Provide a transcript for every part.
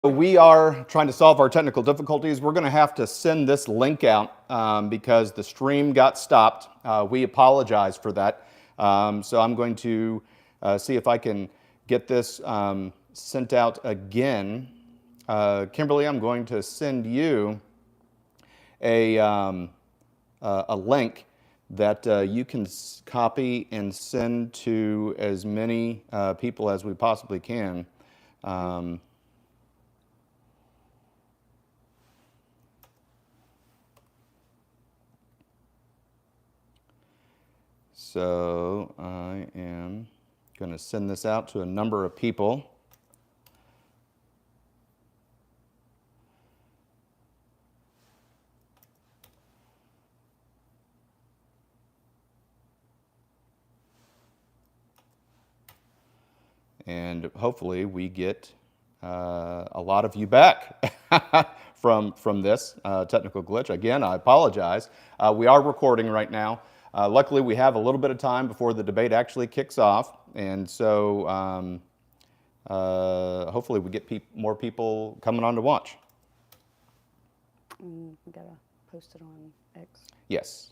We are trying to solve our technical difficulties. We're going to have to send this link out because the stream got stopped. We apologize for that. So I'm going to see if I can get this sent out again. Kimberly, I'm going to send you a link that you can copy and send to as many people as we possibly can. So I am going to send this out to a number of people. And hopefully we get a lot of you back from this technical glitch. Again, I apologize. We are recording right now. Luckily, we have a little bit of time before the debate actually kicks off, and so hopefully we get more people coming on to watch. We gotta post it on X. Yes.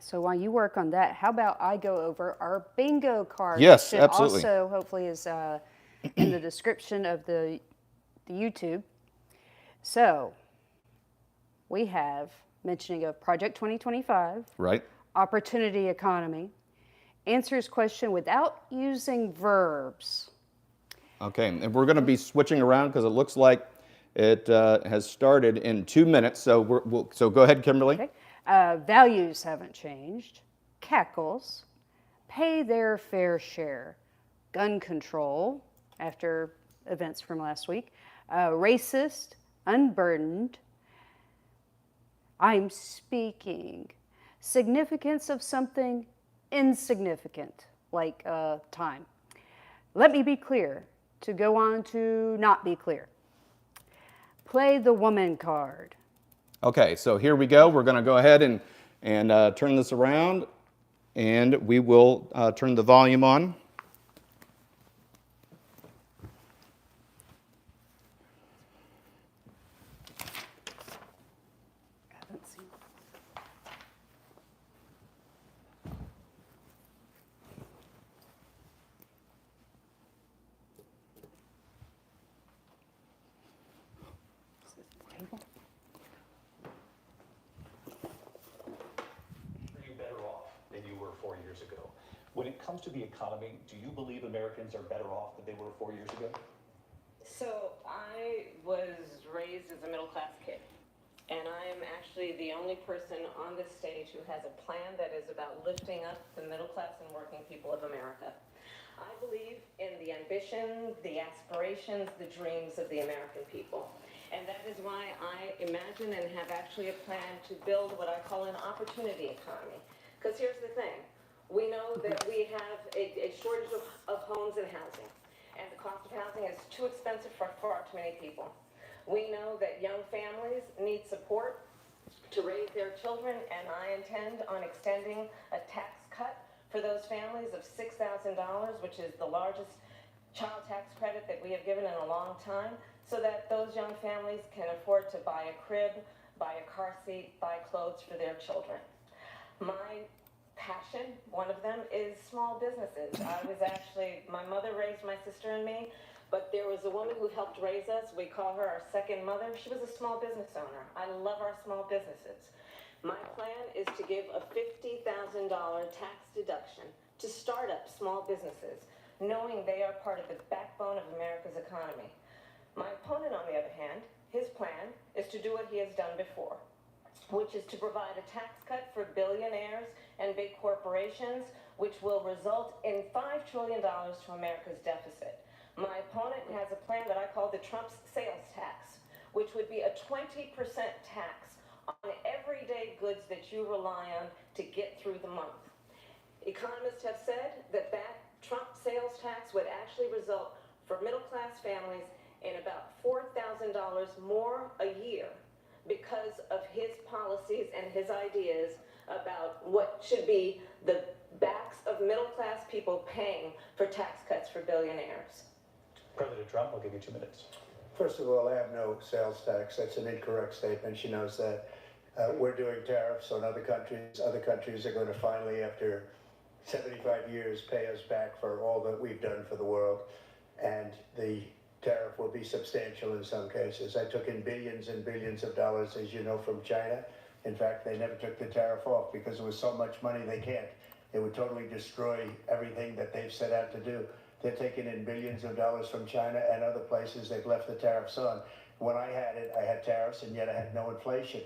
So while you work on that, how about I go over our bingo card? Yes, which absolutely. Also, hopefully, is in the description of the YouTube. So we have mentioning of Project 2025, Right. opportunity economy, answers question without using verbs. Okay, and we're going to be switching around because it looks like it has started in 2 minutes. So so go ahead, Kimberly. Okay. Values haven't changed. Cackles. Pay their fair share. Gun control, after events from last week. Racist. Unburdened. I'm speaking. Significance of something insignificant, like time. Let me be clear, to go on to not be clear. Play the woman card. Okay, so here we go. We're going to go ahead and turn this around, and we will turn the volume on. When it comes to the economy, do you believe Americans are better off than they were 4 years ago? So I was raised as a middle-class kid, and I am actually the only person on this stage who has a plan that is about lifting up the middle class and working people of America. I believe in the ambition, the aspirations, the dreams of the American people. And that is why I imagine and have actually a plan to build what I call an opportunity economy. Because here's the thing. We know that we have a shortage of homes and housing, and the cost of housing is too expensive for far too many people. We know that young families need support to raise their children, and I intend on extending a tax cut for those families of $6,000, which is the largest child tax credit that we have given in a long time, so that those young families can afford to buy a crib, buy a car seat, buy clothes for their children. My passion, one of them, is small businesses. My mother raised my sister and me, but there was a woman who helped raise us. We call her our second mother. She was a small business owner. I love our small businesses. My plan is to give a $50,000 tax deduction to start up small businesses, knowing they are part of the backbone of America's economy. My opponent, on the other hand, his plan is to do what he has done before, which is to provide a tax cut for billionaires and big corporations, which will result in $5 trillion to America's deficit. My opponent has a plan that I call the Trump's sales tax, which would be a 20% tax on everyday goods that you rely on to get through the month. Economists have said that Trump sales tax would actually result for middle-class families in about $4,000 more a year because of his policies and his ideas about what should be the backs of middle-class people paying for tax cuts for billionaires. President Trump, I'll give you 2 minutes. First of all, I have no sales tax. That's an incorrect statement. She knows that. We're doing tariffs on other countries. Other countries are going to finally, after 75 years, pay us back for all that we've done for the world. And the tariff will be substantial in some cases. I took in billions and billions of dollars, as you know, from China. In fact, they never took the tariff off because it was so much money they can't. It would totally destroy everything that they've set out to do. They're taking in billions of dollars from China and other places. They've left the tariffs on. When I had it, I had tariffs, and yet I had no inflation.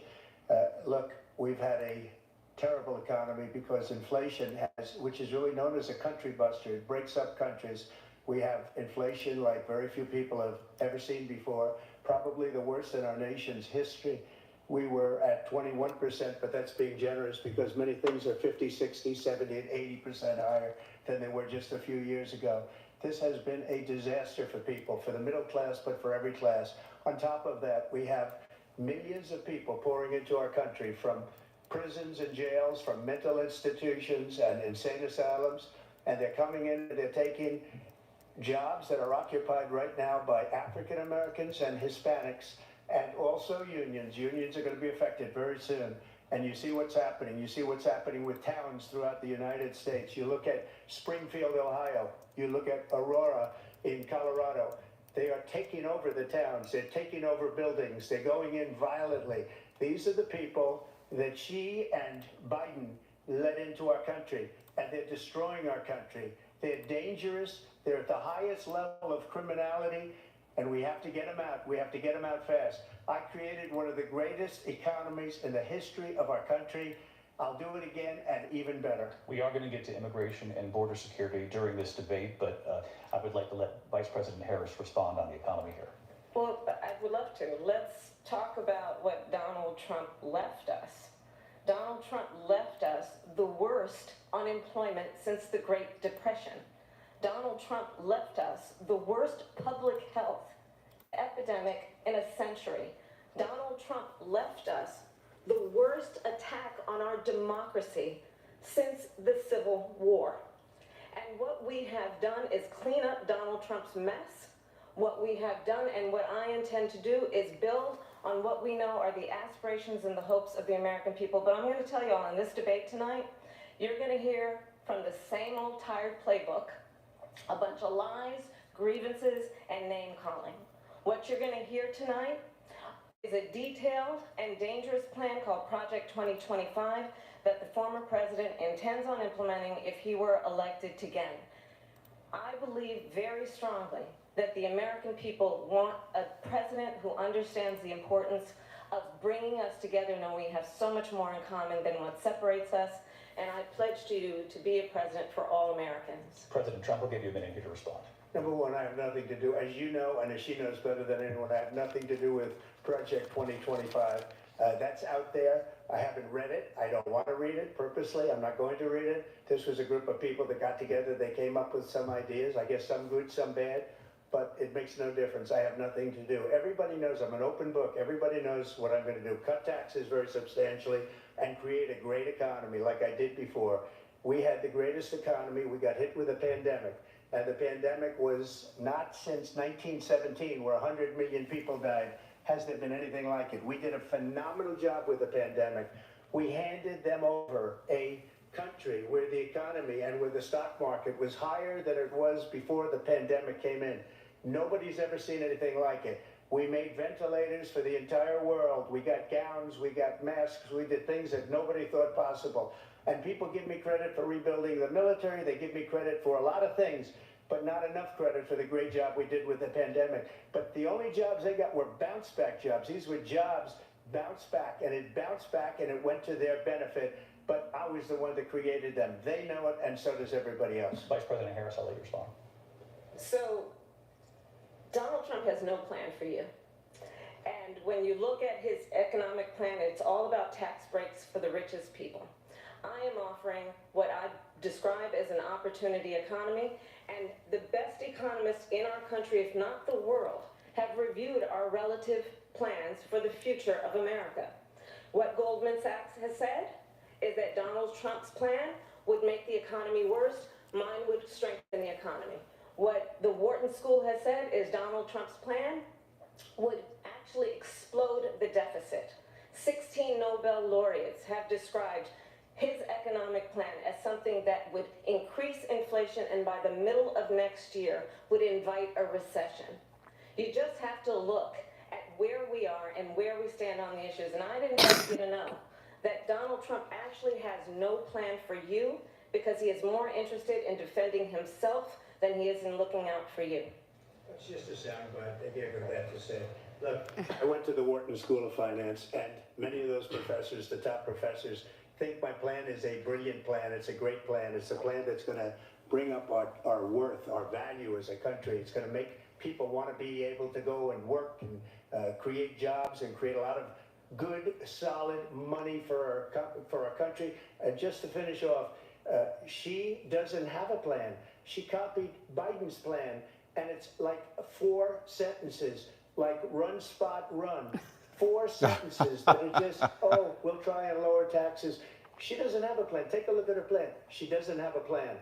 Look, we've had a terrible economy because inflation has, which is really known as a country buster. It breaks up countries. We have inflation like very few people have ever seen before, probably the worst in our nation's history. We were at 21%, but that's being generous because many things are 50, 60, 70, and 80% higher than they were just a few years ago. This has been a disaster for people, for the middle class, but for every class. On top of that, we have millions of people pouring into our country from prisons and jails, from mental institutions and insane asylums, and they're coming in and they're taking jobs that are occupied right now by African Americans and Hispanics, and also unions. Unions are going to be affected very soon. And you see what's happening. You see what's happening with towns throughout the United States. You look at Springfield, Ohio. You look at Aurora in Colorado. They are taking over the towns. They're taking over buildings. They're going in violently. These are the people that Xi and Biden led into our country, and they're destroying our country. They're dangerous. They're at the highest level of criminality, and we have to get them out. We have to get them out fast. I created one of the greatest economies in the history of our country. I'll do it again and even better. We are going to get to immigration and border security during this debate, but I would like to let Vice President Harris respond on the economy here. Well, I would love to. Let's talk about what Donald Trump left us. Donald Trump left us the worst unemployment since the Great Depression. Donald Trump left us the worst public health epidemic in a century. Donald Trump left us the worst attack on our democracy since the Civil War. And what we have done is clean up Donald Trump's mess. What we have done and what I intend to do is build on what we know are the aspirations and the hopes of the American people. But I'm going to tell you all in this debate tonight, you're going to hear from the same old tired playbook, a bunch of lies, grievances, and name-calling. What you're going to hear tonight is a detailed and dangerous plan called Project 2025 that the former president intends on implementing if he were elected again. I believe very strongly that the American people want a president who understands the importance of bringing us together, knowing we have so much more in common than what separates us. And I pledge to you to be a president for all Americans. President Trump will give you a minute here to respond. Number one, I have nothing to do, as you know, and as she knows better than anyone, I have nothing to do with Project 2025. That's out there. I haven't read it. I don't want to read it purposely. I'm not going to read it. This was a group of people that got together. They came up with some ideas, I guess some good, some bad, but it makes no difference. I have nothing to do. Everybody knows I'm an open book. Everybody knows what I'm going to do. Cut taxes very substantially and create a great economy like I did before. We had the greatest economy. We got hit with a pandemic. And the pandemic was not since 1917, where 100 million people died. Has there been anything like it? We did a phenomenal job with the pandemic. We handed them over a country where the economy and where the stock market was higher than it was before the pandemic came in. Nobody's ever seen anything like it. We made ventilators for the entire world. We got gowns, we got masks, we did things that nobody thought possible. And people give me credit for rebuilding the military. They give me credit for a lot of things, but not enough credit for the great job we did with the pandemic. But the only jobs they got were bounce back jobs. These were jobs bounced back, and it bounced back and it went to their benefit. But I was the one that created them. They know it, and so does everybody else. Vice President Harris, I'll let you respond. So, Donald Trump has no plan for you. And when you look at his economic plan, it's all about tax breaks for the richest people. I am offering what I describe as an opportunity economy, and the best economists in our country, if not the world, have reviewed our relative plans for the future of America. What Goldman Sachs has said is that Donald Trump's plan would make the economy worse, mine would strengthen the economy. What the Wharton School has said is Donald Trump's plan would actually explode the deficit. 16 Nobel laureates have described his economic plan as something that would increase inflation and by the middle of next year would invite a recession. You just have to look at where we are and where we stand on the issues. And I'd invite you to know that Donald Trump actually has no plan for you because he is more interested in defending himself than he is in looking out for you. It's just a soundbite. They gave her that to say. Look, I went to the Wharton School of Finance, and many of those professors, the top professors, think my plan is a brilliant plan. It's a great plan. It's a plan that's going to bring up our worth, our value as a country. It's going to make people want to be able to go and work and create jobs and create a lot of good, solid money for our country. And just to finish off, she doesn't have a plan. She copied Biden's plan, and it's like 4 sentences, like run, spot, run. 4 sentences that are just, oh, we'll try and lower taxes. She doesn't have a plan. Take a look at her plan. She doesn't have a plan.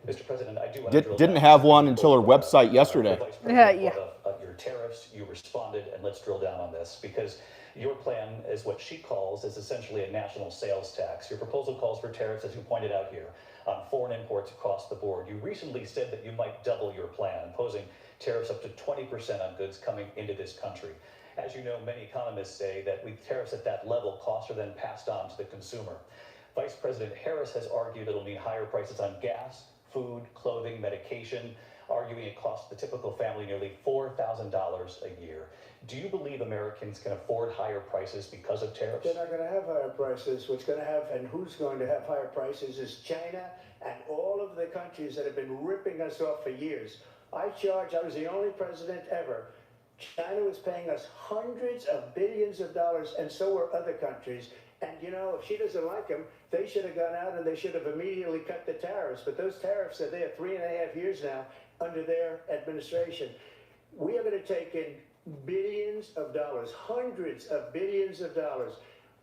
Mr. President, I do want to drill Didn't down. have one until her website yesterday. The Vice President Yeah. brought up your tariffs. You responded, and let's drill down on this because your plan is what she calls is essentially a national sales tax. Your proposal calls for tariffs, as you pointed out here, on foreign imports across the board. You recently said that you might double your plan, imposing tariffs up to 20% on goods coming into this country. As you know, many economists say that with tariffs at that level, costs are then passed on to the consumer. Vice President Harris has argued it'll mean higher prices on gas, food, clothing, medication, arguing it costs the typical family nearly $4,000 a year. Do you believe Americans can afford higher prices because of tariffs? They're not going to have higher prices. What's going to have and who's going to have higher prices is China and all of the countries that have been ripping us off for years. I was the only president ever. China was paying us hundreds of billions of dollars, and so were other countries. And, you know, if she doesn't like them, they should have gone out and they should have immediately cut the tariffs. But those tariffs are there 3.5 years now under their administration. We are going to take in billions of dollars, hundreds of billions of dollars.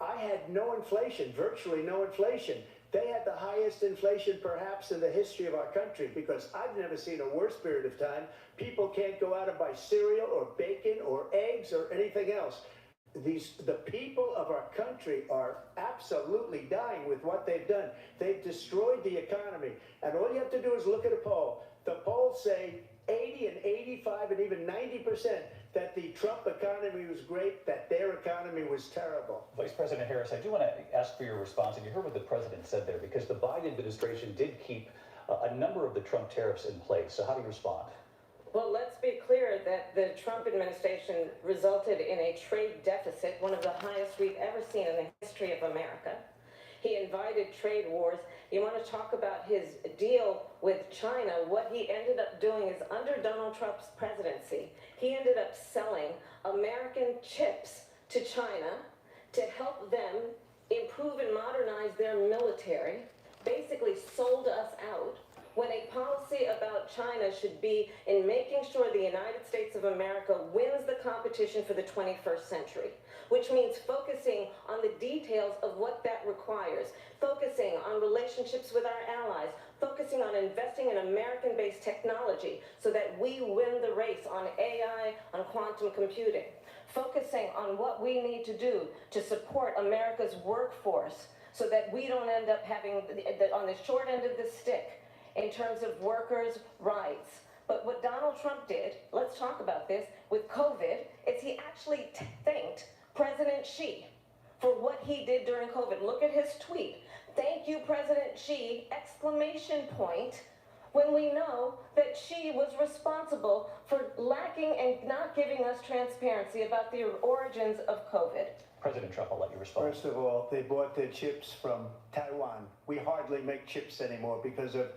I had no inflation, virtually no inflation. They had the highest inflation perhaps in the history of our country because I've never seen a worse period of time. People can't go out and buy cereal or bacon or eggs or anything else. The people of our country are absolutely dying with what they've done. They've destroyed the economy. And all you have to do is look at a poll. The polls say 80 and 85 and even 90% that the Trump economy was great, that their economy was terrible. Vice President Harris, I do want to ask for your response, and you heard what the president said there, because the Biden administration did keep a number of the Trump tariffs in place. So how do you respond? Well, let's be clear that the Trump administration resulted in a trade deficit, one of the highest we've ever seen in the history of America. He invited trade wars. You want to talk about his deal with China? What he ended up doing is under Donald Trump's presidency, he ended up selling American chips to China to help them improve and modernize their military, basically sold us out. When a policy about China should be in making sure the United States of America wins the competition for the 21st century, which means focusing on the details of what that requires, focusing on relationships with our allies, focusing on investing in American-based technology so that we win the race on AI, on quantum computing, focusing on what we need to do to support America's workforce so that we don't end up having on the short end of the stick in terms of workers' rights. But what Donald Trump did, let's talk about this, with COVID, is he actually thanked President Xi for what he did during COVID. Look at his tweet. Thank you, President Xi, exclamation point, when we know that Xi was responsible for lacking and not giving us transparency about the origins of COVID. President Trump, I'll let you respond. First of all, they bought their chips from Taiwan. We hardly make chips anymore because of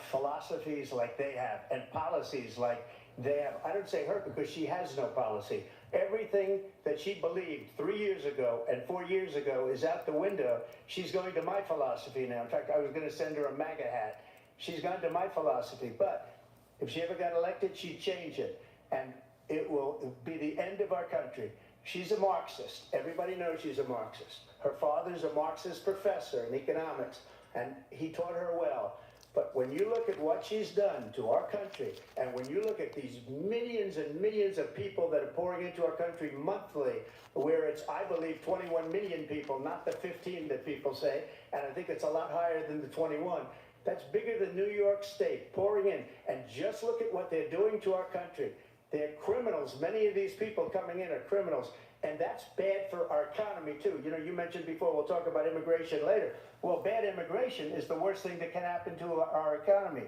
philosophies like they have and policies like they have. I don't say her because she has no policy. Everything that she believed 3 years ago and 4 years ago is out the window. She's going to my philosophy now. In fact, I was going to send her a MAGA hat. She's gone to my philosophy. But if she ever got elected, she'd change it. And it will be the end of our country. She's a Marxist. Everybody knows she's a Marxist. Her father's a Marxist professor in economics, and he taught her well. But when you look at what she's done to our country, and when you look at these millions and millions of people that are pouring into our country monthly, where it's, I believe, 21 million people, not the 15 that people say, and I think it's a lot higher than the 21. That's bigger than New York State pouring in. And just look at what they're doing to our country. They're criminals. Many of these people coming in are criminals. And that's bad for our economy, too. You know, you mentioned before, we'll talk about immigration later. Well, bad immigration is the worst thing that can happen to our economy.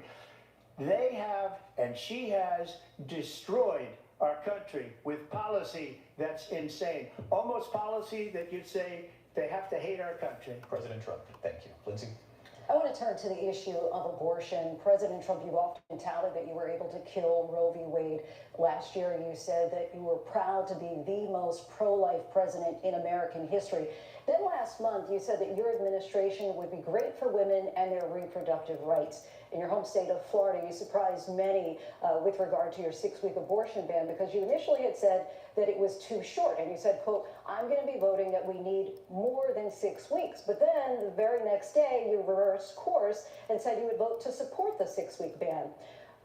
They have, and she has, destroyed our country with policy that's insane. Almost policy that you'd say they have to hate our country. President Trump, thank you. Lindsay? I want to turn to the issue of abortion. President Trump, you've often touted that you were able to kill Roe v. Wade last year. You said that you were proud to be the most pro-life president in American history. Then last month, you said that your administration would be great for women and their reproductive rights. In your home state of Florida, you surprised many with regard to your 6-week abortion ban, because you initially had said that it was too short. And you said, quote, I'm going to be voting that we need more than 6 weeks. But then the very next day, you reversed course and said you would vote to support the 6-week ban.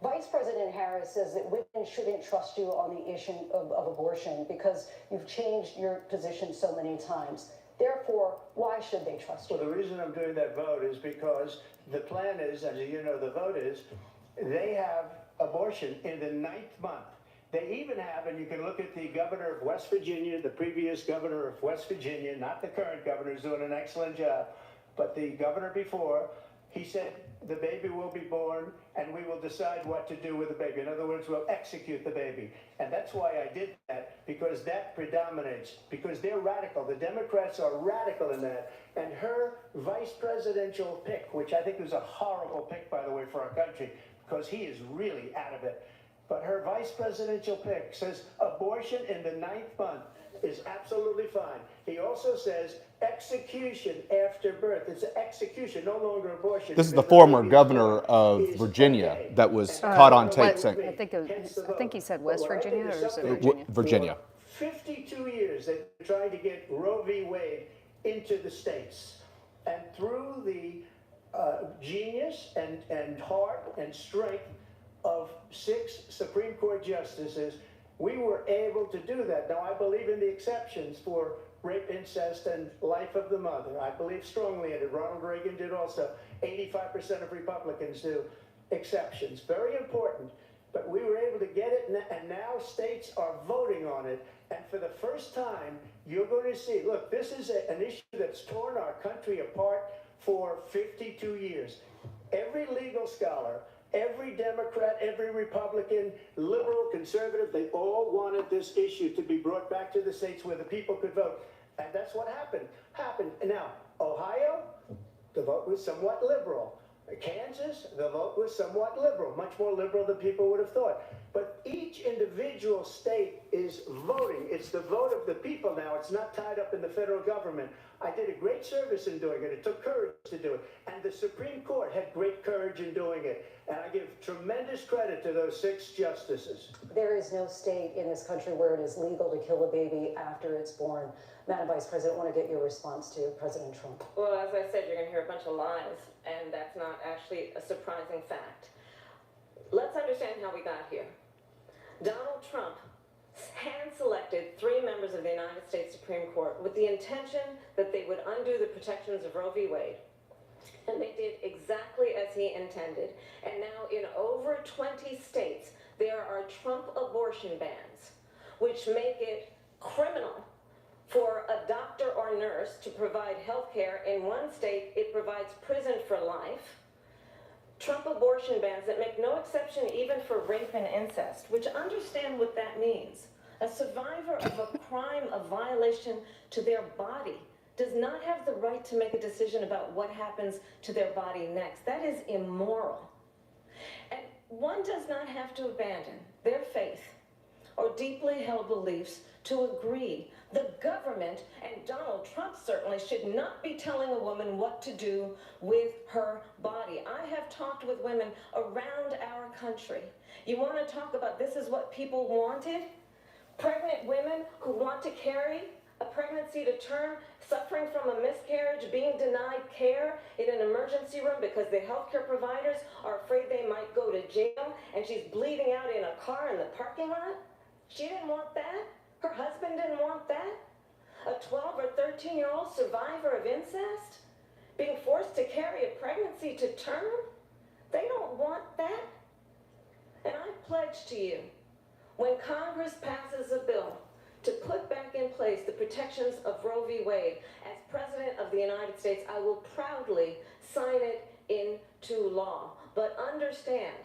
Vice President Harris says that women shouldn't trust you on the issue of abortion because you've changed your position so many times. Therefore, why should they trust you? Well, the reason I'm doing that vote is because the plan is, as you know, the vote is, they have abortion in the 9th month. They even have, and you can look at the governor of West Virginia, the previous governor of West Virginia, not the current governor, who's doing an excellent job, but the governor before, he said the baby will be born and we will decide what to do with the baby. In other words, we'll execute the baby. And that's why I did that, because that predominates, because they're radical. The Democrats are radical in that. And her vice presidential pick, which I think was a horrible pick, by the way, for our country, because he is really out of it. But her vice presidential pick says abortion in the 9th month is absolutely fine. He also says execution after birth. It's an execution, no longer abortion. This is the former governor of Virginia that was caught on tape saying. I think he said West Virginia, or is it Virginia? Virginia. 52 years they've been trying to get Roe v. Wade into the states. And through the genius and heart and strength of 6 Supreme Court justices, we were able to do that. Now, I believe in the exceptions for rape, incest, and life of the mother. I believe strongly in it. Ronald Reagan did also. 85% of Republicans do. Exceptions. Very important. But we were able to get it, and now states are voting on it. And for the first time, you're going to see, look, this is an issue that's torn our country apart for 52 years. Every legal scholar, every Democrat, every Republican, liberal, conservative, they all wanted this issue to be brought back to the states where the people could vote. And that's what happened. Now, Ohio, the vote was somewhat liberal. Kansas, the vote was somewhat liberal, much more liberal than people would have thought. But each individual state is voting. It's the vote of the people now. It's not tied up in the federal government. I did a great service in doing it. It took courage to do it. And the Supreme Court had great courage in doing it. And I give tremendous credit to those 6 justices. There is no state in this country where it is legal to kill a baby after it's born. Madam Vice President, I want to get your response to President Trump. Well, as I said, you're going to hear a bunch of lies, and that's not actually a surprising fact. Let's understand how we got here. Donald Trump hand-selected 3 members of the United States Supreme Court with the intention that they would undo the protections of Roe v. Wade. And they did exactly as he intended. And now in over 20 states, there are Trump abortion bans, which make it criminal for a doctor or nurse to provide health care. In one state, it provides prison for life. Trump abortion bans that make no exception even for rape and incest, which understand what that means. A survivor of a crime, a violation to their body, does not have the right to make a decision about what happens to their body next. That is immoral. And one does not have to abandon their faith or deeply held beliefs to agree. The government, and Donald Trump certainly, should not be telling a woman what to do with her body. I have talked with women around our country. You want to talk about this is what people wanted? Pregnant women who want to carry a pregnancy to term, suffering from a miscarriage, being denied care in an emergency room because the healthcare providers are afraid they might go to jail, and she's bleeding out in a car in the parking lot. She didn't want that. Her husband didn't want that. A 12 or 13-year-old survivor of incest being forced to carry a pregnancy to term. They don't want that. And I pledge to you, when Congress passes a bill to put back in place the protections of Roe v. Wade, as President of the United States, I will proudly sign it into law. But understand,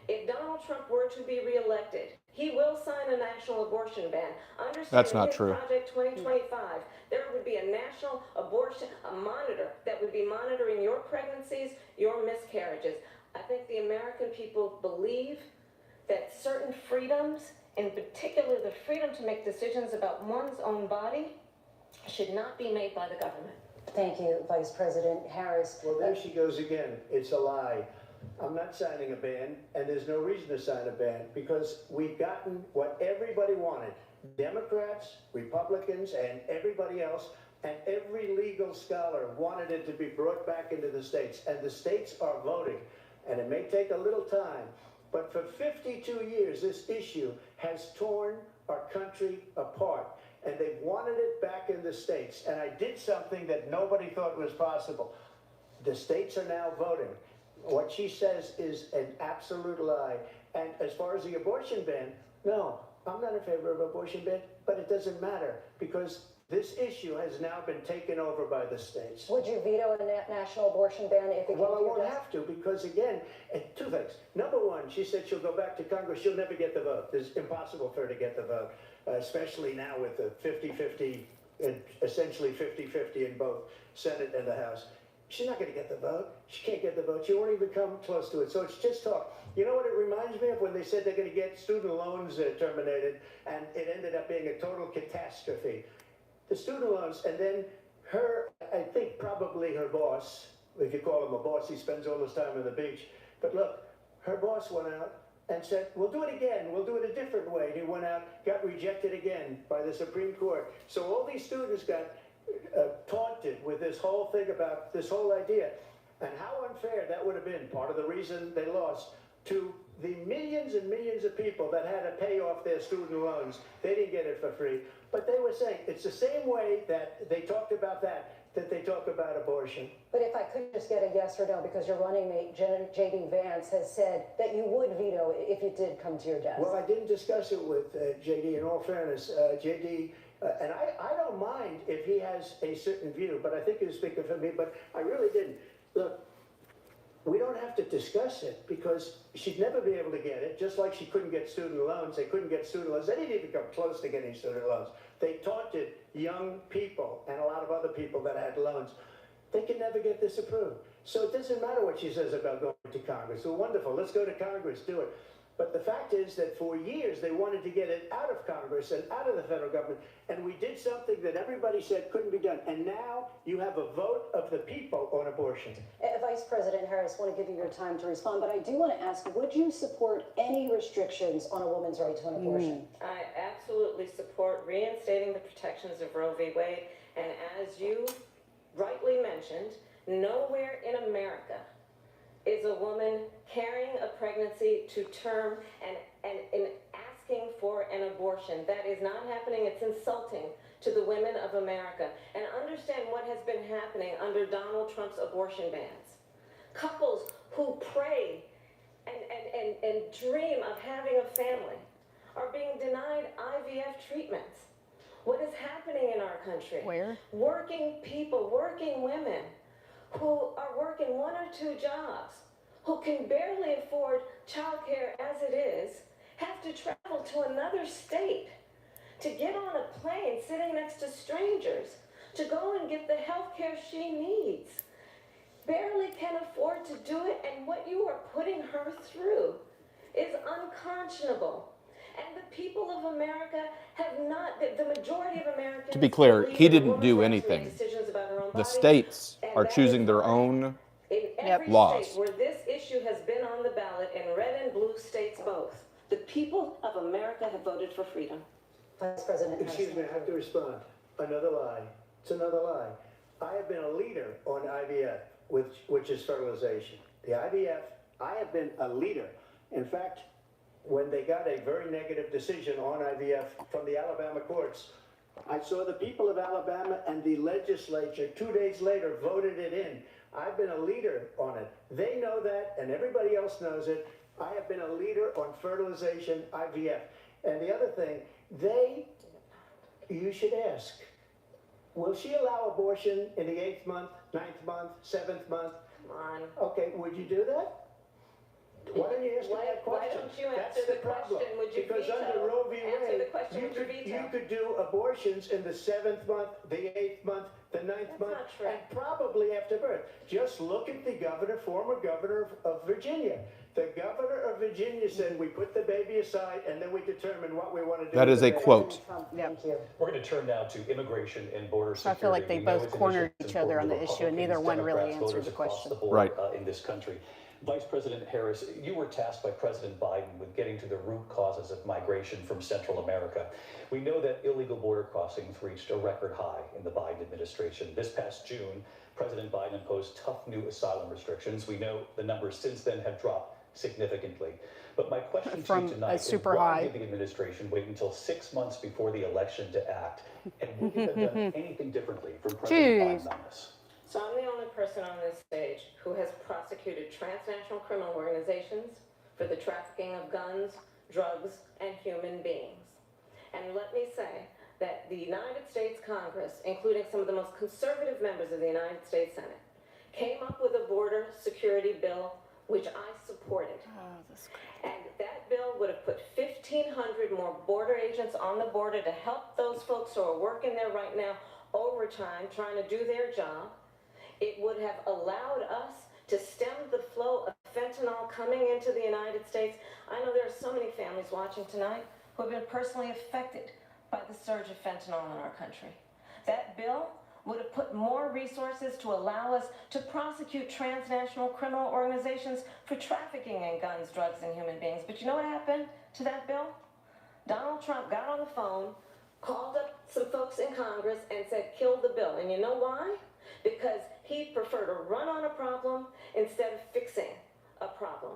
if Donald Trump were to be reelected, he will sign a national abortion ban. Understand, That's not in his true. Project 2025, there would be a national abortion, a monitor that would be monitoring your pregnancies, your miscarriages. I think the American people believe that certain freedoms, in particular the freedom to make decisions about one's own body, should not be made by the government. Thank you, Vice President Harris. Well, there she goes again. It's a lie. I'm not signing a ban, and there's no reason to sign a ban because we've gotten what everybody wanted. Democrats, Republicans, and everybody else, and every legal scholar wanted it to be brought back into the states, and the states are voting. And it may take a little time, but for 52 years, this issue has torn our country apart, and they've wanted it back in the states. And I did something that nobody thought was possible. The states are now voting. What she says is an absolute lie. And as far as the abortion ban, no, I'm not in favor of abortion ban, but it doesn't matter because this issue has now been taken over by the states. Would you veto a national abortion ban if it came Well, I to your won't desk? have to because, again, two things. Number one, she said she'll go back to Congress. She'll never get the vote. It's impossible for her to get the vote, especially now with the 50-50, essentially 50-50 in both Senate and the House. She's not going to get the vote. She can't get the vote. She won't even come close to it. So it's just talk. You know what it reminds me of? When they said they're going to get student loans terminated, and it ended up being a total catastrophe. The student loans, and then her, I think probably her boss, if you call him a boss, he spends all his time on the beach. But look, her boss went out and said, we'll do it again. We'll do it a different way. And he went out, got rejected again by the Supreme Court. So all these students got taunted with this whole thing about this whole idea. And how unfair that would have been, part of the reason they lost, to the millions and millions of people that had to pay off their student loans. They didn't get it for free. But they were saying it's the same way that they talked about that they talk about abortion. But if I could just get a yes or no, because your running mate, J.D. Vance, has said that you would veto it if it did come to your desk. Well, I didn't discuss it with J.D. in all fairness. J.D., and I don't mind if he has a certain view, but I think he was speaking for me, but I really didn't. Look, we don't have to discuss it because she'd never be able to get it, just like she couldn't get student loans. They couldn't get student loans. They didn't even come close to getting student loans. They taunted young people and a lot of other people that had loans. They could never get this approved. So it doesn't matter what she says about going to Congress. Well, wonderful. Let's go to Congress, do it. But the fact is that for years they wanted to get it out of Congress and out of the federal government, and we did something that everybody said couldn't be done. And now you have a vote of the people on abortion. Vice President Harris, I want to give you your time to respond, but I do want to ask, would you support any restrictions on a woman's right to an abortion? I absolutely support reinstating the protections of Roe v. Wade. And as you rightly mentioned, nowhere in America is a woman carrying a pregnancy to term and asking for an abortion. That is not happening. It's insulting to the women of America. And understand what has been happening under Donald Trump's abortion bans. Couples who pray and dream of having a family are being denied IVF treatments. What is happening in our country? Where? Working people, working women who are working 1 or 2 jobs, who can barely afford childcare as it is, have to travel to another state to get on a plane sitting next to strangers to go and get the health care she needs. Barely can afford to do it, and what you are putting her through is unconscionable. And the people of America have not, the majority of Americans. To be clear, believe he that a didn't woman's do right to anything. make decisions about her own The body, states and are that choosing is their fine. own In every laws. state where this issue has been on the ballot, in red and blue states both, the people of America have voted for freedom. Vice President Excuse me, I have to respond. Another lie. It's another lie. I have been a leader on IVF, which is fertilization. The IVF, I have been a leader. In fact, when they got a very negative decision on IVF from the Alabama courts, I saw the people of Alabama and the legislature 2 days later voted it in. I've been a leader on it. They know that, and everybody else knows it. I have been a leader on fertilization, IVF. And the other thing, you should ask, will she allow abortion in the 8th month, 9th month, 7th month? Come on. Okay, would you do that? Why don't you ask me that question? Why don't you That's answer the the problem. question, would you Because veto? under Roe v. Answer the Wade, question, would you veto? you could do abortions in the 7th month, the 8th month, the 9th That's month, not true. and probably after birth. Just look at the former governor of Virginia. The governor of Virginia said, we put the baby aside and then we determine what we want to do. That with is the a baby." quote. Thank you. We're going to turn now to immigration and border So I security. feel like they We know both it's an cornered issue that's each other on the important to issue, and neither Republicans, one really Democrats, answered the voters across question. the board, Right. In this country. Vice President Harris, you were tasked by President Biden with getting to the root causes of migration from Central America. We know that illegal border crossings reached a record high in the Biden administration. This past June, President Biden imposed tough new asylum restrictions. We know the numbers since then have dropped significantly. But my question From to you a tonight is, super why high. did the administration wait until 6 months before the election to act? And would you have done anything differently from President Jeez. Biden on this? So I'm the only person on this stage who has prosecuted transnational criminal organizations for the trafficking of guns, drugs, and human beings. And let me say that the United States Congress, including some of the most conservative members of the United States Senate, came up with a border security bill which I supported. And that bill would have put 1,500 more border agents on the border to help those folks who are working there right now overtime trying to do their job. It would have allowed us to stem the flow of fentanyl coming into the United States. I know there are so many families watching tonight who have been personally affected by the surge of fentanyl in our country. That bill would have put more resources to allow us to prosecute transnational criminal organizations for trafficking in guns, drugs, and human beings. But you know what happened to that bill? Donald Trump got on the phone, called up some folks in Congress, and said, kill the bill. And you know why? Because he'd prefer to run on a problem instead of fixing a problem.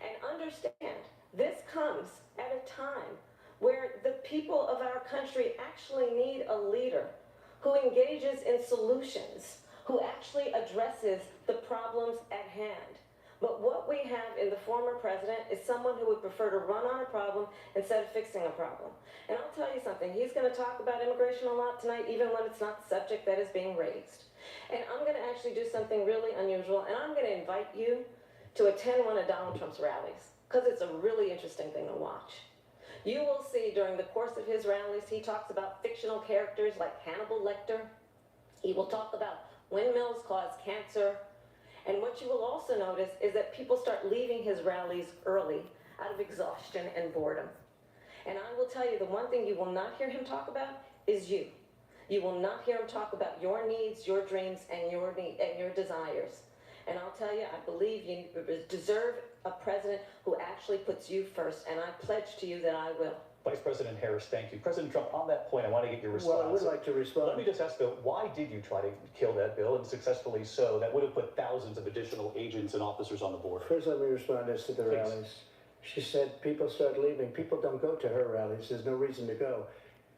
And understand, this comes at a time where the people of our country actually need a leader who engages in solutions, who actually addresses the problems at hand. But what we have in the former president is someone who would prefer to run on a problem instead of fixing a problem. And I'll tell you something, he's going to talk about immigration a lot tonight, even when it's not the subject that is being raised. And I'm going to actually do something really unusual, and I'm going to invite you to attend one of Donald Trump's rallies, because it's a really interesting thing to watch. You will see during the course of his rallies, he talks about fictional characters like Hannibal Lecter. He will talk about windmills cause cancer. And what you will also notice is that people start leaving his rallies early out of exhaustion and boredom. And I will tell you, the one thing you will not hear him talk about is you. You will not hear him talk about your needs, your dreams, and your desires. And I'll tell you, I believe you deserve a president who actually puts you first, and I pledge to you that I will. Vice President Harris, thank you. President Trump, on that point, I want to get your response. Well, I would like to respond. Let me just ask, though, why did you try to kill that bill, and successfully so? That would have put thousands of additional agents and officers on the border. First, let me respond as to the Please. rallies. She said people start leaving. People don't go to her rallies. There's no reason to go.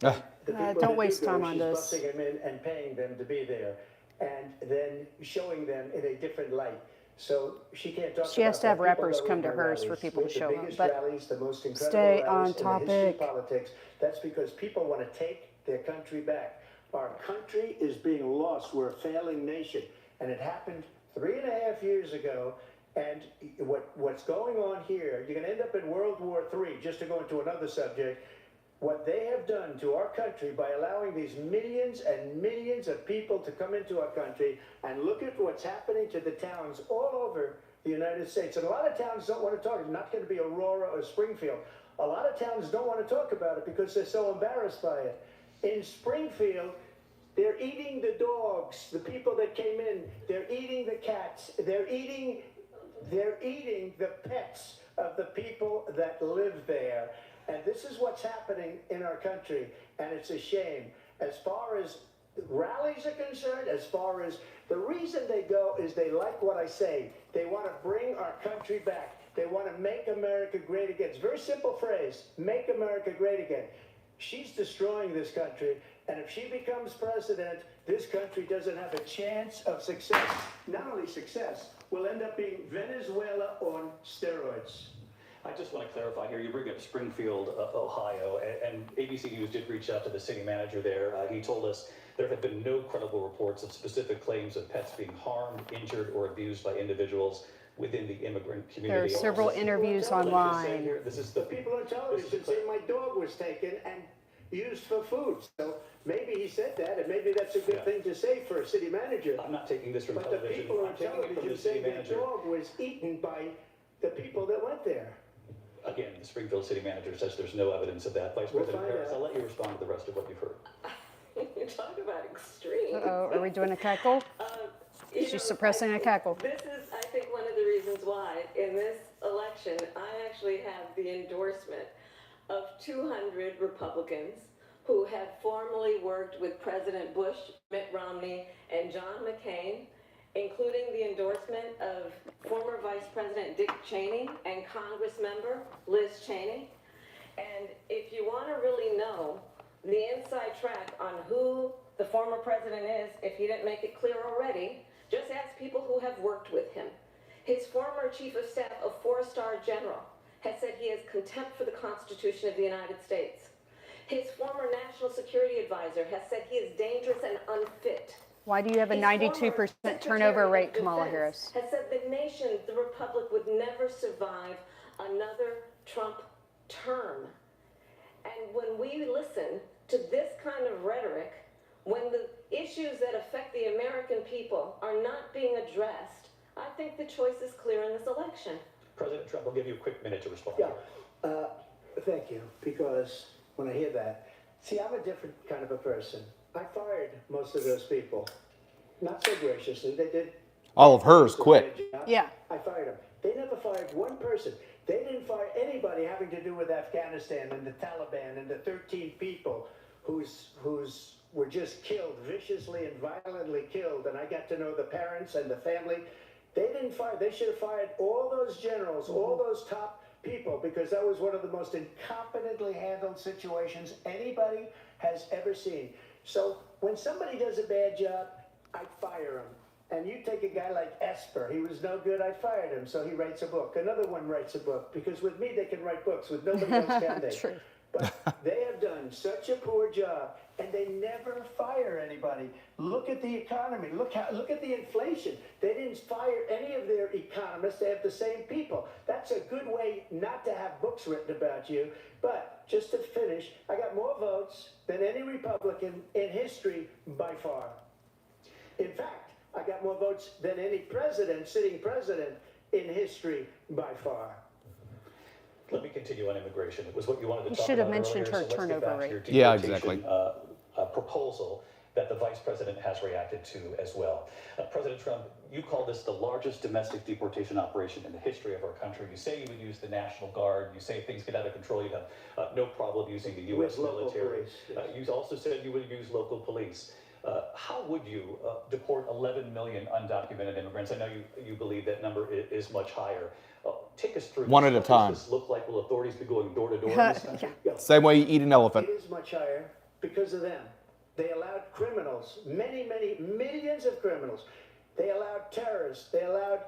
The people don't that waste do go, time on she's this. busing them in and paying them to be there, and then showing them in a different light. So she can't talk. She has about to have that. People rappers go come to her hers for rallies. people We to have show the up, biggest but rallies, the most incredible stay rallies on in the history of topic. politics. That's because people want to take their country back. Our country is being lost. We're a failing nation, and it happened 3.5 years ago. And what's going on here, you're going to end up in World War III, just to go into another subject. what they have done to our country by allowing these millions and millions of people to come into our country, and look at what's happening to the towns all over the United States. And a lot of towns don't want to talk. It's not going to be Aurora or Springfield. A lot of towns don't want to talk about it because they're so embarrassed by it. In Springfield, they're eating the dogs, the people that came in. They're eating the cats. They're eating the pets of the people that live there. And this is what's happening in our country, and it's a shame. As far as rallies are concerned, as far as the reason they go is they like what I say. They want to bring our country back. They want to make America great again. It's a very simple phrase, make America great again. She's destroying this country, and if she becomes president, this country doesn't have a chance of success. Not only success, we'll end up being Venezuela on steroids. I just want to clarify here, you bring up Springfield, Ohio, and ABC News did reach out to the city manager there. He told us there have been no credible reports of specific claims of pets being harmed, injured, or abused by individuals within the immigrant community. There are several interviews online. This is the People on television say my dog was taken and used for food. So maybe he said that, and maybe that's a good thing to say for a city manager. I'm not taking this from But television. the people on I'm taking it from television the city say the manager. dog was eaten by the people that went there. Again, the Springfield city manager says there's no evidence of that. Vice We'll President find Harris, out. I'll let you respond to the rest of what you've heard. You talk about extreme. Uh-oh, are we doing a cackle? You She's know, suppressing a cackle. This is, I think, one of the reasons why in this election I actually have the endorsement of 200 Republicans who have formerly worked with President Bush, Mitt Romney, and John McCain, including the endorsement of former Vice President Dick Cheney and Congress member Liz Cheney. And if you want to really know the inside track on who the former president is, if he didn't make it clear already, just ask people who have worked with him. His former chief of staff, a four-star general, has said he has contempt for the Constitution of the United States. His former national security advisor has said he is dangerous and unfit. Why do you have a His 92% former turnover Secretary rate, of Kamala Defense Harris? has said the nation, the republic, would never survive another Trump term. And when we listen to this kind of rhetoric, when the issues that affect the American people are not being addressed, I think the choice is clear in this election. President Trump, I'll give you a quick minute to respond. Yeah, thank you, because when I hear that, see, I'm a different kind of a person. I fired most of those people, not so graciously. They did. All of hers quit. Yeah. I fired them. They never fired one person. They didn't fire anybody having to do with Afghanistan and the Taliban and the 13 people whose were just killed, viciously and violently killed. And I got to know the parents and the family. They didn't fire. They should have fired all those generals, all those top people, because that was one of the most incompetently handled situations anybody has ever seen. So when somebody does a bad job, I fire him. And you take a guy like Esper, he was no good, I fired him, so he writes a book. Another one writes a book, because with me they can write books, with nobody else can they? True. But they have done such a poor job, and they never fire anybody. Look at the economy, look at the inflation. They didn't fire any of their economists, they have the same people. That's a good way not to have books written about you. But just to finish, I got more votes than any Republican in history by far. In fact, I got more votes than any president, sitting president in history by far. Let me continue on immigration. It was what you wanted to You talk should have about mentioned earlier, her so let's get turnover back to rate. your Yeah, deportation, exactly. Proposal that the vice president has reacted to as well. President Trump, you call this the largest domestic deportation operation in the history of our country. You say you would use the National Guard. You say if things get out of control, you'd have no problem using the U.S. With local military. police, yes. You also said you would use local police. How would you deport 11 million undocumented immigrants? I know you believe that number is much higher. Take us through One this. at a What time. does this look like? Will authorities be going door to door in this country? Yeah. Same way you eat an elephant. It is much higher because of them. They allowed criminals, many, many millions of criminals. They allowed terrorists. They allowed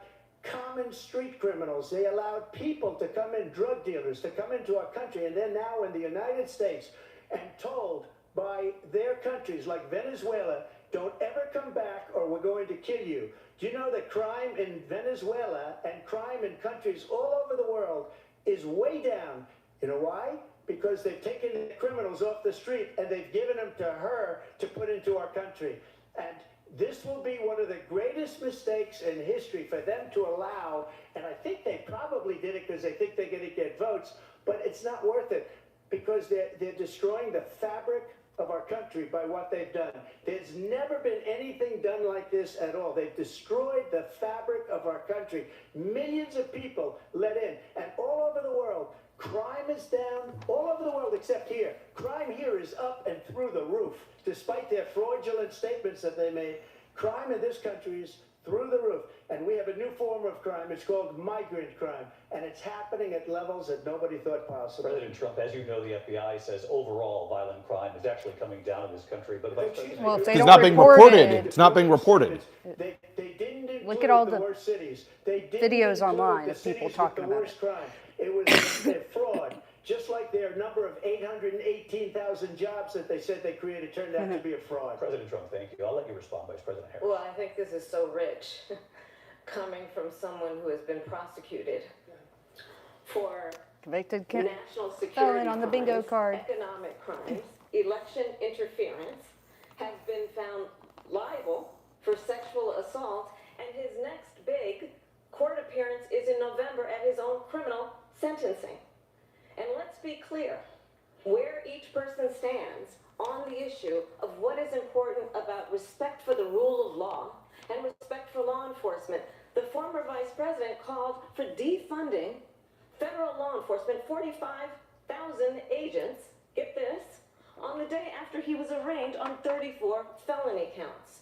common street criminals. They allowed people to come in, drug dealers, to come into our country. And they're now in the United States and told by their countries like Venezuela, don't ever come back or we're going to kill you. Do you know that crime in Venezuela and crime in countries all over the world is way down? You know why? because they've taken the criminals off the street and they've given them to her to put into our country. And this will be one of the greatest mistakes in history for them to allow. And I think they probably did it because they think they're going to get votes, but it's not worth it because they're destroying the fabric of our country by what they've done. There's never been anything done like this at all. They've destroyed the fabric of our country. Millions of people let in, and all over the world, crime is down all over the world except here. Crime here is up and through the roof. Despite their fraudulent statements that they made, crime in this country is through the roof. And we have a new form of crime. It's called migrant crime. And it's happening at levels that nobody thought possible. President Trump, as you know, the FBI says overall violent crime is actually coming down in this country. But Vice President, Well, if they It's don't not being report reported. it, It's not being reported. They didn't include Look at all the the worst cities. They didn't videos include online the of people cities talking with the about worst crime. It was their fraud. Just like their number of 818,000 jobs that they said they created turned out to be a fraud. President Trump, thank you. I'll let you respond, Vice President Harris. Well, I think this is so rich, coming from someone who has been prosecuted for convicted national security felon on the bingo crimes, card. economic crimes, election interference, has been found liable for sexual assault, and his next big court appearance is in November at his own criminal sentencing. And let's be clear, where each person stands on the issue of what is important about respect for the rule of law and respect for law enforcement. The former vice president called for defunding federal law enforcement, 45,000 agents, get this, on the day after he was arraigned on 34 felony counts.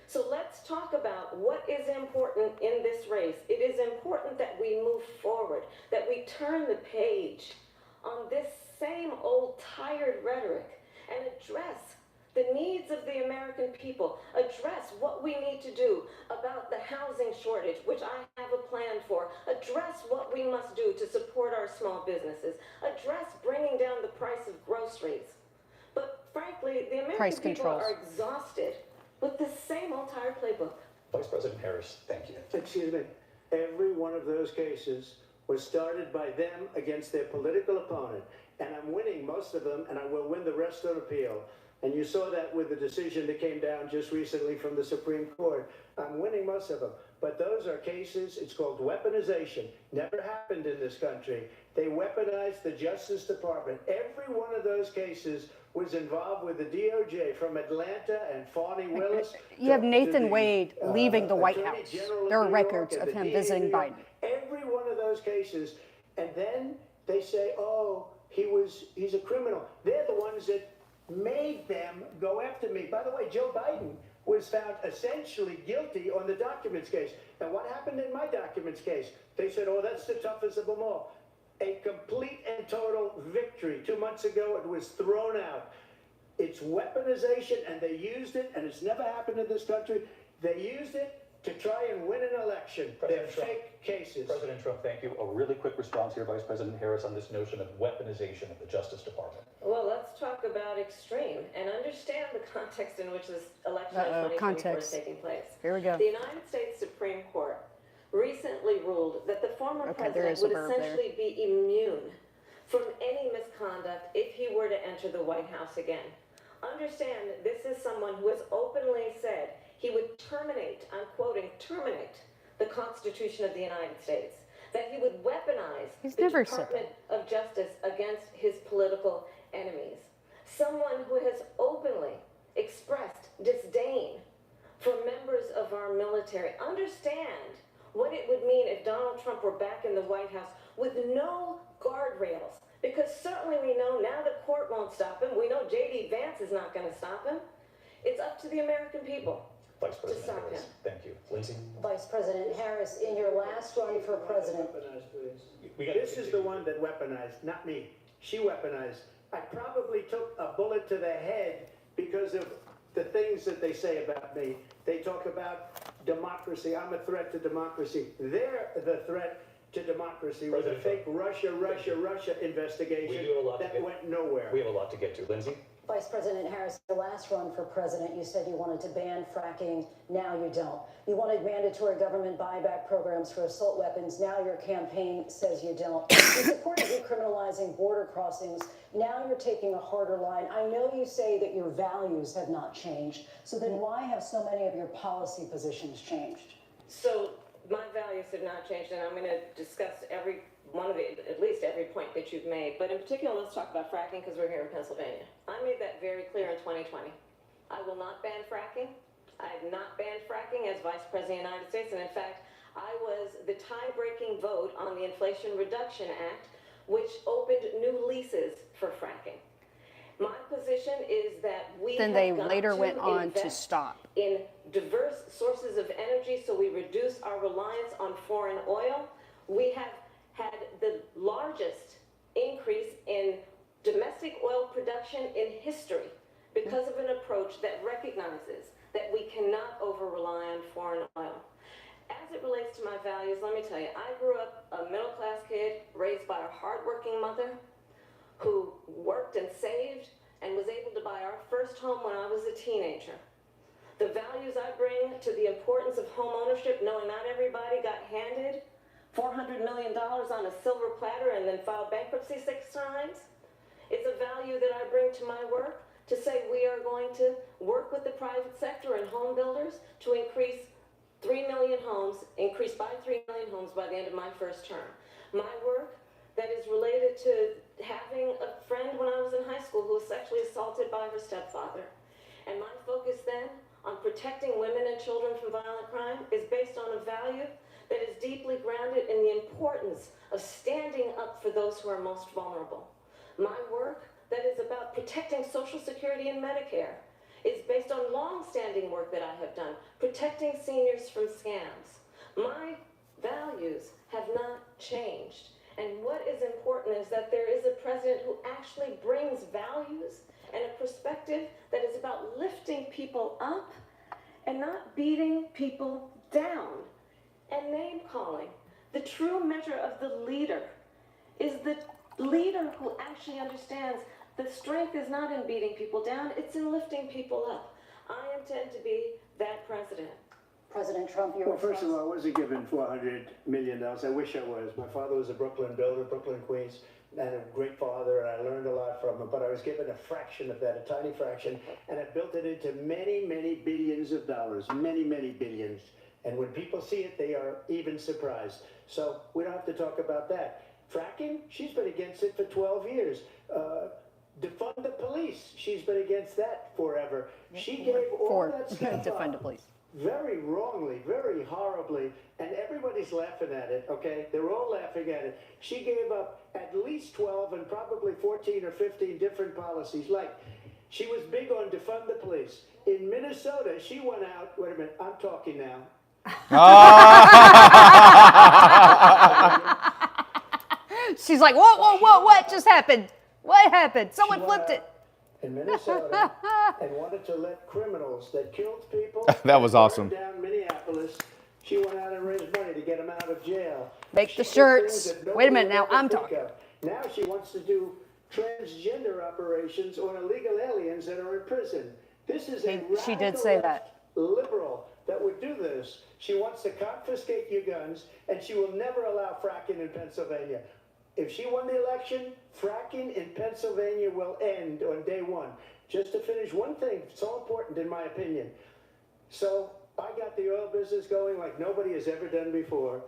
So let's talk about what is important in this race. It is important that we move forward, that we turn the page on this same old tired rhetoric and address the needs of the American people, address what we need to do about the housing shortage, which I have a plan for, address what we must do to support our small businesses, address bringing down the price of groceries. But frankly, the American people are exhausted with the same old tired playbook. Vice President Harris, thank you. Excuse me. Every one of those cases was started by them against their political opponent. And I'm winning most of them, and I will win the rest on appeal. And you saw that with the decision that came down just recently from the Supreme Court. I'm winning most of them. But those are cases, it's called weaponization. Never happened in this country. They weaponized the Justice Department. Every one of those cases was involved with the DOJ, from Atlanta and Fani Willis. You have Nathan Wade leaving the White House. There are records of him visiting Biden. Every one of those cases. And then they say, oh, he's a criminal. They're the ones that made them go after me. By the way, Joe Biden was found essentially guilty on the documents case. And what happened in my documents case? They said, oh, that's the toughest of them all. A complete and total victory. 2 months ago, it was thrown out. It's weaponization, and they used it, and it's never happened in this country. They used it to try and win an election. They're fake cases. President Trump, thank you. A really quick response here, Vice President Harris, on this notion of weaponization of the Justice Department. Well, let's talk about extreme and understand the context in which this election in 2024 is taking place. Here we go. The United States Supreme Court recently ruled that the former president would essentially be immune from any misconduct if he were to enter the White House again. Understand, this is someone who has openly said he would terminate, I'm quoting, terminate the Constitution of the United States, that he would weaponize the Department of Justice against his political enemies. Someone who has openly expressed disdain for members of our military. Understand what it would mean if Donald Trump were back in the White House with no guardrails. Because certainly we know now the court won't stop him. We know J.D. Vance is not going to stop him. It's up to the American people. Vice President Harris, thank you. Lindsay? Vice President Harris, in your last run for president. This is the one that weaponized, not me. She weaponized. I probably took a bullet to the head because of the things that they say about me. They talk about democracy. I'm a threat to democracy. They're the threat to democracy with a fake Russia investigation that went nowhere. We have a lot to get to. Lindsay? Vice President Harris, your last run for president, you said you wanted to ban fracking. Now you don't. You wanted mandatory government buyback programs for assault weapons. Now your campaign says you don't. You supported decriminalizing border crossings. Now you're taking a harder line. I know you say that your values have not changed. So then why have so many of your policy positions changed? So my values have not changed, and I'm going to discuss every one of at least every point that you've made. But in particular, let's talk about fracking because we're here in Pennsylvania. I made that very clear in 2020. I will not ban fracking. I have not banned fracking as Vice President of the United States. And in fact, I was the tie-breaking vote on the Inflation Reduction Act, which opened new leases for fracking. My position is that we Then have they got later to went on to invest stop. in diverse sources of energy so we reduce our reliance on foreign oil. We have had the largest increase in domestic oil production in history because of an approach that recognizes that we cannot over-rely on foreign oil. As it relates to my values, let me tell you, I grew up a middle-class kid raised by a hardworking mother who worked and saved and was able to buy our first home when I was a teenager. The values I bring to the importance of home ownership, knowing not everybody got handed $400 million on a silver platter and then filed bankruptcy 6 times. It's a value that I bring to my work to say we are going to work with the private sector and home builders to increase 3 million homes, increase by 3 million homes by the end of my first term. My work that is related to having a friend when I was in high school who was sexually assaulted by her stepfather. And my focus then on protecting women and children from violent crime is based on a value that is deeply grounded in the importance of standing up for those who are most vulnerable. My work that is about protecting Social Security and Medicare is based on long-standing work that I have done, protecting seniors from scams. My values have not changed. And what is important is that there is a president who actually brings values and a perspective that is about lifting people up and not beating people down. And name calling. The true measure of the leader is the leader who actually understands that strength is not in beating people down, it's in lifting people up. I intend to be that president. President Trump, your Well, first of all, I wasn't given $400 million. I wish I was. My father was a Brooklyn builder, Brooklyn, Queens, and a great father, and I learned a lot from him. But I was given a fraction of that, a tiny fraction, and I built it into many, many billions of dollars, many, many billions. And when people see it, they are even surprised. So we don't have to talk about that. Fracking, she's been against it for 12 years. Defund the police, she's been against that forever. She gave all that stuff defund the up police. very wrongly, very horribly, and everybody's laughing at it, okay? They're all laughing at it. She gave up at least 12 and probably 14 or 15 different policies. Like, she was big on defund the police. In Minnesota, she went out, wait a minute, I'm talking now. She's like, what just happened? What happened? Someone flipped it. In Minnesota, and wanted to let criminals that killed people. That was awesome. Burned down Minneapolis. She went out and raised money to get them out of jail. Make She the did shirts. things that Wait a nobody minute, now would ever I'm think talking. of. Now she wants to do transgender operations on illegal aliens that are in prison. This is a She did say radical that. liberal that would do this. She wants to confiscate your guns, and she will never allow fracking in Pennsylvania. If she won the election, fracking in Pennsylvania will end on day one. Just to finish one thing, so important in my opinion. So I got the oil business going like nobody has ever done before.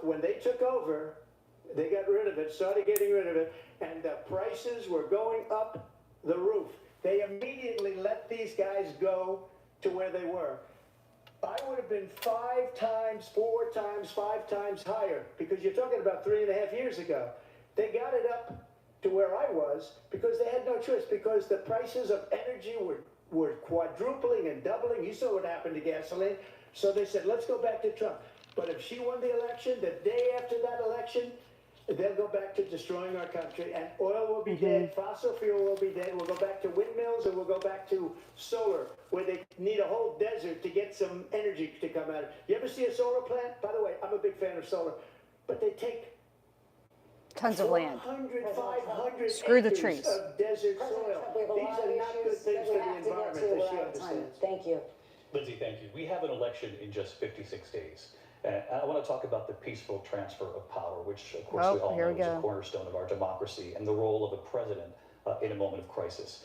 When they took over, they got rid of it, started getting rid of it, and the prices were going up the roof. They immediately let these guys go to where they were. I would have been 5 times, 4 times, 5 times higher, because you're talking about 3.5 years ago. They got it up to where I was because they had no choice, because the prices of energy were quadrupling and doubling. You saw what happened to gasoline. So they said, let's go back to Trump. But if she won the election, the day after that election, they'll go back to destroying our country, and oil will be dead, fossil fuel will be dead, we'll go back to windmills, and we'll go back to solar, where they need a whole desert to get some energy to come out of it. You ever see a solar plant? By the way, I'm a big fan of solar, but they take Tons of land. 400, 500 Screw the acres trees. of desert soil. We have a These lot are of not good issues things that for we the have to get environment, to. that We're she out of time. understands. Thank you. Lindsay, thank you. We have an election in just 56 days. And I want to talk about the peaceful transfer of power, which, of course, Oh, we all here know we is go. a cornerstone of our democracy, and the role of a president in a moment of crisis.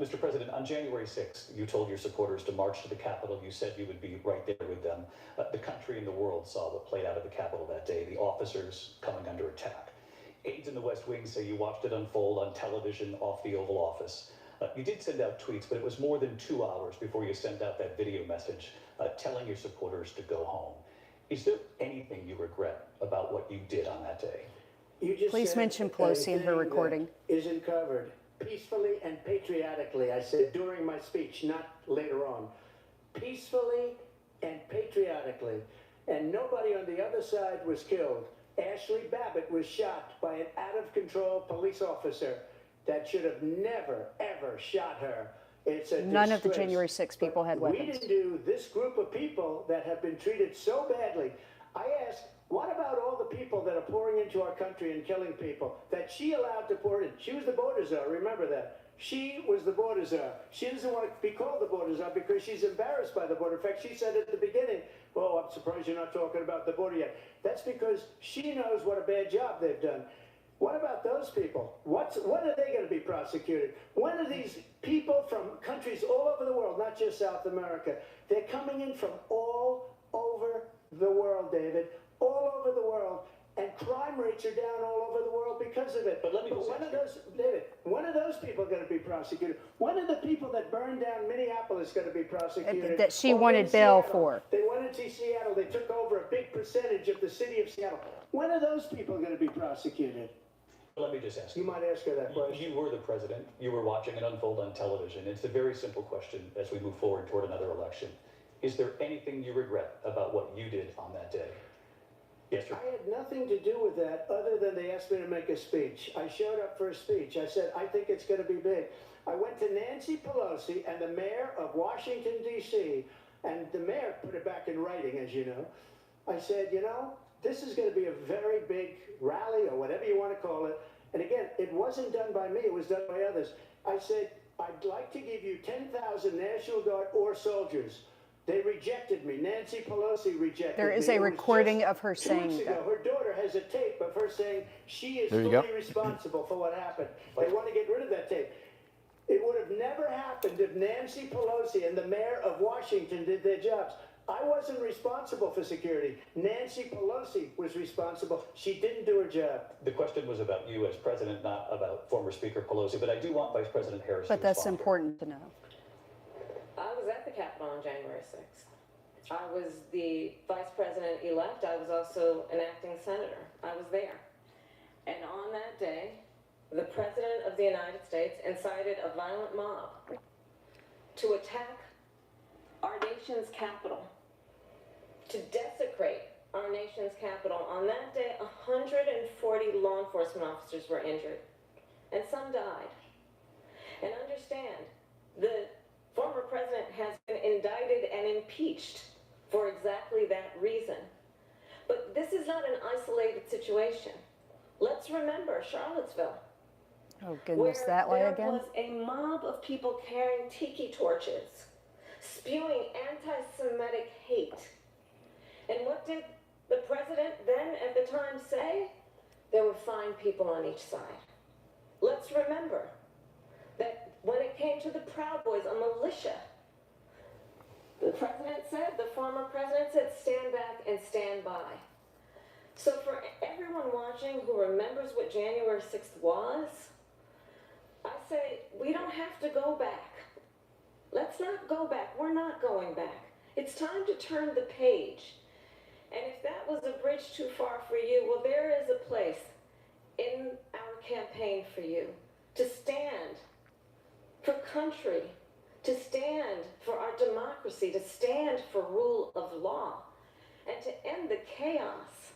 Mr. President, on January 6th, you told your supporters to march to the Capitol. You said you would be right there with them. The country and the world saw what played out at the Capitol that day, the officers coming under attack. Aides in the West Wing say you watched it unfold on television off the Oval Office. You did send out tweets, but it was more than 2 hours before you sent out that video message telling your supporters to go home. Is there anything you regret about what you did on that day? You just Please said mention a Pelosi in her thing recording. that isn't covered. Peacefully and patriotically, I said during my speech, not later on. Peacefully and patriotically. And nobody on the other side was killed. Ashley Babbitt was shot by an out-of-control police officer that should have never, ever shot her. It's a None of the disgrace. January 6 people had We weapons. didn't do this group of people that have been treated so badly. I asked, what about all the people that are pouring into our country and killing people that she allowed to pour in? She was the border czar, remember that. She was the border czar. She doesn't want to be called the border czar because she's embarrassed by the border. In fact, she said at the beginning, well, I'm surprised you're not talking about the border yet. That's because she knows what a bad job they've done. What about those people? When are they going to be prosecuted? When are these people from countries all over the world, not just South America, they're coming in from all over the world, David, all over the world, and crime rates are down all over the world because of it. But let me just when ask are those, David, when are those people going to be prosecuted? When are the people that burned down Minneapolis going to be prosecuted? That she Or wanted in bail Seattle? for. They wanted to Seattle. They took over a big percentage of the city of Seattle. When are those people going to be prosecuted? Let me just ask You might ask her that question. You were the president. You were watching it unfold on television. It's a very simple question as we move forward toward another election. Is there anything you regret about what you did on that day? Yes, sir. I had nothing to do with that other than they asked me to make a speech. I showed up for a speech. I said, I think it's going to be big. I went to Nancy Pelosi and the mayor of Washington, D.C., and the mayor put it back in writing, as you know. I said, you know, this is going to be a very big rally or whatever you want to call it. And again, it wasn't done by me. It was done by others. I said, I'd like to give you 10,000 National Guard or soldiers. They rejected me. Nancy Pelosi rejected me. There is a It was recording just of her 2 saying weeks ago. that. Her daughter has a tape of her saying she is There you fully go. responsible for what happened. They want to get rid of that tape. It would have never happened if Nancy Pelosi and the mayor of Washington did their jobs. I wasn't responsible for security. Nancy Pelosi was responsible. She didn't do her job. The question was about you as president, not about former Speaker Pelosi, but I do want Vice President Harris But to that's respond. important to know. I was at the Capitol on January 6th. I was the vice president-elect. I was also an acting senator. I was there. And on that day, the President of the United States incited a violent mob to attack our nation's capital, to desecrate our nation's capital. On that day, 140 law enforcement officers were injured, and some died. And understand, the former president has been indicted and impeached for exactly that reason. But this is not an isolated situation. Let's remember Charlottesville, Oh, goodness, that way there again? was a mob of people carrying tiki torches, spewing anti-Semitic hate. And what did the president then at the time say? There were fine people on each side. Let's remember that when it came to the Proud Boys, a militia, the former president said, stand back and stand by. So for everyone watching who remembers what January 6th was, I say, we don't have to go back. Let's not go back. We're not going back. It's time to turn the page. And if that was a bridge too far for you, well, there is a place in our campaign for you to stand for country, to stand for our democracy, to stand for rule of law, and to end the chaos,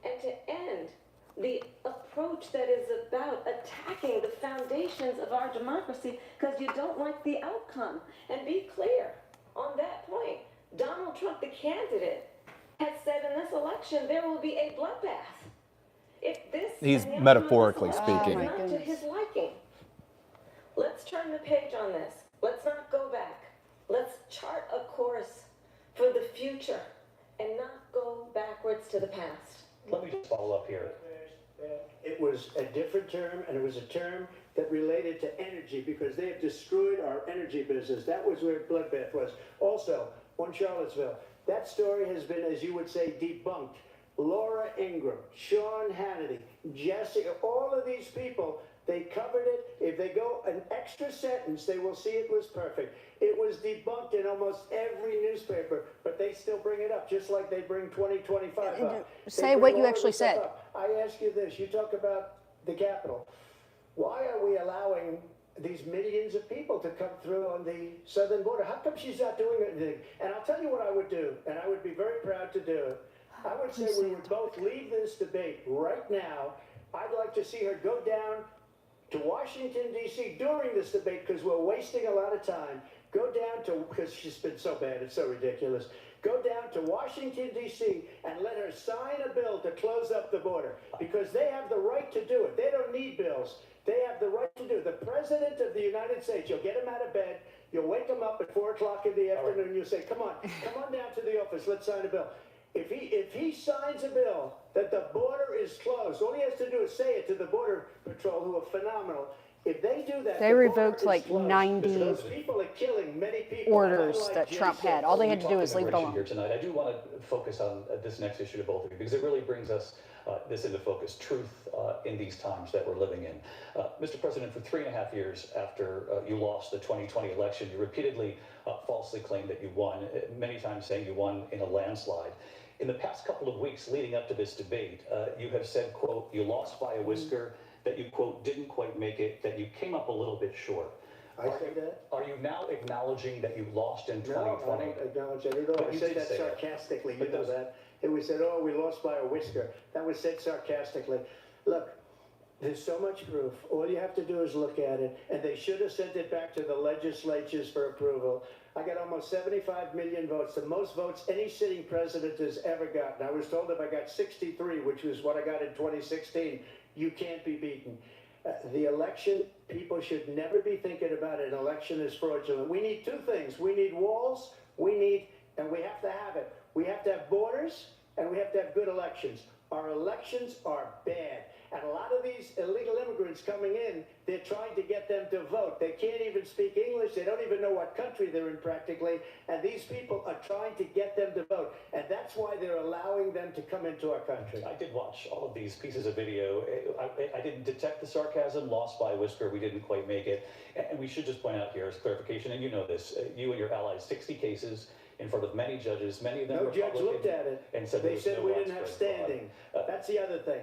and to end the approach that is about attacking the foundations of our democracy because you don't like the outcome. And be clear on that point. Donald Trump, the candidate, has said in this election there will be a bloodbath. If this He's and the metaphorically outcome of this speaking. election is not to his liking, let's turn the page on this. Let's not go back. Let's chart a course for the future and not go backwards to the past. Let me just follow up here. It was a different term, and it was a term that related to energy because they have destroyed our energy business. That was where bloodbath was. Also, on Charlottesville, that story has been, as you would say, debunked. Laura Ingraham, Sean Hannity, Jesse, all of these people, they covered it. If they go an extra sentence, they will see it was perfect. It was debunked in almost every newspaper, but they still bring it up, just like they bring 2025 up. Say what you actually said. I ask you this. You talk about the Capitol. Why are we allowing these millions of people to come through on the southern border? How come she's not doing anything? And I'll tell you what I would do, and I would be very proud to do it. I would say we would both leave this debate right now. I'd like to see her go down to Washington, D.C. during this debate because we're wasting a lot of time. Go down to, because she's been so bad, it's so ridiculous. Go down to Washington, D.C. and let her sign a bill to close up the border because they have the right to do it. They don't need bills. They have the right to do it. The President of the United States, you'll get him out of bed, you'll wake him up at 4 o'clock in the afternoon, you'll say, come on down to the office, let's sign a bill. If he signs a bill that the border is closed, all he has to do is say it to the Border Patrol, who are phenomenal. If they do that, They revoked like 90 those people are killing many people. orders unlike that Trump Jason. had. All they had to do Talk was leave it immigration alone. Here tonight. I do want to focus on this next issue to both of you because it really brings us this into focus, truth in these times that we're living in. Mr. President, for 3.5 years after you lost the 2020 election, you repeatedly falsely claimed that you won, many times saying you won in a landslide. In the past couple of weeks leading up to this debate, you have said, quote, you lost by a whisker, that you, quote, didn't quite make it, that you came up a little bit short. I said that? Are you now acknowledging that you lost in No, I 2020? don't acknowledge that at all. But I you said did that say that. sarcastically, you But know those- that. It was said, oh, we lost by a whisker. That was said sarcastically. Look, there's so much proof. All you have to do is look at it, and they should have sent it back to the legislatures for approval. I got almost 75 million votes, the most votes any sitting president has ever gotten. I was told if I got 63, which was what I got in 2016, you can't be beaten. The election, people should never be thinking about an election as fraudulent. We need two things. We need walls, and we have to have it. We have to have borders, and we have to have good elections. Our elections are bad. And a lot of these illegal immigrants coming in, they're trying to get them to vote. They can't even speak English. They don't even know what country they're in practically. And these people are trying to get them to vote. And that's why they're allowing them to come into our country. I did watch all of these pieces of video. I didn't detect the sarcasm, lost by a whisker, we didn't quite make it. And we should just point out here as clarification, and you know this, you and your allies, 60 cases in front of many judges, many of them No judge Republican, looked at it. and said They there was said no we didn't have widespread fraud. standing. That's the other thing.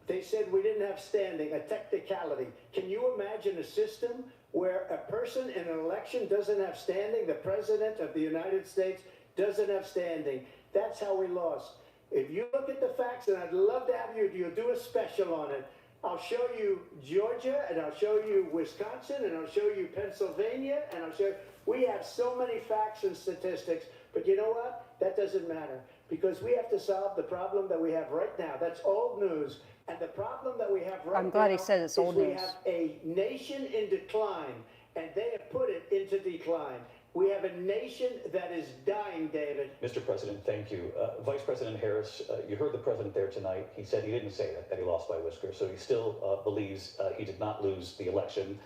They said we didn't have standing, a technicality. Can you imagine a system where a person in an election doesn't have standing? The President of the United States doesn't have standing. That's how we lost. If you look at the facts, and I'd love to have you do a special on it, I'll show you Georgia, and I'll show you Wisconsin, and I'll show you Pennsylvania, and I'll show you. We have so many facts and statistics, but you know what? That doesn't matter because we have to solve the problem that we have right now. That's old news. And the problem that we have right now I'm glad he said it's old is we news. have a nation in decline, and they have put it into decline. We have a nation that is dying, David. Mr. President, thank you. Vice President Harris, you heard the president there tonight. He said he didn't say that he lost by a whisker, so he still believes he did not lose the election.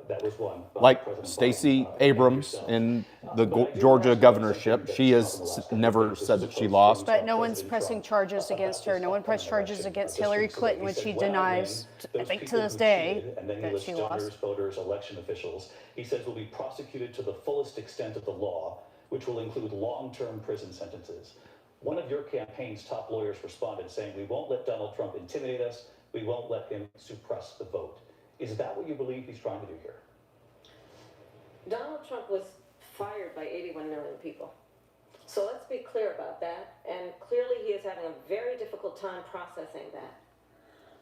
That was won by Like President Stacey Biden, Abrams yourself. in the But I do Georgia want to ask governorship, something she that has Trump lost. never This said is that she supposed to lost. be But no one's President pressing Trump charges against her. No one pressed charges against Hillary Clinton, which she denies, I think to this day, that she lost. Voters, election officials. He says will be prosecuted to the fullest extent of the law, which will include long-term prison sentences. One of your campaign's top lawyers responded saying, we won't let Donald Trump intimidate us. We won't let him suppress the vote. Is that what you believe he's trying to do here? Donald Trump was fired by 81 million people. So let's be clear about that. And clearly he is having a very difficult time processing that.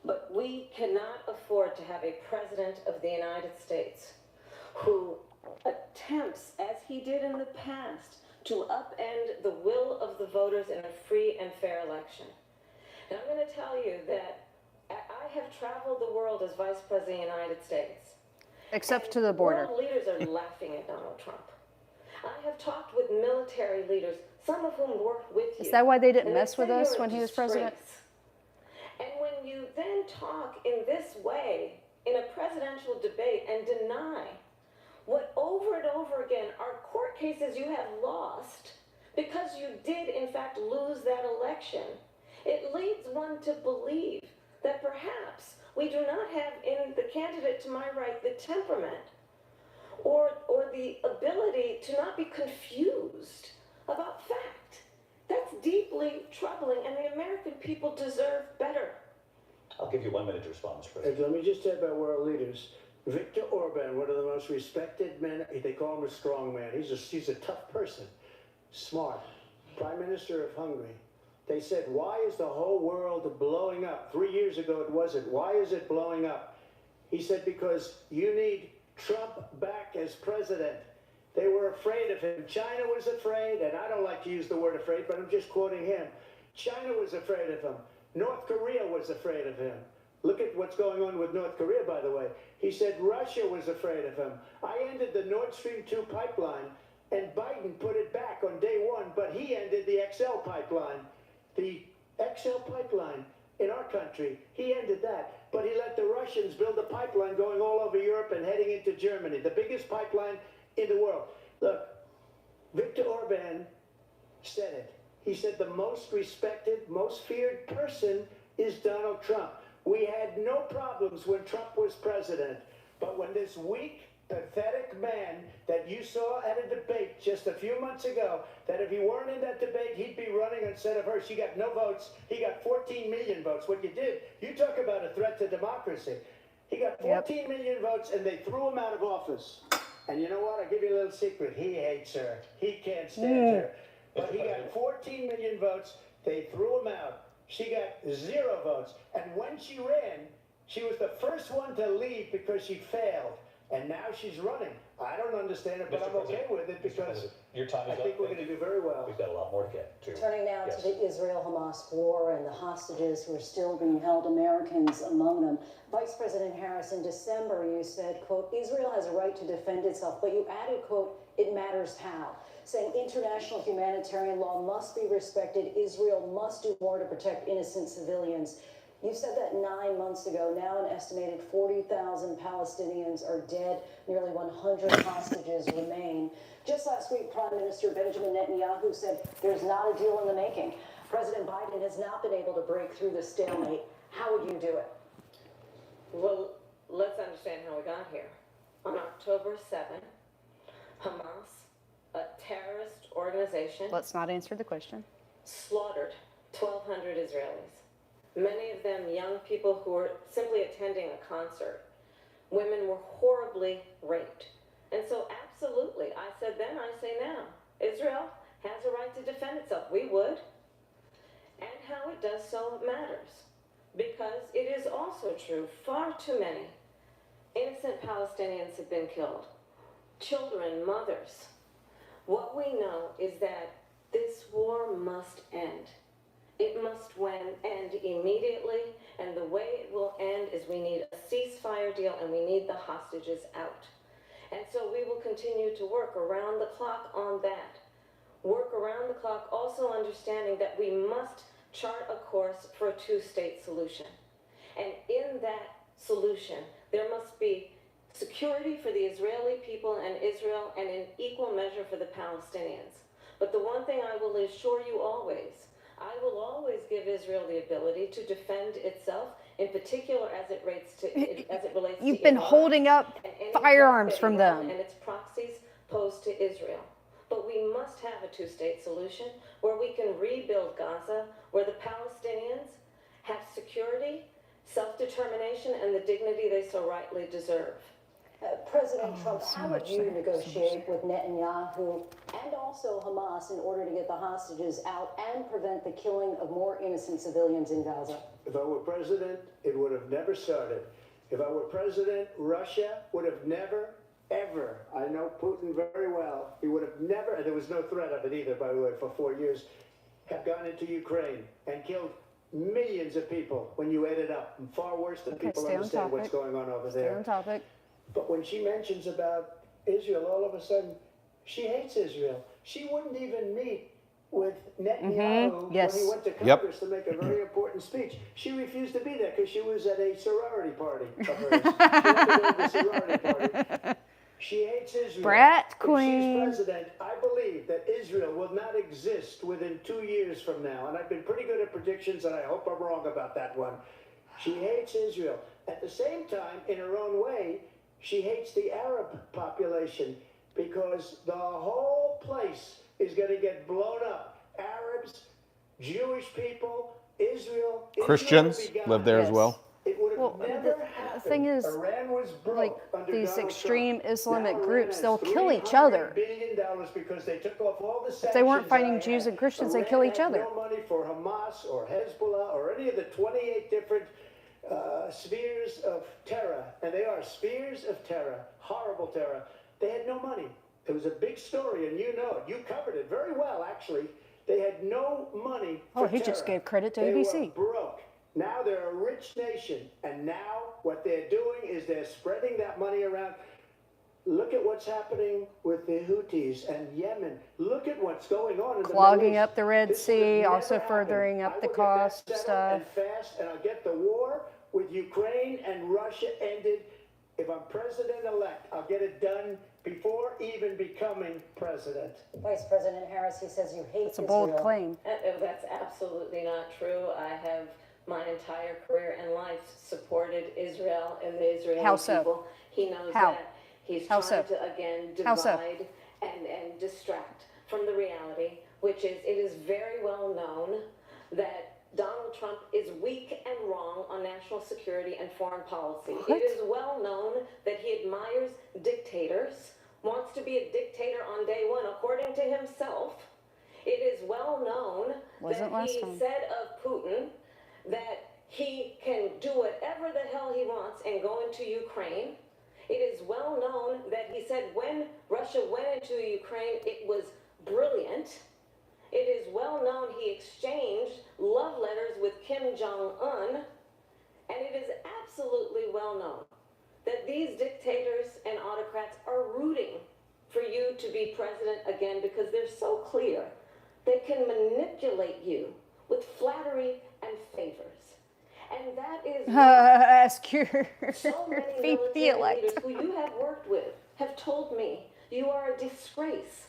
But we cannot afford to have a president of the United States who attempts, as he did in the past, to upend the will of the voters in a free and fair election. And I'm going to tell you that I have traveled the world as Vice President of the United States. Except And to the border. World leaders are laughing at Donald Trump. I have talked with military leaders, some of whom worked with you. Is that why they didn't and mess say with us you're a when he was president? disgrace. And when you then talk in this way in a presidential debate and deny what over and over again are court cases you have lost because you did in fact lose that election, it leads one to believe that perhaps we do not have in the candidate to my right the temperament or the ability to not be confused about fact. That's deeply troubling, and the American people deserve better. I'll give you 1 minute to respond, Mr. President. Let me just say about world leaders. Viktor Orban, one of the most respected men, they call him a strong man. He's a tough person, smart. Prime Minister of Hungary. They said, why is the whole world blowing up? 3 years ago it wasn't. Why is it blowing up? He said, because you need Trump back as president. They were afraid of him. China was afraid, and I don't like to use the word afraid, but I'm just quoting him. China was afraid of him. North Korea was afraid of him. Look at what's going on with North Korea, by the way. He said Russia was afraid of him. I ended the Nord Stream 2 pipeline, and Biden put it back on day one, but he ended the XL pipeline. The XL pipeline in our country, he ended that. But he let the Russians build a pipeline going all over Europe and heading into Germany, the biggest pipeline in the world. Look, Viktor Orban said it. He said the most respected, most feared person is Donald Trump. We had no problems when Trump was president, but when this weak, pathetic man that you saw at a debate just a few months ago, that if he weren't in that debate, he'd be running instead of her. She got no votes. He got 14 million votes. What you did, you talk about a threat to democracy. He got 14 million votes, and they threw him out of office. And you know what? I'll give you a little secret. He hates her. He can't stand her. But he got 14 million votes. They threw him out. She got 0 votes. And when she ran, she was the first one to leave because she failed. And now she's running. I don't understand it, but I'm okay with it because your time is I think we're going to do very well. We've got a lot more to get to. Turning now Yes. to the Israel-Hamas war and the hostages who are still being held, Americans among them. Vice President Harris, in December, you said, quote, Israel has a right to defend itself, but you added, quote, it matters how, saying international humanitarian law must be respected. Israel must do more to protect innocent civilians. You said that 9 months ago. Now an estimated 40,000 Palestinians are dead. Nearly 100 hostages remain. Just last week, Prime Minister Benjamin Netanyahu said there's not a deal in the making. President Biden has not been able to break through the stalemate. How would you do it? Well, let's understand how we got here. On October 7th, Hamas, a terrorist organization, Let's not answer the question. slaughtered 1,200 Israelis. Many of them young people who were simply attending a concert. Women were horribly raped. And so absolutely, I said then, I say now, Israel has a right to defend itself. We would. And how it does so matters. Because it is also true, far too many innocent Palestinians have been killed. Children, mothers. What we know is that this war must end. It must end immediately, and the way it will end is we need a ceasefire deal and we need the hostages out. And so we will continue to work around the clock on that. Work around the clock, also understanding that we must chart a course for a two-state solution. And in that solution, there must be security for the Israeli people and Israel, and in equal measure for the Palestinians. But the one thing I will assure you always, I will always give Israel the ability to defend itself, in particular as it relates to You've been Iran holding up and any firearms threat that from Iran them. and its proxies pose to Israel. But we must have a two-state solution where we can rebuild Gaza, where the Palestinians have security, self-determination, and the dignity they so rightly deserve. President Trump, so how would much you there, so negotiate with Netanyahu and also Hamas in order to get the hostages out and prevent the killing of more innocent civilians in Gaza? If I were president, it would have never started. If I were president, Russia would have never, ever, I know Putin very well, he would have never, and there was no threat of it either, by the way, for 4 years, have gone into Ukraine and killed millions of people when you add it up, and far worse than people stay on understand what's topic. going on over Stay there. on topic. But when she mentions about Israel, all of a sudden, she hates Israel. She wouldn't even meet with Netanyahu Yes. when he went to Congress to make a very important speech. She refused to be there because she was at a sorority party of hers. She went to go to the sorority party. She hates Israel. Brat If queen. she's president, I believe that Israel will not exist within 2 years from now. And I've been pretty good at predictions, and I hope I'm wrong about that one. She hates Israel. At the same time, in her own way, she hates the Arab population because the whole place is going to get blown up. Arabs, Jewish people, Israel. Christians Israel will be live there gone. as well. It would have Well, never the happened. thing is, Iran was broke like, under these Donald extreme Trump. Islamic Now Iran groups, has they'll kill each other. $300 billion because they took off all the If they weren't sanctions fighting that I Jews had. and Christians, they Iran kill each had other. No money for Hamas or Hezbollah or any of the 28 different spheres of terror, and they are spheres of terror, horrible terror. They had no money. It was a big story, and you know it. You covered it very well, actually. They had no money for Oh, he just terror. gave credit to They ABC. were broke. Now they're a rich nation, and now what they're doing is they're spreading that money around. Look at what's happening with the Houthis and Yemen. Look at what's going on in the Clogging Middle up East. the Red This would have Sea, never also happened. furthering up I the will get that cost of settled stuff. and fast, and I'll get the war with Ukraine and Russia ended. If I'm president-elect, I'll get it done before even becoming president. Vice President Harris, he says you hate It's a bold Israel. claim. That's absolutely not true. I have my entire career and life supported Israel and the Israeli How so? people. He knows How? that. He's How trying so? to, again, How so? divide and distract from the reality, which is it is very well known that Donald Trump is weak and wrong on national security and foreign policy. What? It is well known that he admires dictators, wants to be a dictator on day one, according to himself. It is well known Wasn't that last he time. said of Putin that he can do whatever the hell he wants and go into Ukraine. It is well known that he said when Russia went into Ukraine, it was brilliant. It is well known he exchanged love letters with Kim Jong-un. And it is absolutely well known that these dictators and autocrats are rooting for you to be president again because they're so clear they can manipulate you with flattery and favors. And that is Ask your so many VP military elect. leaders who you have worked with have told me you are a disgrace.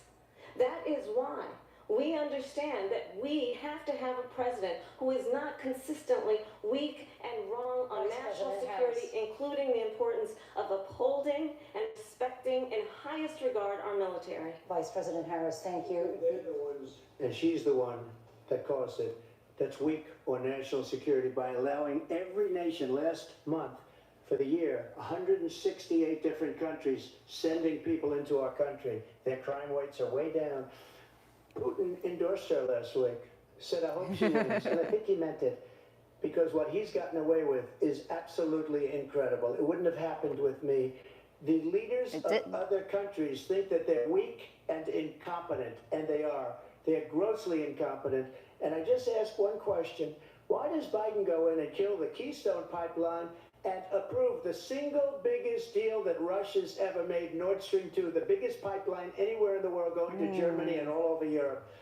That is why we understand that we have to have a president who is not consistently weak and wrong on Vice national President security, Harris. including the importance of upholding and respecting in highest regard our military. Vice President Harris, thank you. They're the ones, and she's the one that caused it, that's weak on national security by allowing every nation last month for the year, 168 different countries sending people into our country. Their crime rates are way down. Putin endorsed her last week, said, I hope she wins, and I think he meant it, because what he's gotten away with is absolutely incredible. It wouldn't have happened with me. The leaders It of didn't. other countries think that they're weak and incompetent, and they are. They're grossly incompetent. And I just ask one question. Why does Biden go in and kill the Keystone Pipeline and approve the single biggest deal that Russia's ever made, Nord Stream 2, the biggest pipeline anywhere in the world going to Germany and all over Europe?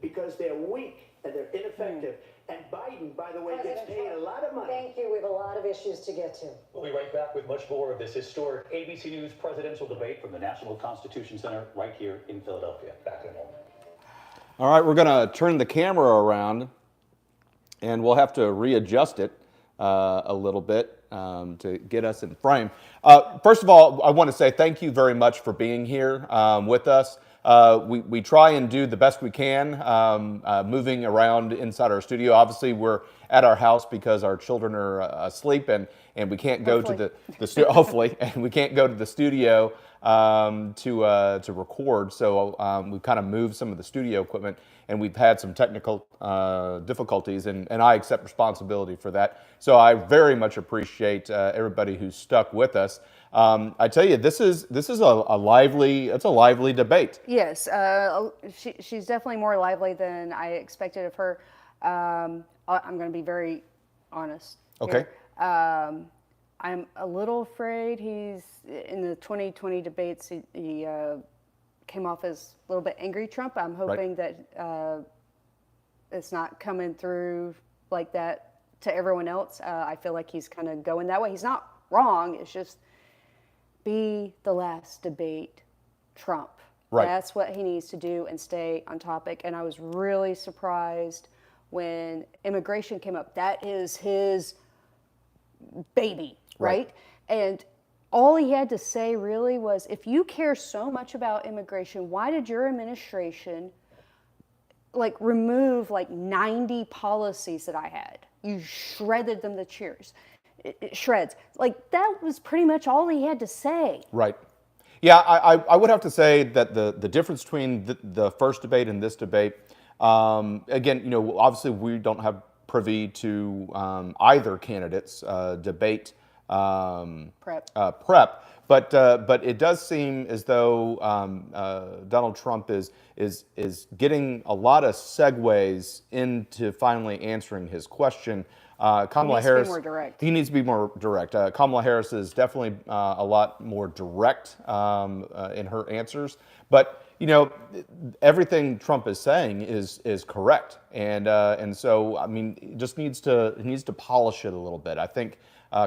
Because they're weak and they're ineffective. And Biden, by the way, gets President paid a lot of money. Thank you. We have a lot of issues to get to. We'll be right back with much more of this historic ABC News presidential debate from the National Constitution Center right here in Philadelphia. Back in a moment. All right, we're going to turn the camera around, and we'll have to readjust it a little bit to get us in frame. First of all, I want to say thank you very much for being here with us. We try and do the best we can moving around inside our studio. Obviously, we're at our house because our children are asleep, and we can't go to the studio, hopefully, and we can't go to the studio to record. So we've kind of moved some of the studio equipment, and we've had some technical difficulties, and I accept responsibility for that. So I very much appreciate everybody who's stuck with us. I tell you, this is a lively debate. Yes, she's definitely more lively than I expected of her. I'm going to be very honest. Okay. Here. I'm a little afraid he's in the 2020 debates. He came off as a little bit angry Trump. I'm hoping that it's not coming through like that to everyone else. I feel like he's kind of going that way. He's not wrong. It's just be the last debate Trump. Right. That's what he needs to do and stay on topic. And I was really surprised when immigration came up. That is his baby, right? And all he had to say really was, if you care so much about immigration, why did your administration remove 90 policies that I had? You shredded them to cheers. Shreds. That was pretty much all he had to say. Right. Yeah, I would have to say that the difference between the first debate and this debate, again, obviously we don't have privy to either candidate's debate prep, but it does seem as though Donald Trump is getting a lot of segues into finally answering his question. Kamala Harris. He needs to be more direct. He needs to be more direct. Kamala Harris is definitely a lot more direct in her answers, but everything Trump is saying is correct, and so I mean, he just needs to polish it a little bit. I think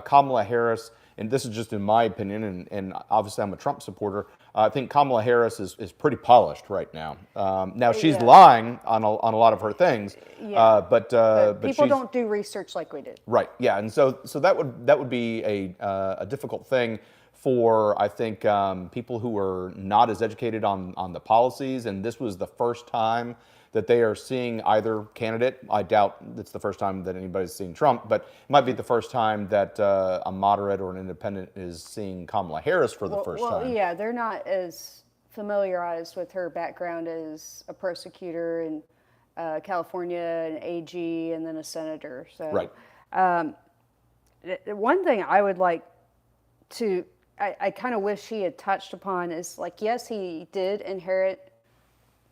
Kamala Harris, and this is just in my opinion, and obviously I'm a Trump supporter. I think Kamala Harris is pretty polished right now. Now she's lying on a lot of her things, but people don't do research like we did. Right. Yeah, and so that would be a difficult thing for, I think, people who are not as educated on the policies, and this was the first time that they are seeing either candidate. I doubt it's the first time that anybody's seen Trump, but it might be the first time that a moderate or an independent is seeing Kamala Harris for the first time. Well, yeah, they're not as familiarized with her background as a prosecutor in California, an AG, and then a senator. So, right. One thing I would like to, I kind of wish he had touched upon is yes, he did inherit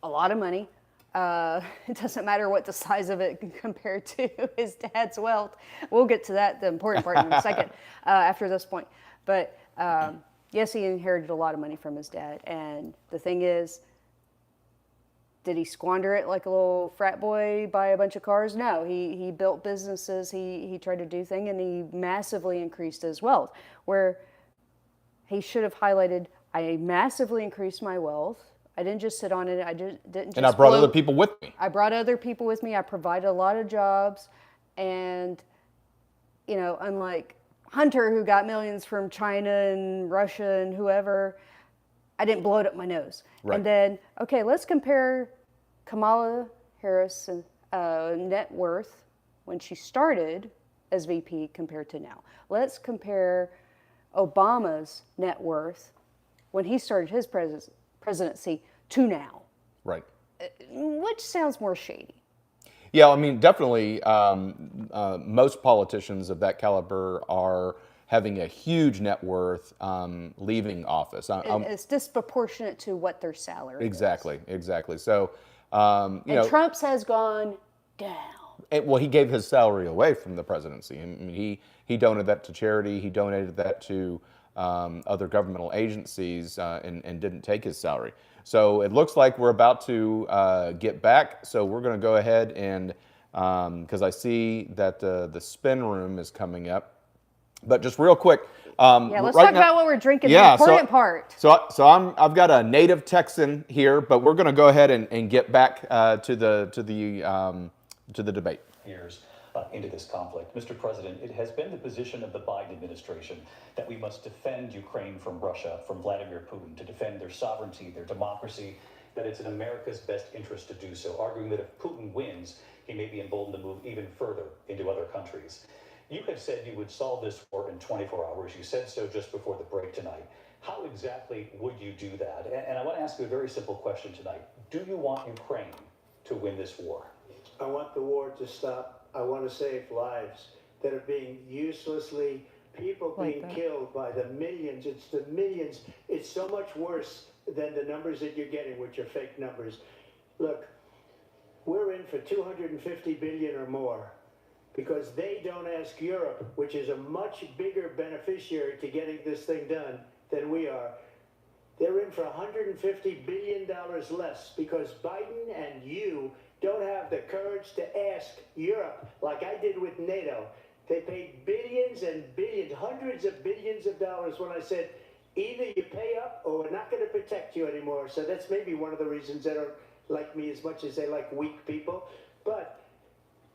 a lot of money. It doesn't matter what the size of it compared to his dad's wealth. We'll get to that, the important part, in a second, after this point. But yes, he inherited a lot of money from his dad. And the thing is, did he squander it like a little frat boy, buy a bunch of cars? No, he built businesses, he tried to do things, and he massively increased his wealth. Where he should have highlighted, I massively increased my wealth. I didn't just sit on it. I didn't just. And I brought other people with me. I brought other people with me. I provided a lot of jobs, and unlike Hunter, who got millions from China and Russia and whoever, I didn't blow it up my nose. Right. And then, okay, let's compare Kamala Harris' net worth when she started as VP compared to now. Let's compare Obama's net worth when he started his presidency to now. Right. Which sounds more shady? Yeah, I mean, definitely most politicians of that caliber are having a huge net worth leaving office. It's disproportionate to what their salary Exactly. So, Trump's has gone down. Well, he gave his salary away from the presidency. I mean, he donated that to charity. He donated that to other governmental agencies and didn't take his salary. So it looks like we're about to get back. So we're going to go ahead and, because I see that the spin room is coming up. But just real quick. Let's talk about what we're drinking. Yeah, the important part. So I've got a native Texan here, but we're going to go ahead and get back to the debate. Years into this conflict. Mr. President, it has been the position of the Biden administration that we must defend Ukraine from Russia, from Vladimir Putin, to defend their sovereignty, their democracy, that it's in America's best interest to do so, arguing that if Putin wins, he may be emboldened to move even further into other countries. You have said you would solve this war in 24 hours. You said so just before the break tonight. How exactly would you do that? And I want to ask you a very simple question tonight. Do you want Ukraine to win this war? I want the war to stop. I want to save lives that are being uselessly, people being killed by the millions. It's the millions. It's so much worse than the numbers that you're getting, which are fake numbers. Look, we're in for 250 billion or more. because they don't ask Europe, which is a much bigger beneficiary to getting this thing done than we are. They're in for $150 billion less because Biden and you don't have the courage to ask Europe like I did with NATO. They paid billions and billions, hundreds of billions of dollars when I said, either you pay up or we're not going to protect you anymore. So that's maybe one of the reasons they don't like me as much as they like weak people. But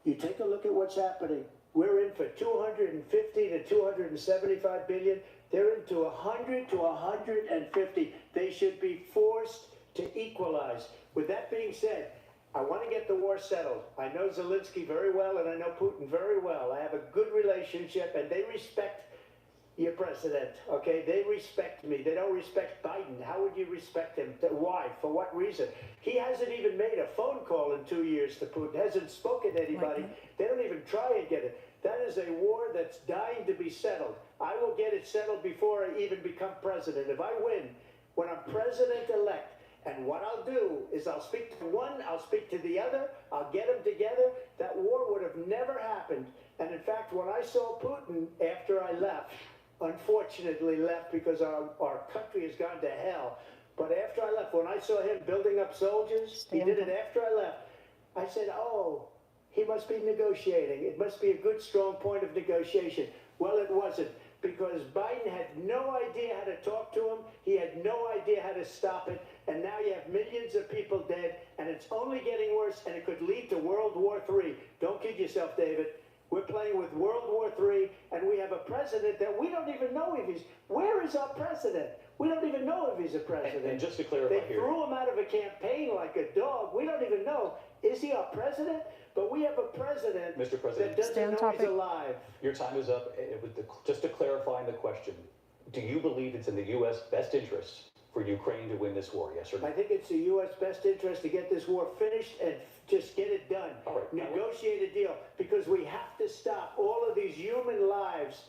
you take a look at what's happening. We're in for 250 to 275 billion. They're into 100 to 150. They should be forced to equalize. With that being said, I want to get the war settled. I know Zelensky very well, and I know Putin very well. I have a good relationship, and they respect your president, okay? They respect me. They don't respect Biden. How would you respect him? Why? For what reason? He hasn't even made a phone call in 2 years to Putin, hasn't spoken to anybody. They don't even try and get it. That is a war that's dying to be settled. I will get it settled before I even become president. If I win, when I'm president-elect, and what I'll do is I'll speak to one, I'll speak to the other, I'll get them together. That war would have never happened. And in fact, when I saw Putin after I left, unfortunately left because our country has gone to hell. But after I left, when I saw him building up soldiers, he did it after I left. I said, oh, he must be negotiating. It must be a good, strong point of negotiation. Well, it wasn't, because Biden had no idea how to talk to him. He had no idea how to stop it. And now you have millions of people dead, and it's only getting worse, and it could lead to World War III. Don't kid yourself, David. We're playing with World War III, and we have a president that we don't even know if he's... Where is our president? We don't even know if he's a president. And just to clarify they here... threw him out of a campaign like a dog. We don't even know. Is he our president? But we have a president, Mr. President, that doesn't know he's alive. Your time is up. Just to clarify the question, do you believe it's in the U.S. best interest for Ukraine to win this war, yes or no? I think it's the U.S. best interest to get this war finished and just get it done. All right. Negotiate a deal, because we have to stop all of these human lives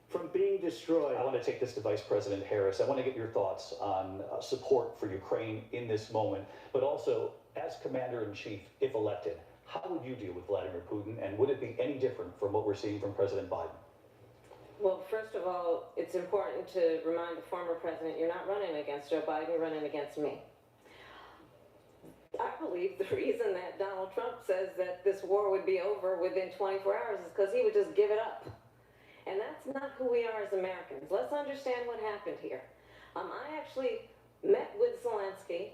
from being destroyed. I want to take this to Vice President Harris. I want to get your thoughts on support for Ukraine in this moment, but also as Commander-in-Chief, if elected, how would you deal with Vladimir Putin, and would it be any different from what we're seeing from President Biden? Well, first of all, it's important to remind the former president you're not running against Joe Biden, you're running against me. I believe the reason that Donald Trump says that this war would be over within 24 hours is because he would just give it up. And that's not who we are as Americans. Let's understand what happened here. I actually met with Zelensky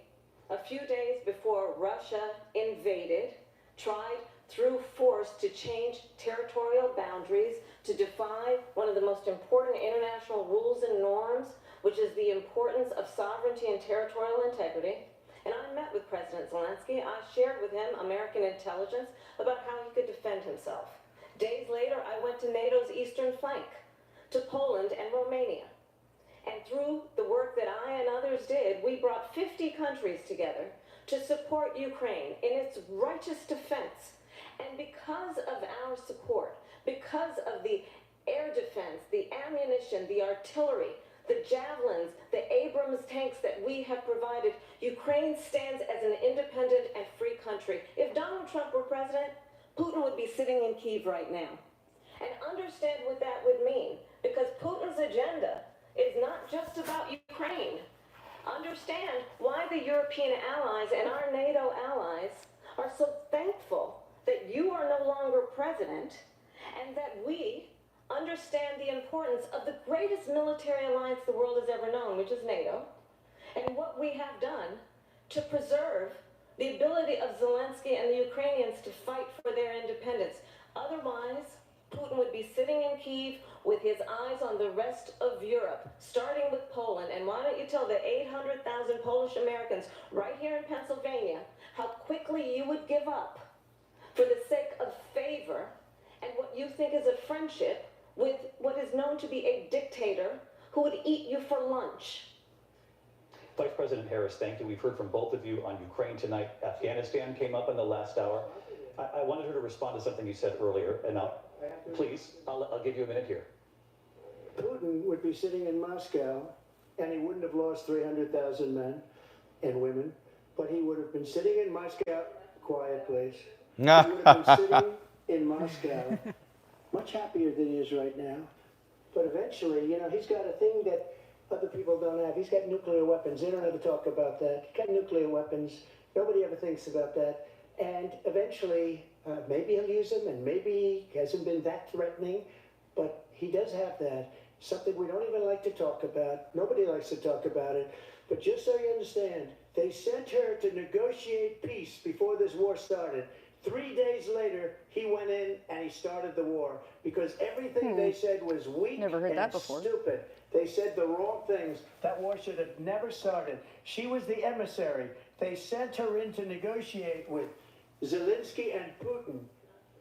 a few days before Russia invaded, tried through force to change territorial boundaries, to defy one of the most important international rules and norms, which is the importance of sovereignty and territorial integrity. And I met with President Zelensky. I shared with him American intelligence about how he could defend himself. Days later, I went to NATO's eastern flank, to Poland and Romania. And through the work that I and others did, we brought 50 countries together to support Ukraine in its righteous defense. And because of our support, because of the air defense, the ammunition, the artillery, the javelins, the Abrams tanks that we have provided, Ukraine stands as an independent and free country. If Donald Trump were president, Putin would be sitting in Kyiv right now. And understand what that would mean, because Putin's agenda is not just about Ukraine. Understand why the European allies and our NATO allies are so thankful that you are no longer president, and that we understand the importance of the greatest military alliance the world has ever known, which is NATO, and what we have done to preserve the ability of Zelensky and the Ukrainians to fight for their independence. Otherwise, Putin would be sitting in Kyiv with his eyes on the rest of Europe, starting with Poland. And why don't you tell the 800,000 Polish Americans right here in Pennsylvania how quickly you would give up for the sake of favor and what you think is a friendship with what is known to be a dictator who would eat you for lunch. Vice President Harris, thank you. We've heard from both of you on Ukraine tonight. Afghanistan came up in the last hour. I wanted her to respond to something you said earlier, and please, I'll give you a minute here. Putin would be sitting in Moscow, and he wouldn't have lost 300,000 men and women, but he would have been sitting in Moscow, quiet please, he would have been sitting in Moscow, much happier than he is right now. But eventually, you know, he's got a thing that other people don't have. He's got nuclear weapons. They don't ever talk about that. He's got nuclear weapons. Nobody ever thinks about that. And eventually, maybe he'll use them, and maybe he hasn't been that threatening, but he does have that. Something we don't even like to talk about. Nobody likes to talk about it. But just so you understand, they sent her to negotiate peace before this war started. 3 days later, he went in and he started the war because everything they said was weak and stupid. They said the wrong things. That war should have never started. She was the emissary. They sent her in to negotiate with Zelensky and Putin,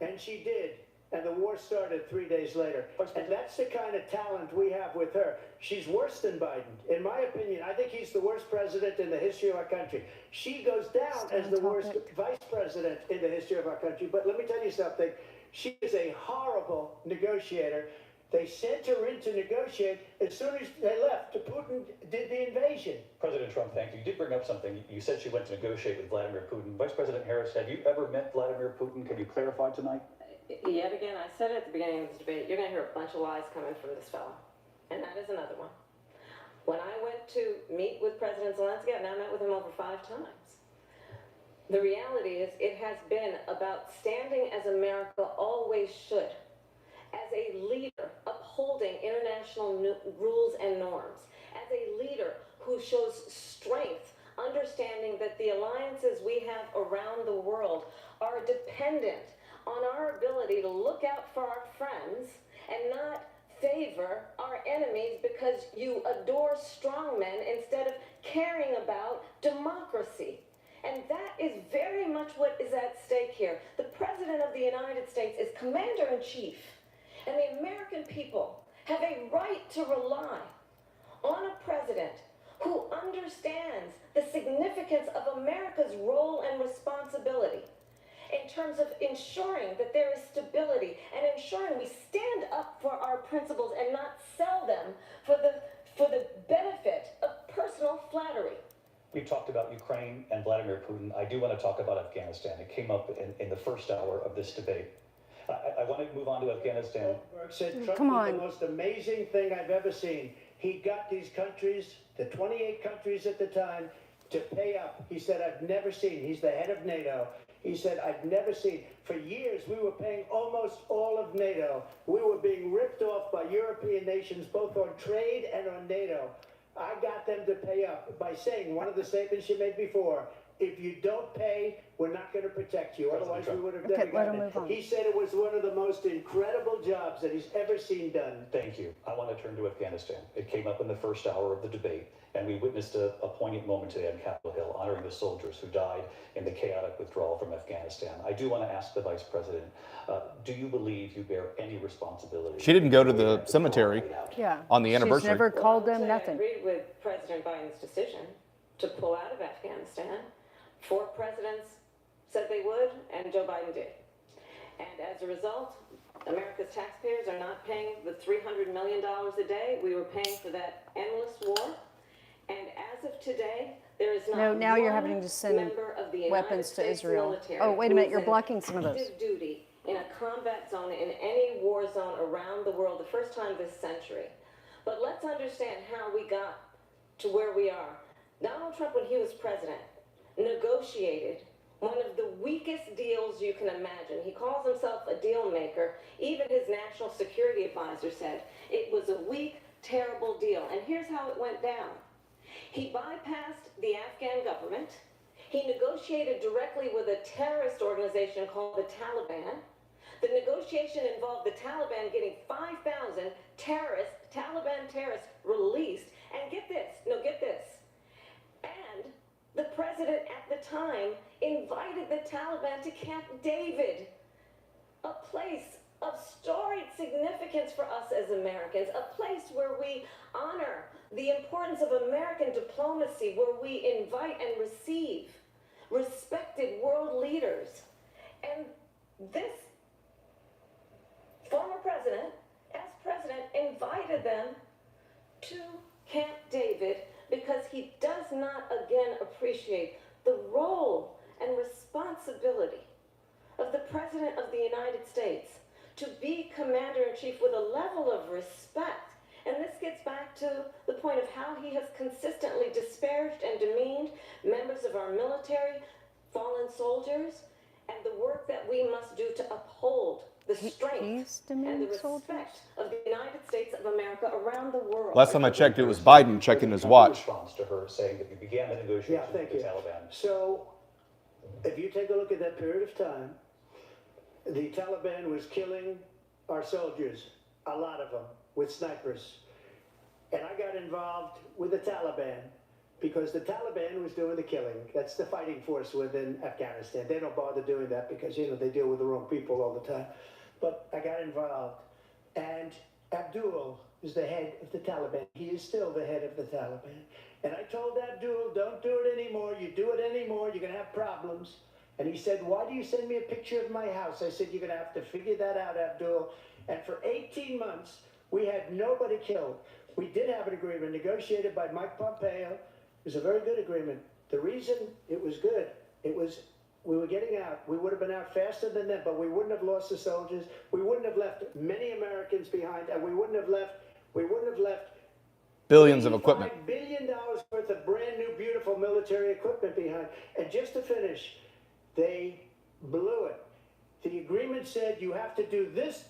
and she did. And the war started 3 days later. And that's the kind of talent we have with her. She's worse than Biden. In my opinion, I think he's the worst president in the history of our country. She goes down as the worst vice president in the history of our country. But let me tell you something. She is a horrible negotiator. They sent her in to negotiate. As soon as they left, Putin did the invasion. President Trump, thank you. You did bring up something. You said she went to negotiate with Vladimir Putin. Vice President Harris, have you ever met Vladimir Putin? Can you clarify tonight? Yet again, I said at the beginning of this debate, you're going to hear a bunch of lies coming from this fellow. And that is another one. When I went to meet with President Zelensky, and I met with him over 5 times. The reality is it has been about standing as America always should, as a leader upholding international rules and norms, as a leader who shows strength, understanding that the alliances we have around the world are dependent on our ability to look out for our friends and not favor our enemies because you adore strongmen instead of caring about democracy. And that is very much what is at stake here. The President of the United States is Commander-in-Chief, and the American people have a right to rely on a president who understands the significance of America's role and responsibility in terms of ensuring that there is stability and ensuring we stand up for our principles and not sell them for the benefit of personal flattery. You talked about Ukraine and Vladimir Putin. I do want to talk about Afghanistan. It came up in the first hour of this debate. I want to move on to Afghanistan. Said Trump did the most amazing thing I've ever seen. He got these countries, the 28 countries at the time, to pay up. He said, I've never seen. He's the head of NATO. He said, I've never seen. For years, we were paying almost all of NATO. We were being ripped off by European nations, both on trade and on NATO. I got them to pay up by saying one of the statements you made before, if you don't pay, we're not going to protect you. Otherwise, we would have never gotten it. He said it was one of the most incredible jobs that he's ever seen done. Thank you. I want to turn to Afghanistan. It came up in the first hour of the debate, and we witnessed a poignant moment today on Capitol Hill, honoring the soldiers who died in the chaotic withdrawal from Afghanistan. I do want to ask the Vice President, do you believe you bear any responsibility? She didn't go to the cemetery on the anniversary. She's never called them nothing. I agreed with President Biden's decision to pull out of Afghanistan. 4 presidents said they would, and Joe Biden did. And as a result, America's taxpayers are not paying the $300 million a day we were paying for that endless war. And as of today, there is not now you're one having to send member of the United weapons to States Israel. military Oh, wait a minute, who you're is blocking in some of those. active duty in a combat zone in any war zone around the world, the first time this century. But let's understand how we got to where we are. Donald Trump, when he was president, negotiated one of the weakest deals you can imagine. He calls himself a deal maker. Even his national security advisor said it was a weak, terrible deal. And here's how it went down. He bypassed the Afghan government. He negotiated directly with a terrorist organization called the Taliban. The negotiation involved the Taliban getting 5,000 Taliban terrorists released. And get this, and the president at the time invited the Taliban to Camp David, a place of storied significance for us as Americans, a place where we honor the importance of American diplomacy, where we invite and receive respected world leaders. And this former president, as president, invited them to Camp David because he does not again appreciate the role and responsibility of the President of the United States to be Commander-in-Chief with a level of respect. And this gets back to the point of how he has consistently disparaged and demeaned members of our military, fallen soldiers, and the work that we must do to uphold the strength and the respect of the United States of America around the world. Last time I checked, it was Biden checking his watch. Response to her saying that you began the negotiations with the Taliban. So, if you take a look at that period of time, the Taliban was killing our soldiers, a lot of them, with snipers. And I got involved with the Taliban because the Taliban was doing the killing. That's the fighting force within Afghanistan. They don't bother doing that because, you know, they deal with the wrong people all the time. But I got involved. And Abdul is the head of the Taliban. He is still the head of the Taliban. And I told Abdul, don't do it anymore. You do it anymore, you're going to have problems. And he said, why do you send me a picture of my house? I said, you're going to have to figure that out, Abdul. And for 18 months, we had nobody killed. We did have an agreement negotiated by Mike Pompeo. It was a very good agreement. The reason it was good, it was we were getting out. We would have been out faster than them, but we wouldn't have lost the soldiers. We wouldn't have left many Americans behind, and we wouldn't have left Billions of equipment. $5 billion worth of brand new, beautiful military equipment behind. And just to finish, they blew it. The agreement said you have to do this,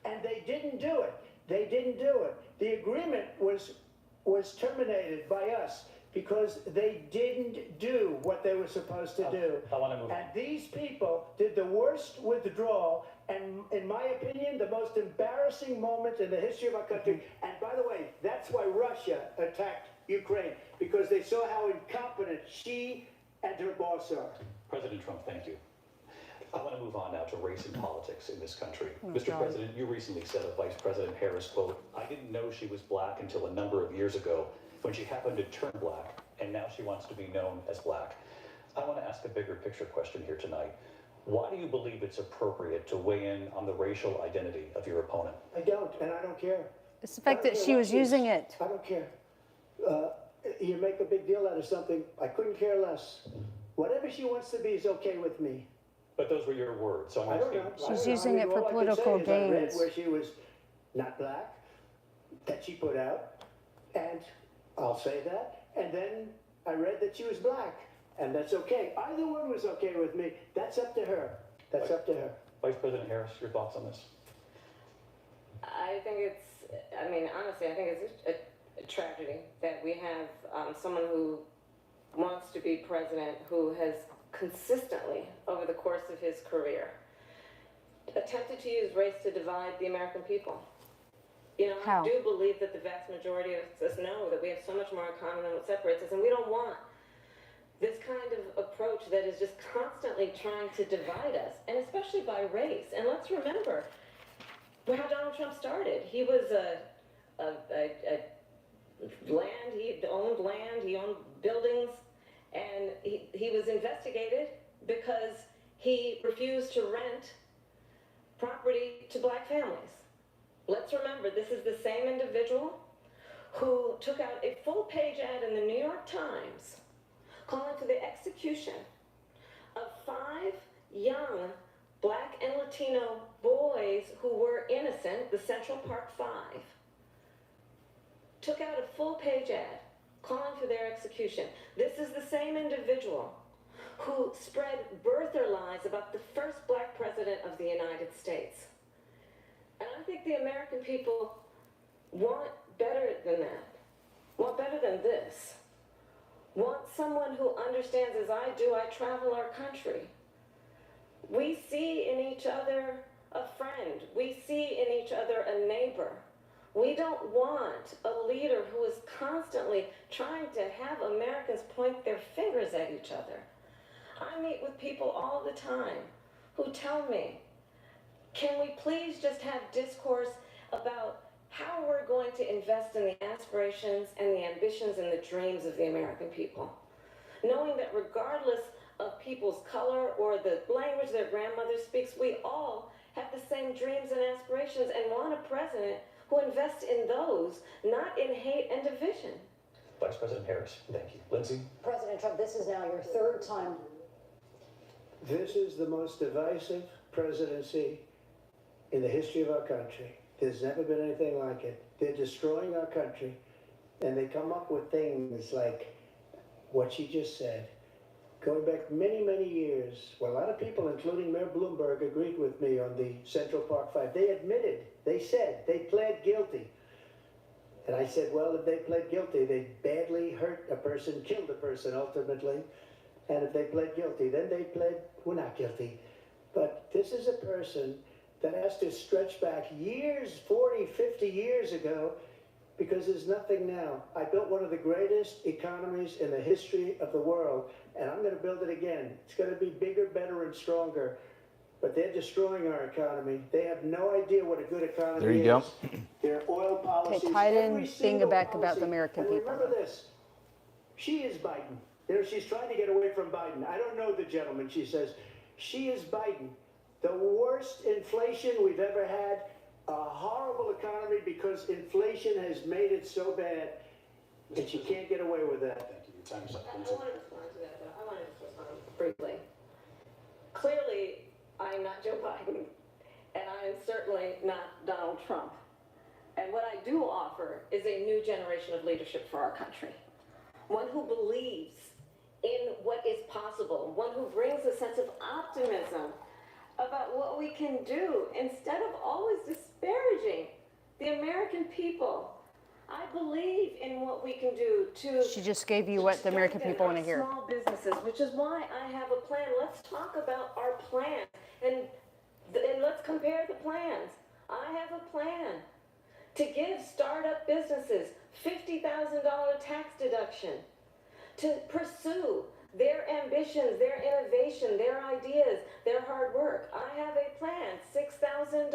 and they didn't do it. They didn't do it. The agreement was terminated by us because they didn't do what they were supposed to do. I want to move on. And these people did the worst withdrawal, and in my opinion, the most embarrassing moment in the history of our country. And by the way, that's why Russia attacked Ukraine, because they saw how incompetent she and her boss are. President Trump, thank you. I want to move on now to race and politics in this country. Mr. President, you recently said of Vice President Harris, quote, I didn't know she was black until a number of years ago when she happened to turn black, and now she wants to be known as black. I want to ask a bigger picture question here tonight. Why do you believe it's appropriate to weigh in on the racial identity of your opponent? I don't, and I don't care. It's the fact that she was using it. I don't care. You make a big deal out of something. I couldn't care less. Whatever she wants to be is okay with me. But those were your words, so I'm I don't asking. know. She's using it for all I can political say is I read gains. where she was not black, that she put out, and I'll say that. And then I read that she was black, and that's okay. Either one was okay with me. That's up to her. That's up to her. Vice President Harris, your thoughts on this? I think honestly, I think it's a tragedy that we have someone who wants to be president who has consistently, over the course of his career, attempted to use race to divide the American people. You know, How? I do believe that the vast majority of us know that we have so much more in common than what separates us, and we don't want this kind of approach that is just constantly trying to divide us, and especially by race. And let's remember how Donald Trump started. He was he owned land, he owned buildings, and he was investigated because he refused to rent property to black families. Let's remember, this is the same individual who took out a full-page ad in the New York Times calling for the execution of 5 young black and Latino boys who were innocent, the Central Park 5. Took out a full-page ad calling for their execution. This is the same individual who spread birther lies about the first black president of the United States. And I think the American people want better than that, want better than this, want someone who understands, as I do, I travel our country. We see in each other a friend. We see in each other a neighbor. We don't want a leader who is constantly trying to have Americans point their fingers at each other. I meet with people all the time who tell me, can we please just have discourse about how we're going to invest in the aspirations and the ambitions and the dreams of the American people? Knowing that regardless of people's color or the language their grandmother speaks, we all have the same dreams and aspirations and want a president who invests in those, not in hate and division. Vice President Harris, thank you. Lindsay? President Trump, this is now your third time. This is the most divisive presidency in the history of our country. There's never been anything like it. They're destroying our country, and they come up with things like what she just said. Going back many, many years, well, a lot of people, including Mayor Bloomberg, agreed with me on the Central Park Five. They admitted, they said, they pled guilty. And I said, well, if they pled guilty, they badly hurt a person, killed a person ultimately. And if they pled guilty, then they pled, we're not guilty. But this is a person that has to stretch back years, 40, 50 years ago, because there's nothing now. I built one of the greatest economies in the history of the world, and I'm going to build it again. It's going to be bigger, better, and stronger. But they're destroying our economy. They have no idea what a good economy is. There you go. Their oil policies. Okay, tied in every being single back about policy. the American And people. remember this. She is Biden. She's trying to get away from Biden. I don't know the gentleman, she says. She is Biden. The worst inflation we've ever had. A horrible economy because inflation has made it so bad that you can't get away with that. I want to respond to that, though. I want to just respond briefly. Clearly, I'm not Joe Biden, and I am certainly not Donald Trump. And what I do offer is a new generation of leadership for our country. One who believes in what is possible, one who brings a sense of optimism about what we can do instead of always disparaging the American people. I believe in what we can do to. She just gave you what the American people want to hear. Small businesses, which is why I have a plan. Let's talk about our plan and let's compare the plans. I have a plan to give startup businesses $50,000 tax deduction to pursue their ambitions, their innovation, their ideas, their hard work. I have a plan, $6,000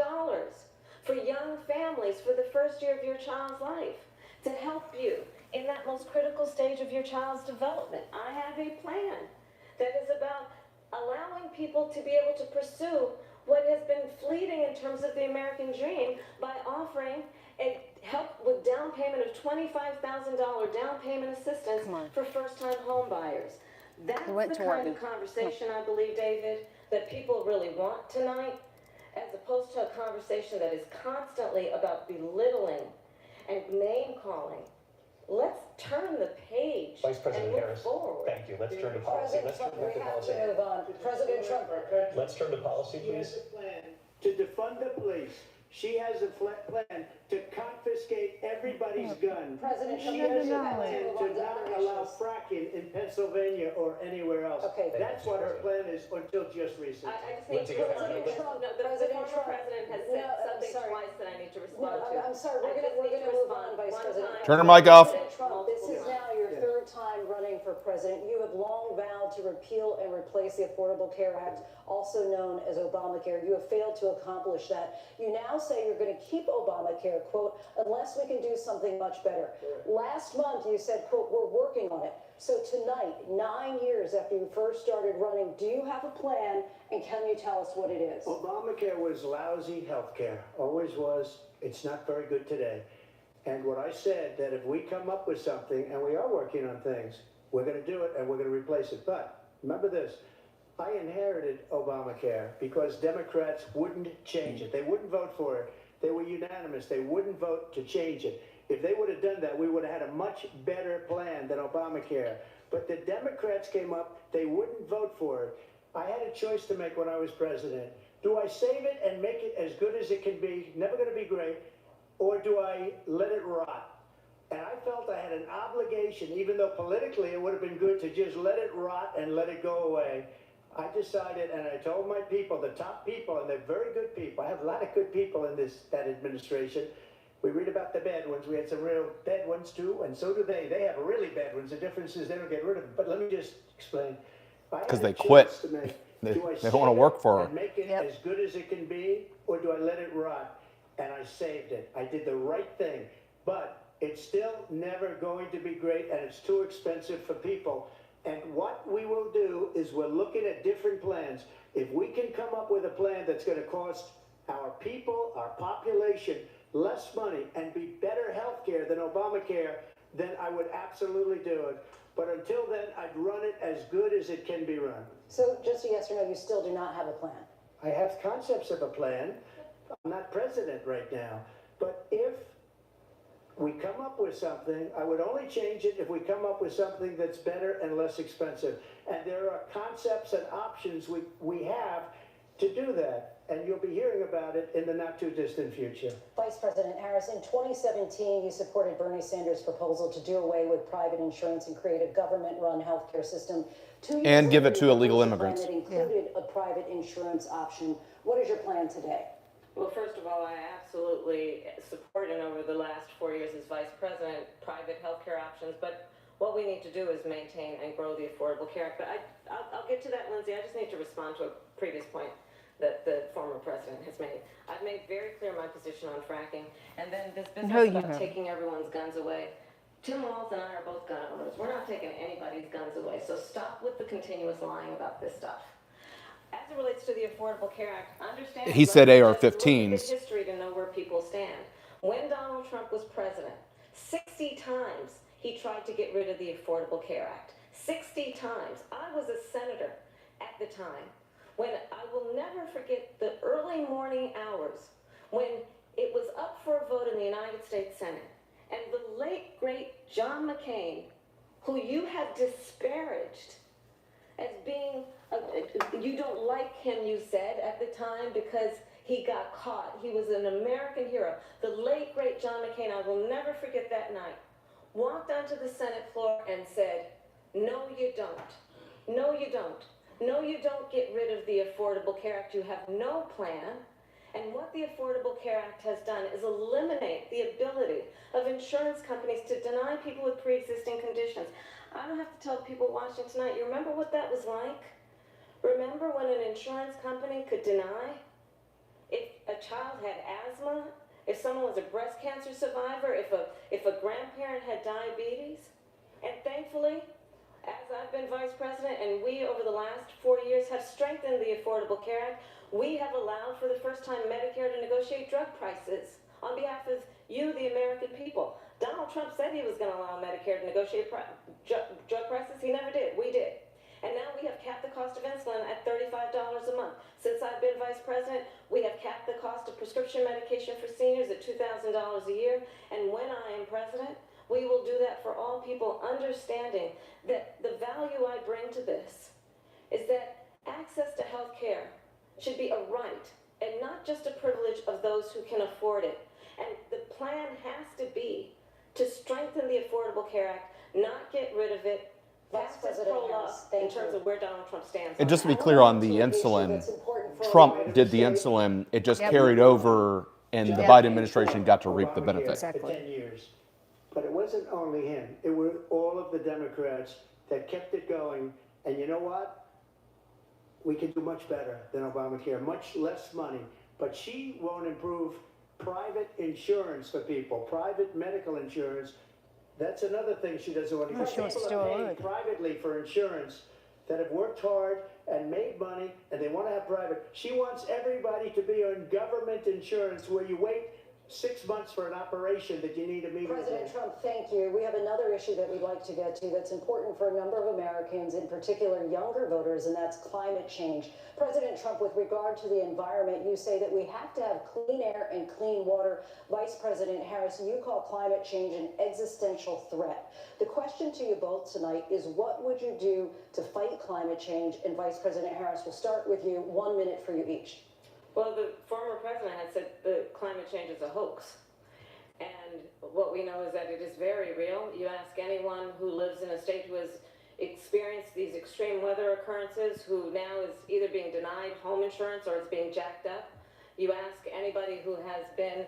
for young families for the first year of your child's life to help you in that most critical stage of your child's development. I have a plan that is about allowing people to be able to pursue what has been fleeting in terms of the American dream by offering a help with down payment of $25,000 down payment assistance for first-time home buyers. That's the kind of conversation, I believe, David, that people really want tonight, as opposed to a conversation that is constantly about belittling and name-calling. Let's turn the page Vice President and move Harris, forward. thank you. Let's turn to policy. President Let's turn Trump, we to have policy. to move on. President Trump. Let's turn to policy, She has please. a plan to defund the police. She has a plan to confiscate everybody's gun. President Trump, She has a we have plan move to on to not other allow issues. fracking in Pennsylvania or anywhere else. Okay. That's what her plan is until just recently. I just need Lindsay, to go ahead. respond. Trump, No, the President former Trump. president has No, said I'm something sorry. twice that I need to No, respond to. I'm sorry, we're I gonna just need to move respond on, Vice one President. time. Turn her mic off. President Trump, this is now your third time running for president. You have long vowed to repeal and replace the Affordable Care Act, also known as Obamacare. You have failed to accomplish that. You now say you're going to keep Obamacare, quote, unless we can do something much better. Last month you said, quote, we're working on it. So tonight, 9 years after you first started running, do you have a plan, and can you tell us what it is? Obamacare was lousy health care, always was. It's not very good today. And what I said, that if we come up with something, and we are working on things, we're going to do it and we're going to replace it. But remember this, I inherited Obamacare because Democrats wouldn't change it. They wouldn't vote for it. They were unanimous. They wouldn't vote to change it. If they would have done that, we would have had a much better plan than Obamacare. But the Democrats came up, they wouldn't vote for it. I had a choice to make when I was president. Do I save it and make it as good as it can be, never going to be great, or do I let it rot? And I felt I had an obligation, even though politically it would have been good to just let it rot and let it go away. I decided, and I told my people, the top people, and they're very good people. I have a lot of good people in that administration. We read about the bad ones. We had some real bad ones too, and so do they. They have really bad ones. The difference is they don't get rid of them. But let me just explain. Because they quit. They don't want to work for her. And make it as good as it can be, or do I let it rot? And I saved it. I did the right thing. But it's still never going to be great, and it's too expensive for people. And what we will do is we're looking at different plans. If we can come up with a plan that's going to cost our people, our population, less money and be better health care than Obamacare, then I would absolutely do it. But until then, I'd run it as good as it can be run. So just a yes or no, you still do not have a plan? I have concepts of a plan. I'm not president right now. But if we come up with something, I would only change it if we come up with something that's better and less expensive. And there are concepts and options we have to do that. And you'll be hearing about it in the not too distant future. Vice President Harris, in 2017, you supported Bernie Sanders' proposal to do away with private insurance and create a government-run healthcare system. 2 years And give it later, to illegal you proposed a immigrants. plan that included a private insurance option. What is your plan today? Well, first of all, I absolutely support, and over the last 4 years as vice president, private healthcare options. But what we need to do is maintain and grow the Affordable Care Act. But I'll get to that, Lindsay. I just need to respond to a previous point that the former president has made. I've made very clear my position on fracking, and then this business No, you about haven't. taking everyone's guns away. Tim Walz and I are both gun owners. We're not taking anybody's guns away, so stop with the continuous lying about this stuff. As it relates to the Affordable Care Act, understand. He said AR-15s. Look at history to know where people stand. When Donald Trump was president, 60 times he tried to get rid of the Affordable Care Act. 60 times. I was a senator at the time. When I will never forget the early morning hours when it was up for a vote in the United States Senate, and the late, great John McCain, who you have disparaged as being, you don't like him, you said at the time, because he got caught. He was an American hero. The late, great John McCain, I will never forget that night, walked onto the Senate floor and said, no, you don't. No, you don't. No, you don't get rid of the Affordable Care Act. You have no plan. And what the Affordable Care Act has done is eliminate the ability of insurance companies to deny people with pre-existing conditions. I don't have to tell people watching tonight, you remember what that was like? Remember when an insurance company could deny if a child had asthma, if someone was a breast cancer survivor, if a grandparent had diabetes? And thankfully, as I've been vice president, and we over the last 4 years have strengthened the Affordable Care Act, we have allowed for the first time Medicare to negotiate drug prices on behalf of you, the American people. Donald Trump said he was going to allow Medicare to negotiate drug prices. He never did. We did. And now we have capped the cost of insulin at $35 a month. Since I've been vice president, we have capped the cost of prescription medication for seniors at $2,000 a year. And when I am president, we will do that for all people, understanding that the value I bring to this is that access to health care should be a right and not just a privilege of those who can afford it. And the plan has to be to strengthen the Affordable Care Act, not get rid of it, Vice pass this President roll Harris, up thank in terms you. of where Donald Trump stands. And just to be I clear wanna on the get to an issue insulin, that's important for Trump did the insulin, it just carried over, and the Biden administration got to reap the benefits. For 10 years. But it wasn't only him. It were all of the Democrats that kept it going. And you know what? We could do much better than Obamacare, much less money. But she won't improve private insurance for people, private medical insurance. That's another thing she doesn't want to do. she wants to People do are paying away. privately for insurance that have worked hard and made money, and they want to have private. She wants everybody to be on government insurance where you wait 6 months for an operation that you need immediately. President Trump, thank you. We have another issue that we'd like to get to that's important for a number of Americans, in particular younger voters, and that's climate change. President Trump, with regard to the environment, you say that we have to have clean air and clean water. Vice President Harris, you call climate change an existential threat. The question to you both tonight is, what would you do to fight climate change? And Vice President Harris, we'll start with you. 1 minute for you each. Well, the former president had said the climate change is a hoax. And what we know is that it is very real. You ask anyone who lives in a state who has experienced these extreme weather occurrences, who now is either being denied home insurance or it's being jacked up. You ask anybody who has been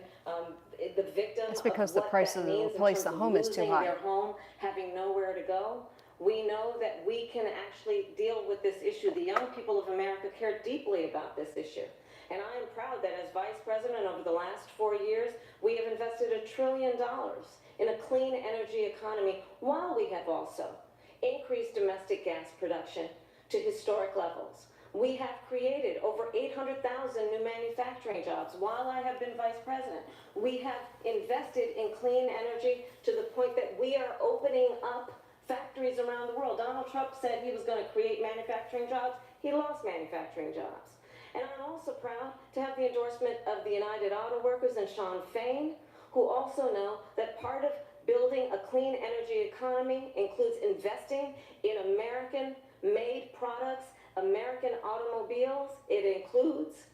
the victim That's because of the what price that of the means in place terms the of home is too losing high. their home, having nowhere to go. We know that we can actually deal with this issue. The young people of America care deeply about this issue. And I am proud that as vice president over the last 4 years, we have invested $1 trillion in a clean energy economy, while we have also increased domestic gas production to historic levels. We have created over 800,000 new manufacturing jobs while I have been vice president. We have invested in clean energy to the point that we are opening up factories around the world. Donald Trump said he was going to create manufacturing jobs. He lost manufacturing jobs. And I'm also proud to have the endorsement of the United Auto Workers and Sean Fain, who also know that part of building a clean energy economy includes investing in American-made products, American automobiles. It includes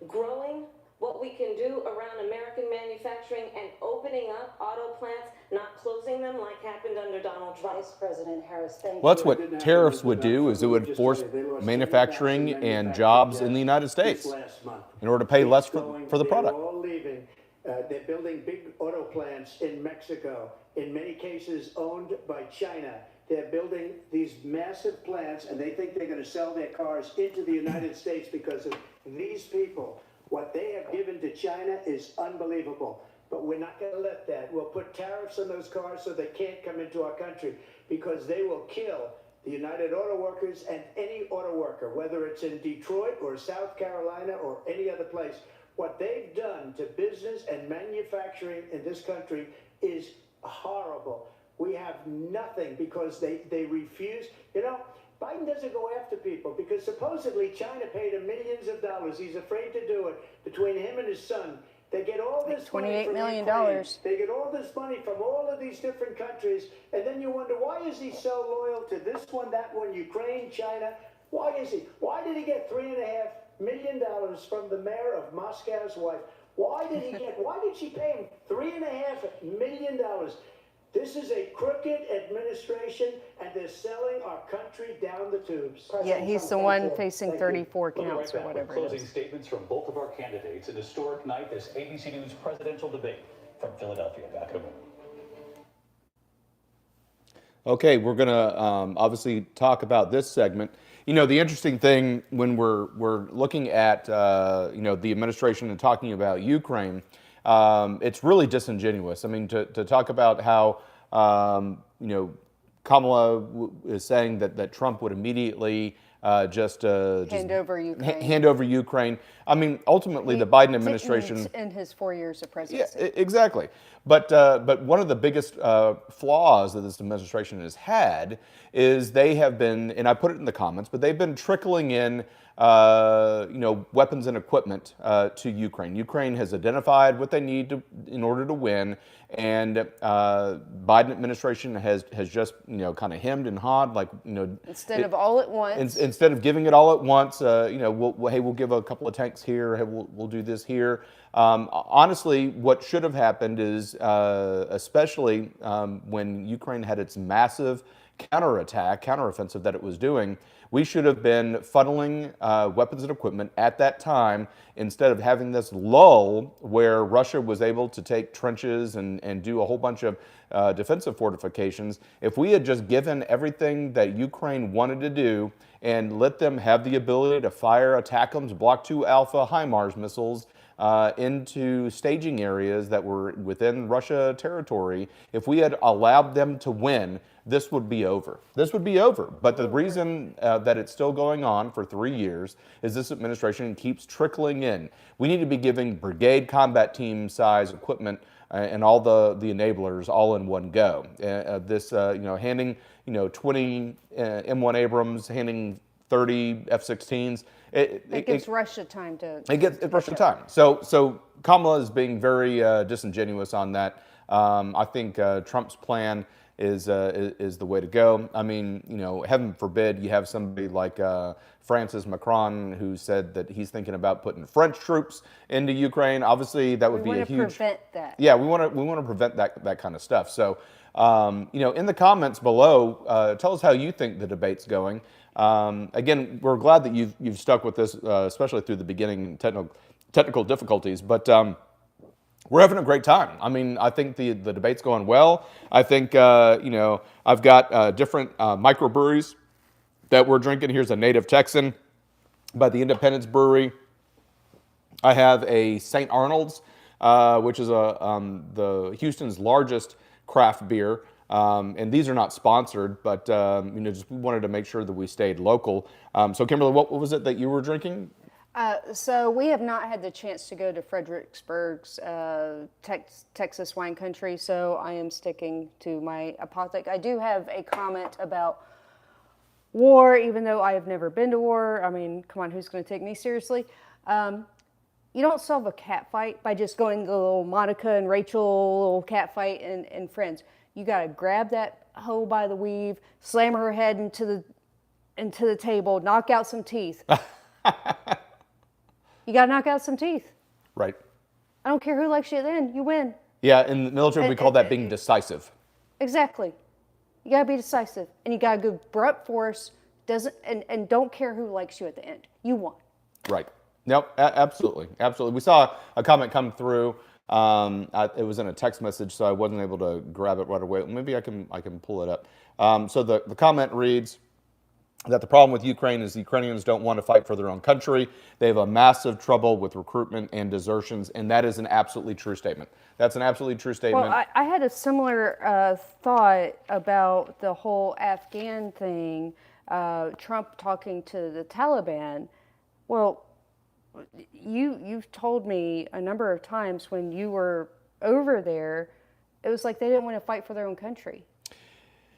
growing what we can do around American manufacturing and opening up auto plants, not closing them like happened under Donald Trump. Vice President Harris, thank you. Well, that's what tariffs would do, is it would force manufacturing and jobs in the United States in order to pay less for the product. They're all leaving. They're building big auto plants in Mexico, in many cases owned by China. They're building these massive plants, and they think they're going to sell their cars into the United States because of these people. What they have given to China is unbelievable. But we're not going to let that. We'll put tariffs on those cars so they can't come into our country, because they will kill the United Auto Workers and any auto worker, whether it's in Detroit or South Carolina or any other place. What they've done to business and manufacturing in this country is horrible. We have nothing because they refuse. You know, Biden doesn't go after people because supposedly China paid him millions of dollars. He's afraid to do it. Between him and his son, they get all this money $28 from million. Ukraine. They get all this money from all of these different countries, and then you wonder, why is he so loyal to this one, that one, Ukraine, China? Why is he? Why did he get $3.5 million from the mayor of Moscow's wife? Why did she pay him $3.5 million? This is a crooked administration, and they're selling our country down the tubes. Yeah, he's the one facing 34 We'll be counts right or back with whatever it closing is. statements from both of our candidates. An historic night, this ABC News presidential debate from Philadelphia. Back in a moment. Okay, we're going to obviously talk about this segment. You know, the interesting thing when we're looking at, you know, the administration and talking about Ukraine, it's really disingenuous. I mean, to talk about how, you know, Kamala is saying that Trump would immediately just Hand over Ukraine. hand over Ukraine. I mean, ultimately, the Biden administration in his 4 years of presidency. Yeah, exactly. But one of the biggest flaws that this administration has had is they have been, and I put it in the comments, but they've been trickling in, you know, weapons and equipment to Ukraine. Ukraine has identified what they need in order to win, and Biden administration has just, you know, kind of hemmed and hawed, like, you know, Instead of all at once. Instead of giving it all at once, you know, we'll give a couple of tanks here, hey, we'll do this here. Honestly, what should have happened is, especially when Ukraine had its massive counteroffensive that it was doing, we should have been funneling weapons and equipment at that time instead of having this lull where Russia was able to take trenches and do a whole bunch of defensive fortifications. If we had just given everything that Ukraine wanted to do and let them have the ability to fire ATACMS Block 2 Alpha HIMARS missiles into staging areas that were within Russia territory, if we had allowed them to win, this would be over. This would be over. But the reason that it's still going on for 3 years is this administration keeps trickling in. We need to be giving brigade combat team size equipment and all the enablers all in one go. This, you know, handing, you know, 20 M1 Abrams, handing 30 F-16s. It gives Russia time to. It gives Russia time. So Kamala is being very disingenuous on that. I think Trump's plan is the way to go. I mean, you know, heaven forbid you have somebody like Francis Macron who said that he's thinking about putting French troops into Ukraine. Obviously, that would be a huge. We want to prevent that. Yeah, we want to prevent that kind of stuff. So, you know, in the comments below, tell us how you think the debate's going. Again, we're glad that you've stuck with this, especially through the beginning technical difficulties. But we're having a great time. I mean, I think the debate's going well. I think, you know, I've got different microbreweries that we're drinking. Here's a Native Texan by the Independence Brewery. I have a St. Arnold's, which is the Houston's largest craft beer. And these are not sponsored, but you know, just wanted to make sure that we stayed local. So, Kimberly, what was it that you were drinking? So we have not had the chance to go to Fredericksburg's Texas wine country, so I am sticking to my apothec. I do have a comment about war, even though I have never been to war. I mean, come on, who's going to take me seriously? You don't solve a cat fight by just going to little Monica and Rachel little cat fight and friends. You got to grab that hoe by the weave, slam her head into the table, knock out some teeth. You got to knock out some teeth. Right. I don't care who likes you at the end. You win. Yeah, in the military, we call that being decisive. Exactly. You got to be decisive. And you got to go brunt force, and don't care who likes you at the end. You won. Right. Nope, absolutely. Absolutely. We saw a comment come through. It was in a text message, so I wasn't able to grab it right away. Maybe I can pull it up. So the comment reads that the problem with Ukraine is the Ukrainians don't want to fight for their own country. They have a massive trouble with recruitment and desertions, and that is an absolutely true statement. That's an absolutely true statement. Well, I had a similar thought about the whole Afghan thing, Trump talking to the Taliban. Well, you've told me a number of times when you were over there, it was like they didn't want to fight for their own country.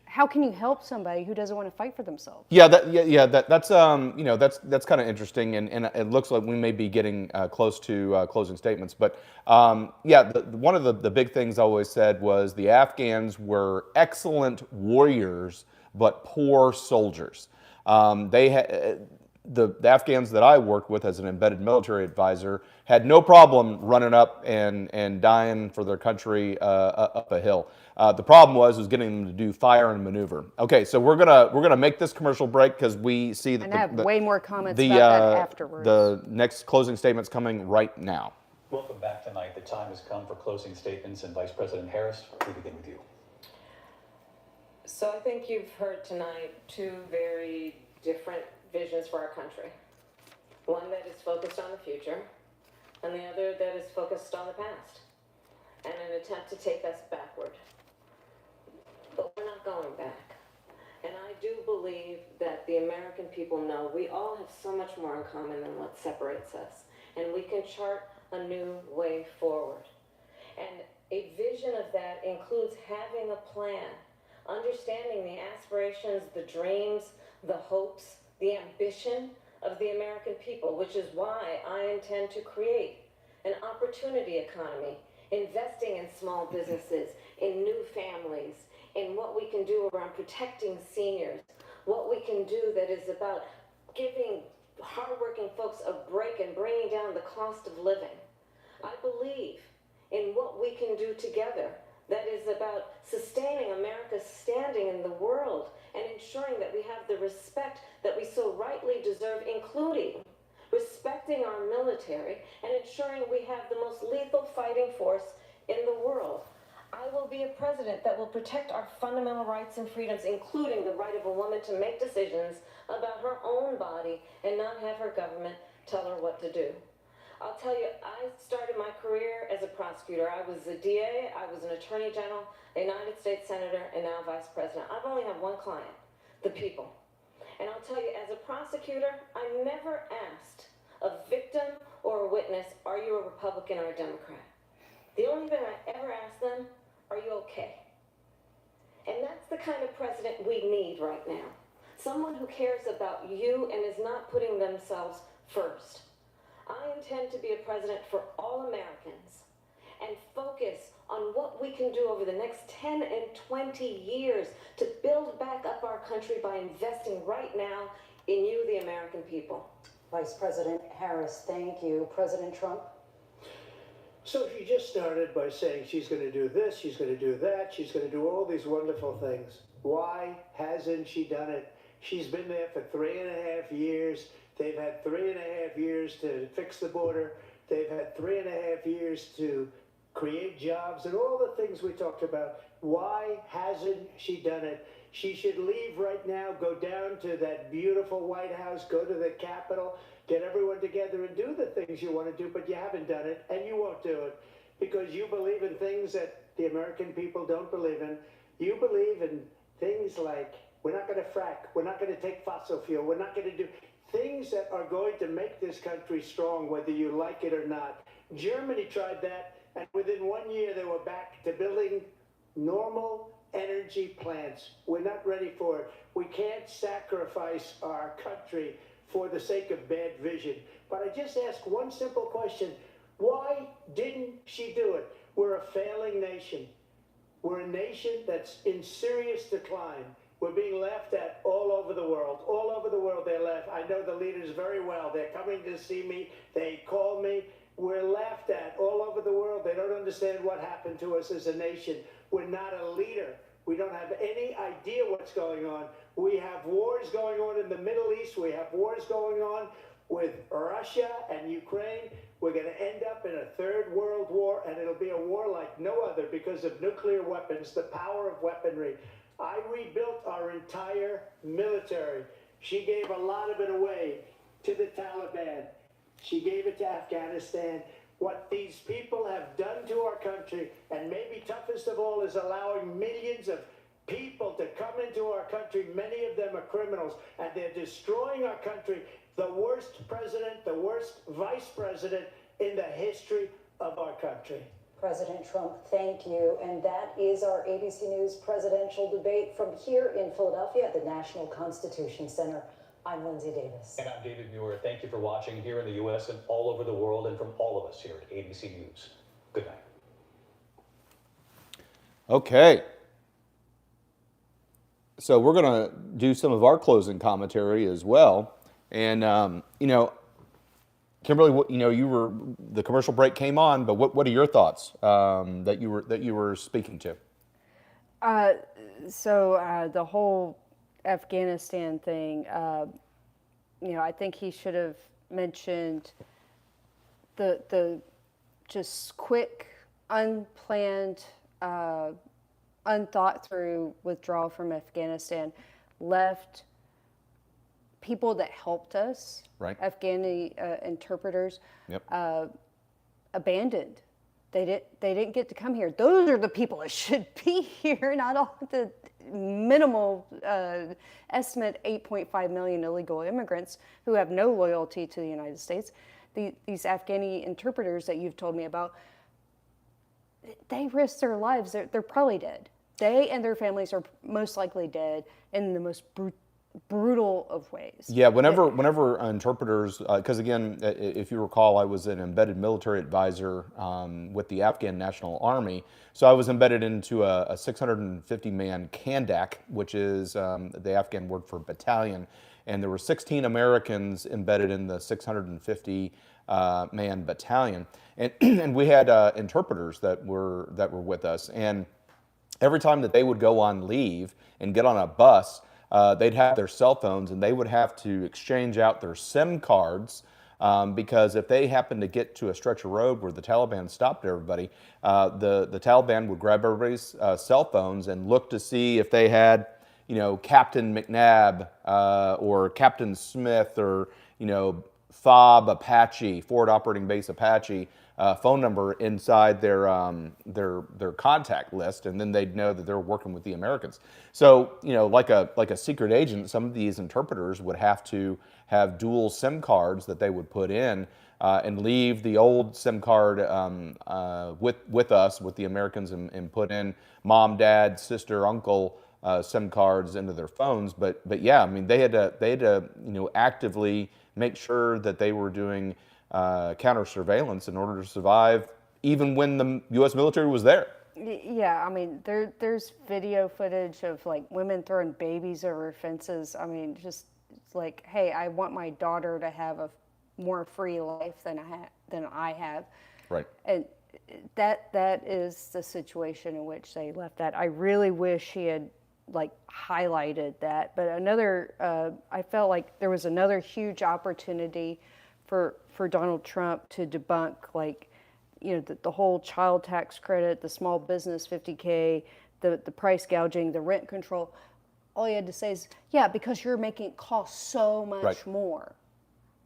How can you help somebody who doesn't want to fight for themselves? Yeah, that's kind of interesting, and it looks like we may be getting close to closing statements. But one of the big things I always said was the Afghans were excellent warriors, but poor soldiers. The Afghans that I worked with as an embedded military advisor had no problem running up and dying for their country up a hill. The problem was getting them to do fire and maneuver. Okay, so we're gonna make this commercial break because we see that and I have way more comments about that afterwards. The next closing statement's coming right now. Welcome back tonight. The time has come for closing statements, and Vice President Harris, we begin with you. So I think you've heard tonight two very different visions for our country. One that is focused on the future, and the other that is focused on the past, and an attempt to take us backward. But we're not going back. And I do believe that the American people know we all have so much more in common than what separates us, and we can chart a new way forward. And a vision of that includes having a plan, understanding the aspirations, the dreams, the hopes, the ambition of the American people, which is why I intend to create an opportunity economy, investing in small businesses, in new families, in what we can do around protecting seniors, what we can do that is about giving hardworking folks a break and bringing down the cost of living. I believe in what we can do together that is about sustaining America's standing in the world and ensuring that we have the respect that we so rightly deserve, including respecting our military and ensuring we have the most lethal fighting force in the world. I will be a president that will protect our fundamental rights and freedoms, including the right of a woman to make decisions about her own body and not have her government tell her what to do. I'll tell you, I started my career as a prosecutor. I was a DA, I was an attorney general, a United States senator, and now vice president. I've only had one client, the people. And I'll tell you, as a prosecutor, I never asked a victim or a witness, are you a Republican or a Democrat? The only thing I ever asked them, are you okay? And that's the kind of president we need right now. Someone who cares about you and is not putting themselves first. I intend to be a president for all Americans and focus on what we can do over the next 10 and 20 years to build back up our country by investing right now in you, the American people. Vice President Harris, thank you. President Trump? So she just started by saying she's going to do this, she's going to do that, she's going to do all these wonderful things. Why hasn't she done it? She's been there for 3.5 years. They've had 3.5 years to fix the border. They've had 3.5 years to create jobs and all the things we talked about. Why hasn't she done it? She should leave right now, go down to that beautiful White House, go to the Capitol, get everyone together and do the things you want to do, but you haven't done it, and you won't do it because you believe in things that the American people don't believe in. You believe in things like we're not going to frack, we're not going to take fossil fuel, we're not going to do things that are going to make this country strong, whether you like it or not. Germany tried that, and within 1 year they were back to building normal energy plants. We're not ready for it. We can't sacrifice our country for the sake of bad vision. But I just ask one simple question. Why didn't she do it? We're a failing nation. We're a nation that's in serious decline. We're being laughed at all over the world. All over the world they laugh. I know the leaders very well. They're coming to see me. They call me. We're laughed at all over the world. They don't understand what happened to us as a nation. We're not a leader. We don't have any idea what's going on. We have wars going on in the Middle East. We have wars going on with Russia and Ukraine. We're going to end up in a third world war, and it'll be a war like no other because of nuclear weapons, the power of weaponry. I rebuilt our entire military. She gave a lot of it away to the Taliban. She gave it to Afghanistan. What these people have done to our country, and maybe toughest of all, is allowing millions of people to come into our country. Many of them are criminals, and they're destroying our country. The worst president, the worst vice president in the history of our country. President Trump, thank you. And that is our ABC News presidential debate from here in Philadelphia at the National Constitution Center. I'm Lindsay Davis. And I'm David Muir. Thank you for watching here in the U.S. and all over the world, and from all of us here at ABC News. Good night. Okay. So we're going to do some of our closing commentary as well. And, Kimberly, the commercial break came on, but what are your thoughts that you were speaking to? So the whole Afghanistan thing, I think he should have mentioned the just quick, unplanned, unthought through withdrawal from Afghanistan left people that helped us, right. Afghani interpreters, yep. Abandoned. They didn't get to come here. Those are the people that should be here, not all the minimal estimate 8.5 million illegal immigrants who have no loyalty to the United States. These Afghani interpreters that you've told me about, they risked their lives. They're probably dead. They and their families are most likely dead in the most brutal of ways. Yeah, whenever interpreters, because again, if you recall, I was an embedded military advisor with the Afghan National Army. So I was embedded into a 650-man Kandak, which is the Afghan word for battalion. And there were 16 Americans embedded in the 650-man battalion. And we had interpreters that were with us. And every time that they would go on leave and get on a bus, they'd have their cell phones and they would have to exchange out their SIM cards because if they happened to get to a stretch of road where the Taliban stopped everybody, the Taliban would grab everybody's cell phones and look to see if they had, Captain McNabb or Captain Smith or, FOB Apache, Forward Operating Base Apache phone number inside their contact list, and then they'd know that they're working with the Americans. So, like a secret agent, some of these interpreters would have to have dual SIM cards that they would put in and leave the old SIM card with us, with the Americans, and put in mom, dad, sister, uncle SIM cards into their phones. But yeah, I mean, they had to actively make sure that they were doing counter surveillance in order to survive, even when the U.S. military was there. Yeah, I mean, there's video footage of like women throwing babies over fences. I mean, just like, hey, I want my daughter to have a more free life than I have. Right. And that is the situation in which they left that. I really wish he had highlighted that. But I felt like there was another huge opportunity for Donald Trump to debunk the whole child tax credit, the small business $50K, the price gouging, the rent control. All you had to say is, yeah, because you're making it cost so much more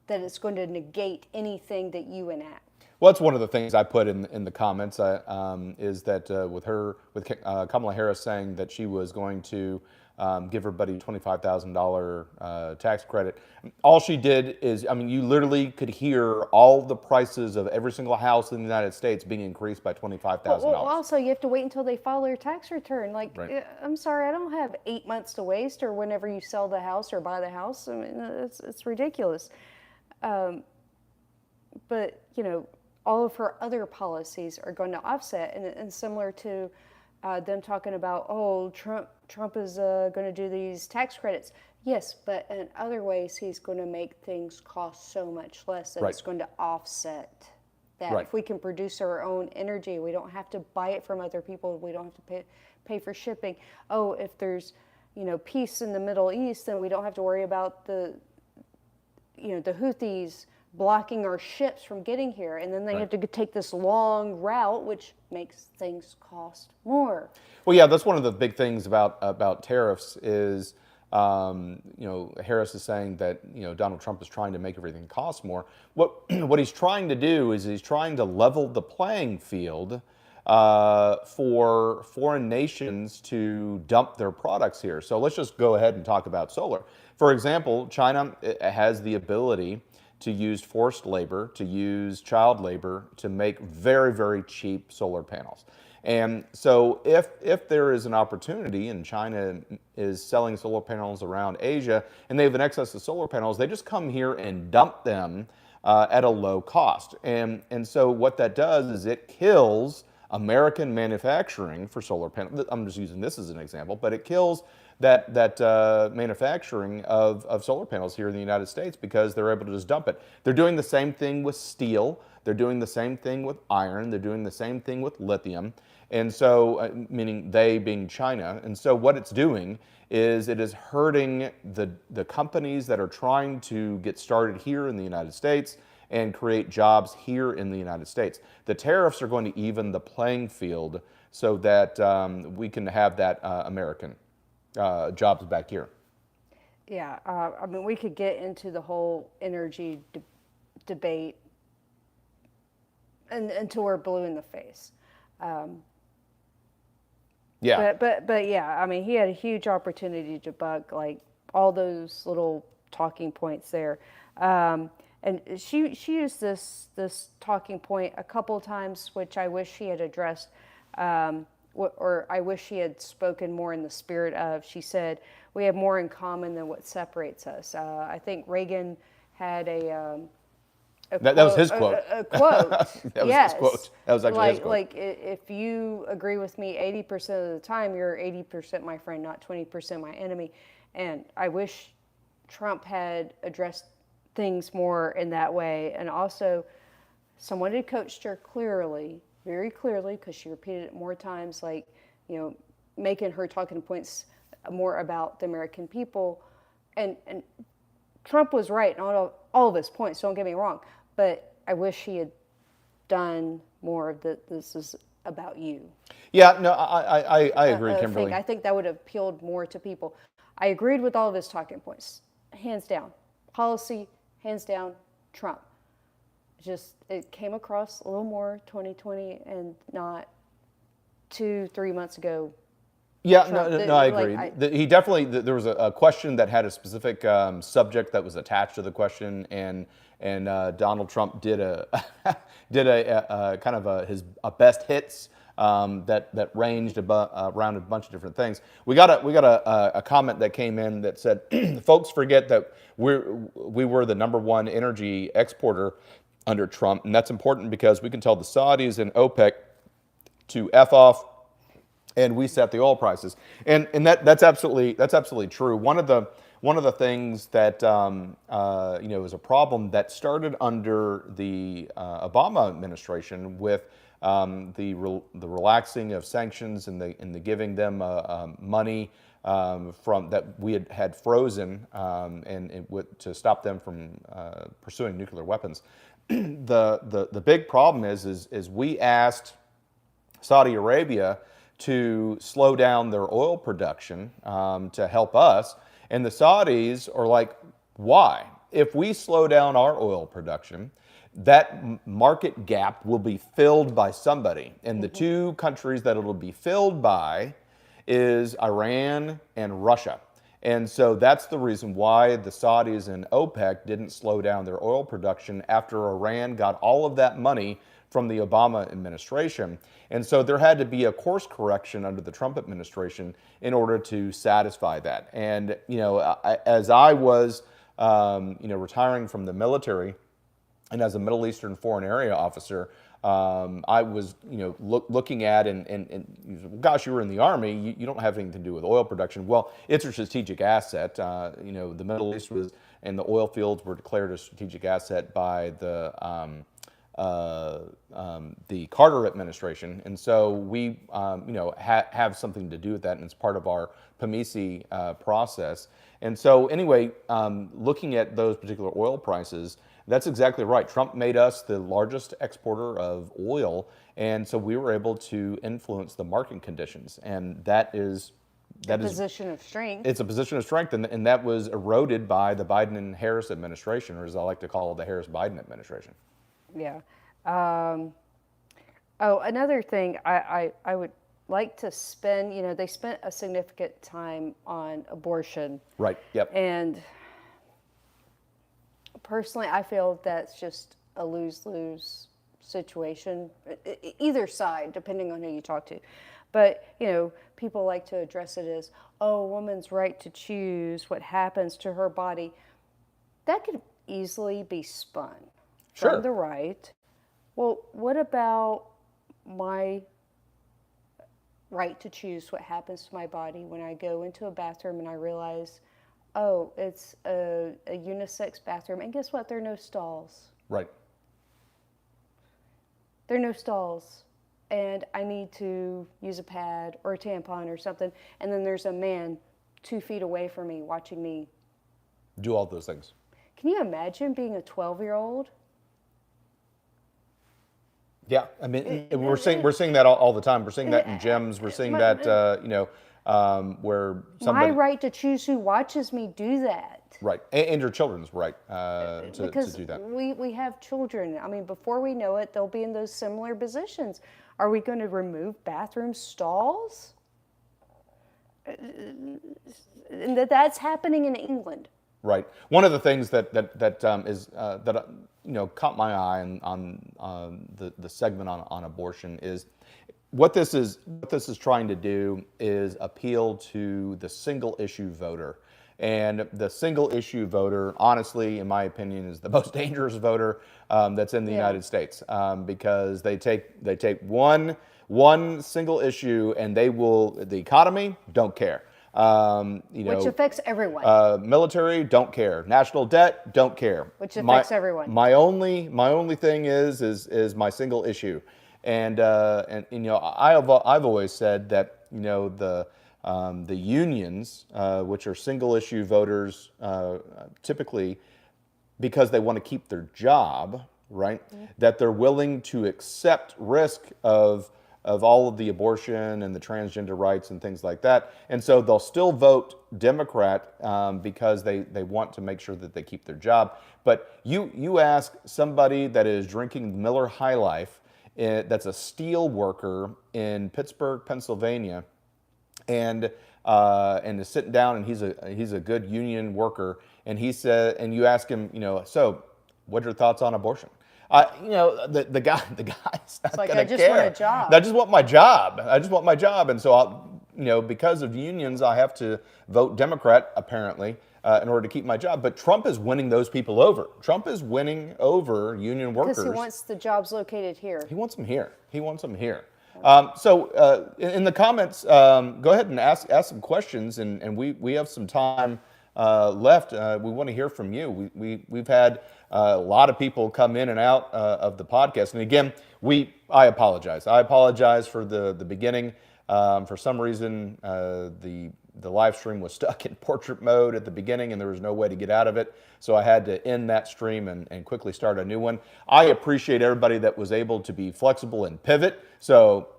that it's going to negate anything that you enact. Well, that's one of the things I put in the comments is that with Kamala Harris saying that she was going to give everybody a $25,000 tax credit. All she did is, I mean, you literally could hear all the prices of every single house in the United States being increased by $25,000. Well, also, you have to wait until they file their tax return. Like, Right. I'm sorry, I don't have 8 months to waste, or whenever you sell the house or buy the house. I mean, it's ridiculous. But, you know, all of her other policies are going to offset, and similar to them talking about, oh, Trump is going to do these tax credits. Yes, but in other ways, he's going to make things cost so much less that it's going to offset that. Right. If we can produce our own energy, we don't have to buy it from other people. We don't have to pay for shipping. Oh, if there's, you know, peace in the Middle East, then we don't have to worry about the Houthis blocking our ships from getting here, and then they have to take this long route, which makes things cost more. Well, yeah, that's one of the big things about tariffs is, Harris is saying that, Donald Trump is trying to make everything cost more. What he's trying to do is he's trying to level the playing field for foreign nations to dump their products here. So let's just go ahead and talk about solar. For example, China has the ability to use forced labor, to use child labor to make very, very cheap solar panels. And so if there is an opportunity and China is selling solar panels around Asia and they have an excess of solar panels, they just come here and dump them at a low cost. And so what that does is it kills American manufacturing for solar panels. I'm just using this as an example, but it kills that manufacturing of solar panels here in the United States because they're able to just dump it. They're doing the same thing with steel. They're doing the same thing with iron. They're doing the same thing with lithium. And so, meaning they being China. And so what it's doing is it is hurting the companies that are trying to get started here in the United States and create jobs here in the United States. The tariffs are going to even the playing field so that we can have that American jobs back here. Yeah, I mean, we could get into the whole energy debate until we're blue in the face. Yeah. But yeah, I mean, he had a huge opportunity to debunk like all those little talking points there. And she used this talking point a couple times, which I wish she had addressed, or I wish she had spoken more in the spirit of. She said, "We have more in common than what separates us." I think Reagan had that was his quote. A quote. That was yes. his quote. That was actually his quote. Like if you agree with me 80% of the time, you're 80% my friend, not 20% my enemy. And I wish Trump had addressed things more in that way. And also, someone had coached her clearly, very clearly, because she repeated it more times, like, making her talking points more about the American people. And Trump was right in all of his points, don't get me wrong. But I wish he had done more of the "this is about you." Yeah, no, I agree, Kimberly. I think that would have appealed more to people. I agreed with all of his talking points, hands down. Policy, hands down, Trump. Just, it came across a little more 2020 and not 2-3 months ago. Yeah, Trump. no, I agree. He definitely, there was a question that had a specific subject that was attached to the question, and Donald Trump did a kind of his best hits that ranged around a bunch of different things. We got a comment that came in that said, "Folks forget that we were the #1 energy exporter under Trump, and that's important because we can tell the Saudis and OPEC to F off, and we set the oil prices." And that's absolutely true. One of the things that is a problem that started under the Obama administration with the relaxing of sanctions and the giving them money from that we had frozen to stop them from pursuing nuclear weapons. The big problem is we asked Saudi Arabia to slow down their oil production to help us. And the Saudis are like, why? If we slow down our oil production, that market gap will be filled by somebody. And the two countries that it'll be filled by is Iran and Russia. And so that's the reason why the Saudis and OPEC didn't slow down their oil production after Iran got all of that money from the Obama administration. And so there had to be a course correction under the Trump administration in order to satisfy that. And, as I was, retiring from the military and as a Middle Eastern Foreign Area Officer, I was, looking at and gosh, you were in the Army, you don't have anything to do with oil production. Well, it's a strategic asset. The Middle East was, and the oil fields were declared a strategic asset by the Carter administration. And so we, have something to do with that, and it's part of our PMC process. And so anyway, looking at those particular oil prices, that's exactly right. Trump made us the largest exporter of oil, and so we were able to influence the market conditions, and that is a position of strength. It's a position of strength, and that was eroded by the Biden and Harris administration, or as I like to call it, the Harris-Biden administration. Yeah. Another thing I would like to spend, they spent a significant time on abortion. Right, yep. And personally, I feel that's just a lose-lose situation, either side, depending on who you talk to. But, people like to address it as, a woman's right to choose what happens to her body. That could easily be spun from the right. Well, what about my right to choose what happens to my body when I go into a bathroom and I realize, it's a unisex bathroom, and guess what? There are no stalls. Right. There are no stalls, and I need to use a pad or a tampon or something, and then there's a man 2 feet away from me watching me do all those things. Can you imagine being a 12-year-old? Yeah, I mean, we're seeing that all the time. We're seeing that in gyms. We're seeing that, where somebody... My right to choose who watches me do that. Right, and your children's right to do that. We have children. I mean, before we know it, they'll be in those similar positions. Are we going to remove bathroom stalls? And that's happening in England. Right. One of the things that caught my eye on the segment on abortion is what this is trying to do is appeal to the single issue voter. And the single issue voter, honestly, in my opinion, is the most dangerous voter that's in the United States, because they take one single issue and the economy, don't care. Which affects everyone. Military, don't care. National debt, don't care. Which affects everyone. My only thing is my single issue, and I've always said that the unions, which are single issue voters, typically because they want to keep their job, right? Mm-hmm. That they're willing to accept risk of all of the abortion and the transgender rights and things like that. And so they'll still vote Democrat because they want to make sure that they keep their job. But you ask somebody that is drinking Miller High Life, that's a steel worker in Pittsburgh, Pennsylvania, and is sitting down, and he's a good union worker, and he said, and you ask him, so what are your thoughts on abortion? The guy's not like, gonna I just care. want a job. I just want my job. And so because of unions, I have to vote Democrat, apparently, in order to keep my job. But Trump is winning those people over. Trump is winning over union workers. Because he wants the jobs located here. He wants them here. So in the comments, go ahead and ask some questions, and we have some time left. We want to hear from you. We've had a lot of people come in and out of the podcast, and again, I apologize. I apologize for the beginning. For some reason, the live stream was stuck in portrait mode at the beginning, and there was no way to get out of it. So I had to end that stream and quickly start a new one. I appreciate everybody that was able to be flexible and pivot. So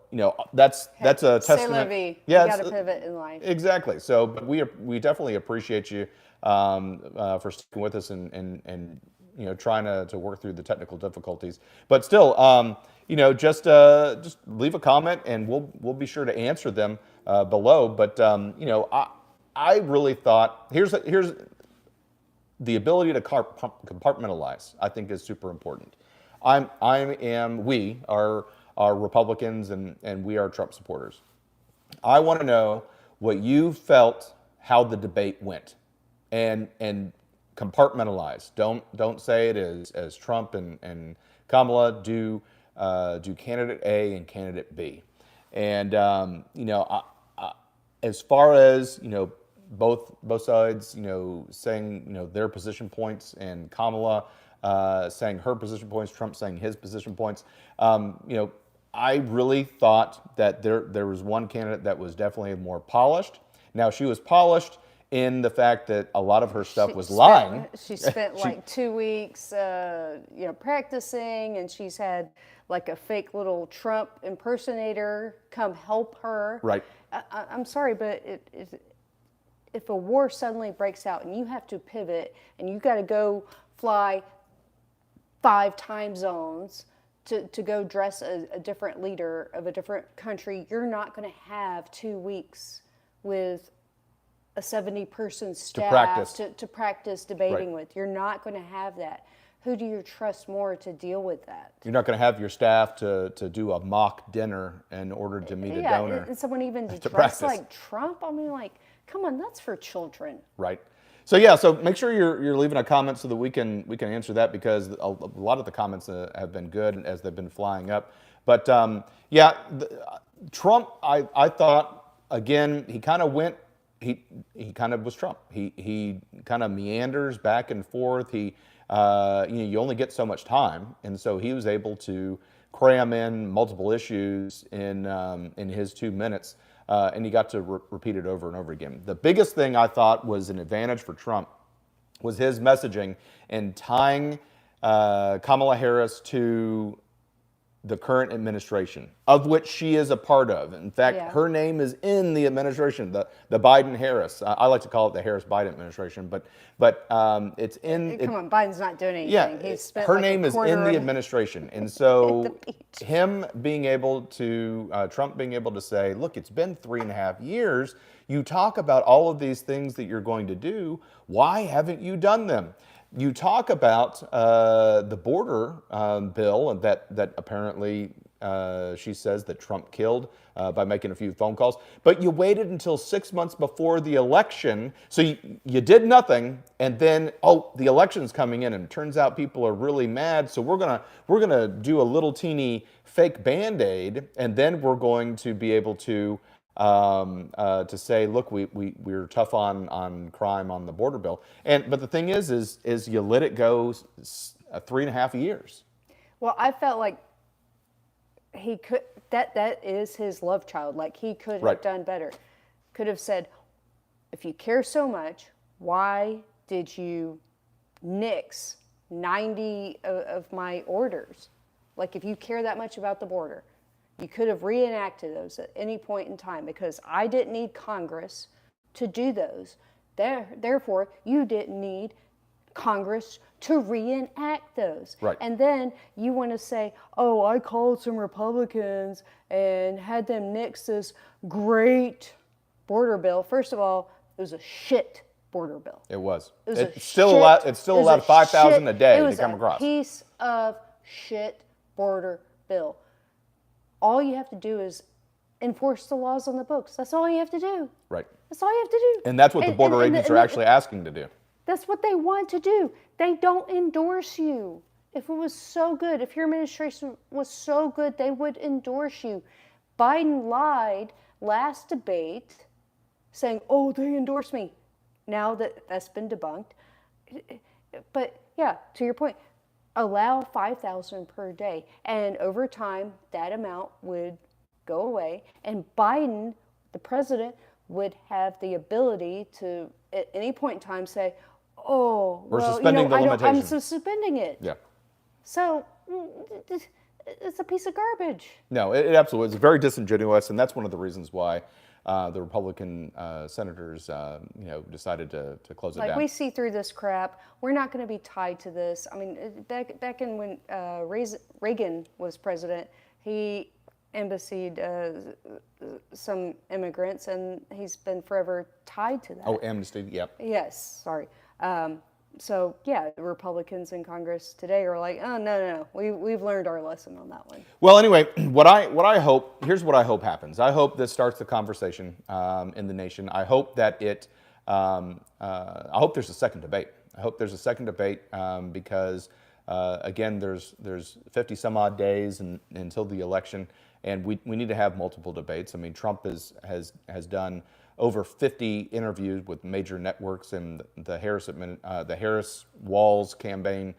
that's a testament. C'est la vie. Yeah, you got to pivot in life. Exactly. So, but we definitely appreciate you for sticking with us and trying to work through the technical difficulties. But still, just leave a comment, and we'll be sure to answer them below. But I really thought here's the ability to compartmentalize. I think is super important. We are Republicans and we are Trump supporters. I want to know what you felt, how the debate went, and compartmentalize. Don't say it as Trump and Kamala do candidate A and candidate B. And as far as both sides saying their position points, and Kamala saying her position points, Trump saying his position points. I really thought that there was one candidate that was definitely more polished. Now, she was polished in the fact that a lot of her stuff was lying. She spent like 2 weeks, practicing, and she's had like a fake little Trump impersonator come help her. Right. I'm sorry, but if a war suddenly breaks out and you have to pivot and you got to go fly 5 time zones to go dress a different leader of a different country, you're not going to have 2 weeks with a 70-person staff to practice debating with. You're not going to have that. Who do you trust more to deal with that? You're not going to have your staff to do a mock dinner in order to meet a donor. And someone even to dress like Trump. I mean, like, come on, that's for children. Right. So make sure you're leaving a comment so that we can answer that, because a lot of the comments have been good as they've been flying up. But Trump, I thought, again, he kind of went. He kind of was Trump. He kind of meanders back and forth. You only get so much time, and so he was able to cram in multiple issues in his 2 minutes, and he got to repeat it over and over again. The biggest thing I thought was an advantage for Trump was his messaging and tying Kamala Harris to the current administration, of which she is a part of. In fact, her name is in the administration, the Biden-Harris. I like to call it the Harris-Biden administration, but it's in. Come on, Biden's not doing anything. Yeah, He's spent her like name is in the administration, and so him being able to, Trump being able to say, look, it's been 3.5 years. You talk about all of these things that you're going to do. Why haven't you done them? You talk about the border bill that apparently she says that Trump killed by making a few phone calls, but you waited until 6 months before the election, so you did nothing, and then the election's coming in, and it turns out people are really mad, so we're gonna do a little teeny fake Band-Aid, and then we're going to be able to say, look, we're tough on crime on the border bill. But the thing is you let it go 3.5 years. Well, I felt like he could, that is his love child. Like, he could have done better. Could have said, if you care so much, why did you nix 90 of my orders? Like, if you care that much about the border, you could have reenacted those at any point in time, because I didn't need Congress to do those. Therefore, you didn't need Congress to reenact those. Right. And then you want to say, oh, I called some Republicans and had them nix this great border bill. First of all, it was a shit border bill. It was. It's still allowed 5,000 a day to come across. It was a piece of shit border bill. All you have to do is enforce the laws on the books. That's all you have to do. Right. That's all you have to do. And that's what the border agents are actually asking to do. That's what they want to do. They don't endorse you. If it was so good, if your administration was so good, they would endorse you. Biden lied last debate saying, oh, they endorsed me. Now that's been debunked. But yeah, to your point, allow 5,000 per day. And over time, that amount would go away. And Biden, the president, would have the ability to, at any point in time, say, oh, we're well, suspending the limitation. I'm suspending it. Yeah. So it's a piece of garbage. No, it absolutely is very disingenuous, and that's one of the reasons why the Republican senators, decided to close it Like, down. we see through this crap. We're not going to be tied to this. I mean, back in when Reagan was president, he embassied some immigrants, and he's been forever tied to that. Oh, amnesty, yep. Yes, sorry. So yeah, the Republicans in Congress today are like, oh no, we've learned our lesson on that one. Well, anyway, what I hope, here's what I hope happens. I hope this starts the conversation in the nation. I hope that I hope there's a second debate. I hope there's a second debate because again, there's 50 some odd days until the election, and we need to have multiple debates. I mean, Trump has done over 50 interviews with major networks, and the Harris Walls campaign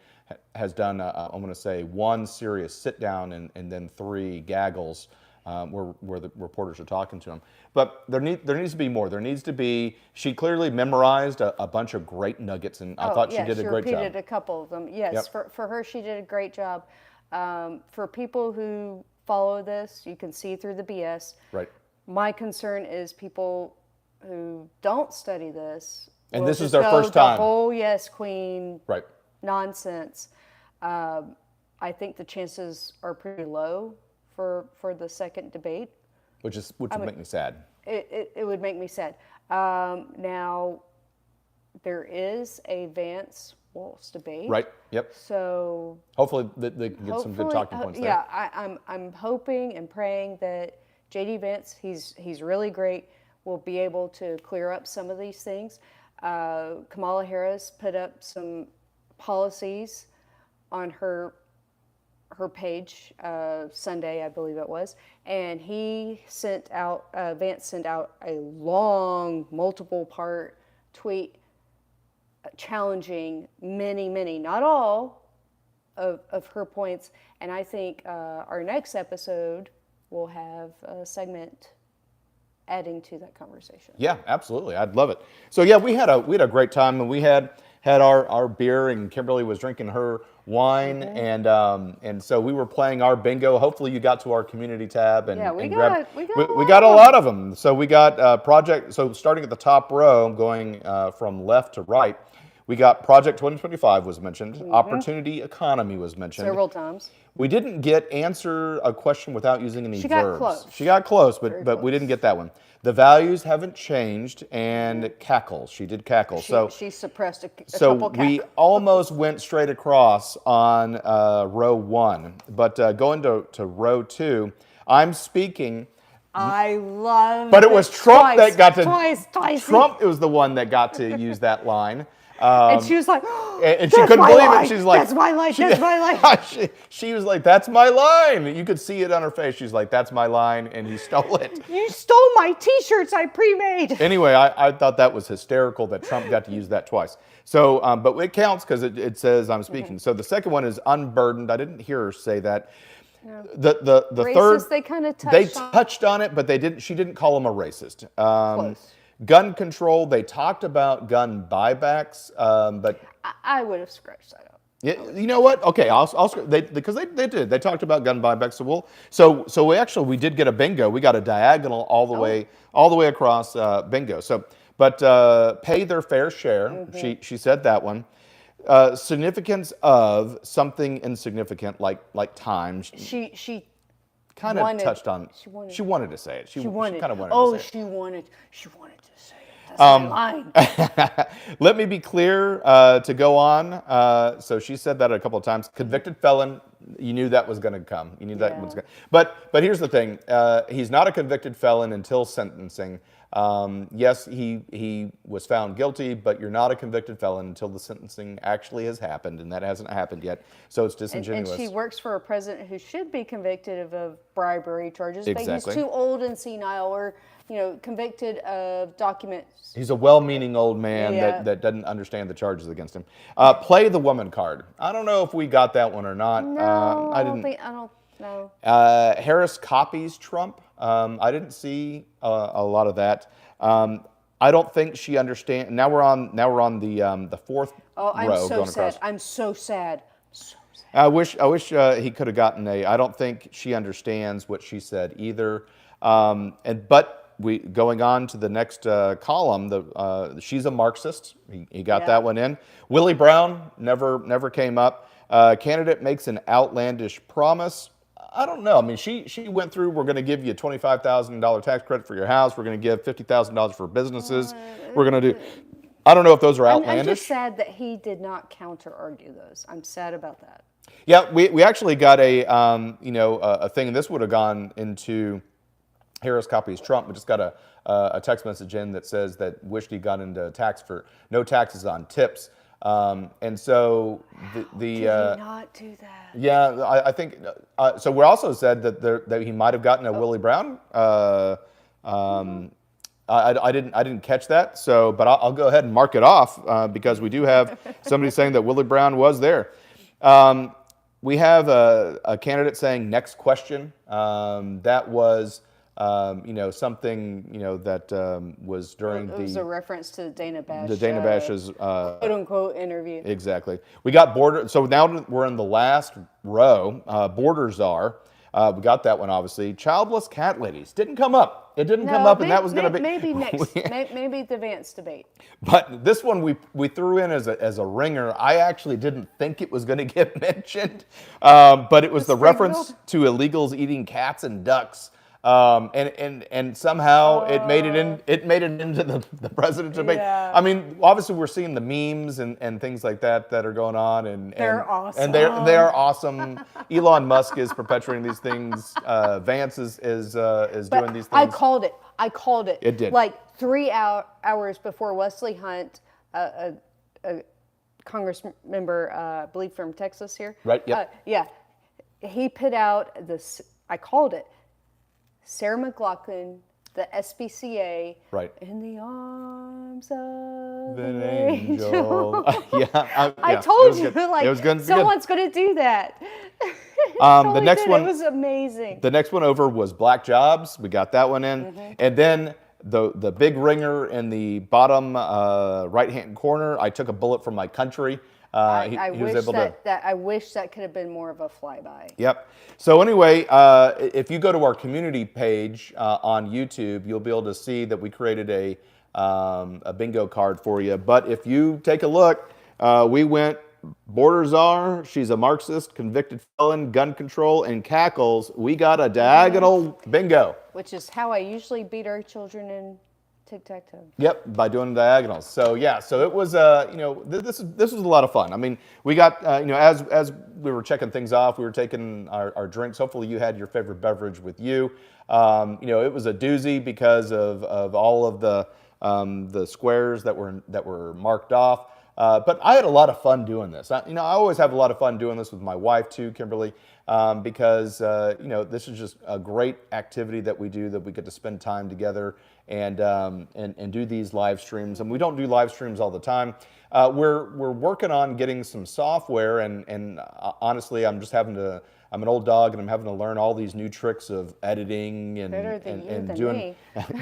has done, I'm going to say, one serious sit down and then 3 gaggles where the reporters are talking to him. But there needs to be more. There needs to be. She clearly memorized a bunch of great nuggets, and I thought she did a great job. She repeated a couple of them. Yes, Yep. for her, she did a great job. For people who follow this, you can see through the BS. Right. My concern is people who don't study this. And will this is just their go first time. The whole yes queen Right. nonsense. I think the chances are pretty low for the second debate. Which would make me sad. It would make me sad. Now, there is a Vance-Walz debate. Right. Yep. So Hopefully they can get some good talking points there. yeah, I'm hoping and praying that J.D. Vance, he's really great, will be able to clear up some of these things. Kamala Harris put up some policies on her page Sunday, I believe it was, and Vance sent out a long, multiple-part tweet challenging many, not all, of her points. And I think our next episode will have a segment adding to that conversation. Yeah, absolutely. I'd love it. So yeah, we had a great time, and we had our beer, and Kimberly was drinking her wine, and so we were playing our bingo. Hopefully, you got to our community tab and Yeah, we grabbed. got We got a lot of them. So we got project. So starting at the top row, going from left to right, we got Project 2025 was mentioned. Opportunity Economy was mentioned Several times. We didn't answer a question without using any verbs. She got close. She got close, Very but we close. didn't get that one. The values haven't changed, and cackle. She did cackle. She suppressed a so couple we cackles. almost went straight across on row 1, but going to row 2, I'm speaking. I love. But it was Trump that got to. Twice. Trump was the one that got to use that line. And she was like, and she couldn't believe it. She's like, that's my line, that's my line. she was like, that's my line. You could see it on her face. She's like, that's my line, and he stole it. You stole my T-shirts I pre-made. Anyway, I thought that was hysterical that Trump got to use that twice. So, but it counts because it says I'm speaking. So the second one is unburdened. I didn't hear her say that. No. The Racist, third, they kind of touched they on. touched on it, but they didn't. She didn't call him a racist. Close. Gun control. They talked about gun buybacks, but I would have scratched that out. yeah, you know what? Okay, because they did. They talked about gun buybacks. So we did get a bingo. We got a diagonal all the way across bingo. So, but pay their fair share. She said that one. Significance of something insignificant like time. She kind of touched on. She wanted to say it. She kind of wanted to say it. She wanted to say it. That's my line. Let me be clear to go on. So she said that a couple of times. Convicted felon. You knew that was going to come. You knew that was going. But here's the thing. He's not a convicted felon until sentencing. Yes, he was found guilty, but you're not a convicted felon until the sentencing actually has happened, and that hasn't happened yet. So it's disingenuous. And she works for a president who should be convicted of bribery charges, but Exactly. he's too old and senile, or convicted of documents. He's a well-meaning old man Yeah. that doesn't understand the charges against him. Play the woman card. I don't know if we got that one or not. No, I don't didn't. think. I don't know. Harris copies Trump. I didn't see a lot of that. I don't think she understands. Now we're on the fourth Oh, I'm row so going sad. across. I'm so sad. So sad. I wish he could have gotten a. I don't think she understands what she said either. going on to the next column, she's a Marxist. He got that one in. Willie Brown never came up. Candidate makes an outlandish promise. I don't know. I mean, she went through, we're going to give you a $25,000 tax credit for your house. We're going to give $50,000 for businesses. We're going to do, I don't know if those are outlandish. I'm just sad that he did not counter-argue those. I'm sad about that. Yeah, we actually got a thing, and this would have gone into Harris copies Trump. We just got a text message in that says that wished he got into tax for no taxes on tips. And so Did he not do that? Yeah, I think so. We also said that he might have gotten a Willie Brown. I didn't catch that. So, but I'll go ahead and mark it off because we do have somebody saying that Willie Brown was there. We have a candidate saying next question. That was. Something, that was during It was a reference to Dana Bash. The Dana Bash's quote unquote interview. Exactly. We got border. So now we're in the last row. Border czar. We got that one obviously. Childless cat ladies didn't come up. It didn't come up, and that was going to be maybe next. Maybe the Vance debate. But this one we threw in as a ringer. I actually didn't think it was going to get mentioned, but it was the reference to illegals eating cats and ducks. And somehow it made it into the president's debate. Yeah. I mean, obviously we're seeing the memes and things like that are going on, and they're awesome. And they are awesome. Elon Musk is perpetuating these things. Vance is doing these things. I called it. It did. Like 3 hours before Wesley Hunt, a Congress member, I believe from Texas here. Right. Yep. Yeah. He put out this. I called it. Sarah McLachlan, the SPCA, right. In the arms of an angel. I told you, someone's going to do that. The next one, it was amazing. The next one over was Black Jobs. We got that one in, and then the big ringer in the bottom right-hand corner. I took a bullet from my country. I wish that could have been more of a flyby. Yep. So anyway, if you go to our community page on YouTube, you'll be able to see that we created a bingo card for you. But if you take a look, we went border czar. She's a Marxist, convicted felon, gun control, and cackles. We got a diagonal bingo. Which is how I usually beat our children in tic-tac-toe. Yep, by doing diagonals. So yeah, so it was this was a lot of fun. I mean, we got as we were checking things off, we were taking our drinks. Hopefully, you had your favorite beverage with you. It was a doozy because of all of the squares that were marked off. But I had a lot of fun doing this. I always have a lot of fun doing this with my wife too, Kimberly, because this is just a great activity that we do, that we get to spend time together and do these live streams. And we don't do live streams all the time. We're working on getting some software, and honestly, I'm an old dog, and I'm having to learn all these new tricks of editing and doing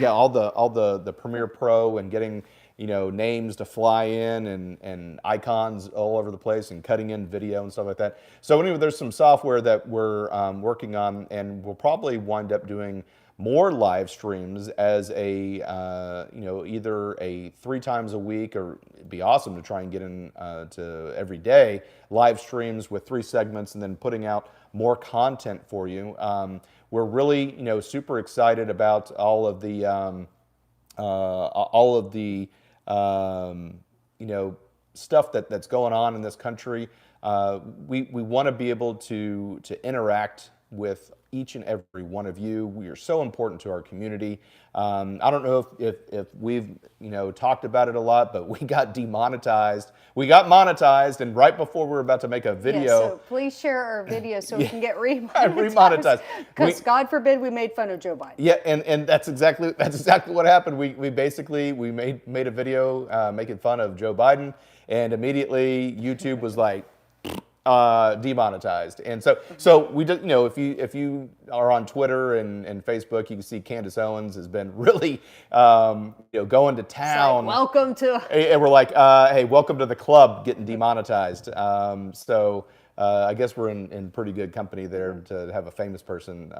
all the Premiere Pro and getting names to fly in and icons all over the place and cutting in video and stuff like that. So anyway, there's some software that we're working on, and we'll probably wind up doing more live streams as either a 3 times a week, or it'd be awesome to try and get in to every day live streams with 3 segments and then putting out more content for you. We're really super excited about all of the stuff that's going on in this country. We want to be able to interact with each and every one of you. We are so important to our community. I don't know if we've talked about it a lot, but we got demonetized. We got monetized, and right before we were about to make a video. Yeah, so please share our video so we can get remonetized. Because God forbid we made fun of Joe Biden. Yeah, and that's exactly what happened. We made a video making fun of Joe Biden, and immediately YouTube was like, demonetized. And so we did, if you are on Twitter and Facebook, you can see Candace Owens has been really going to town. Like, welcome to and we're like, hey, welcome to the club, getting demonetized. I guess we're in pretty good company there to have a famous person,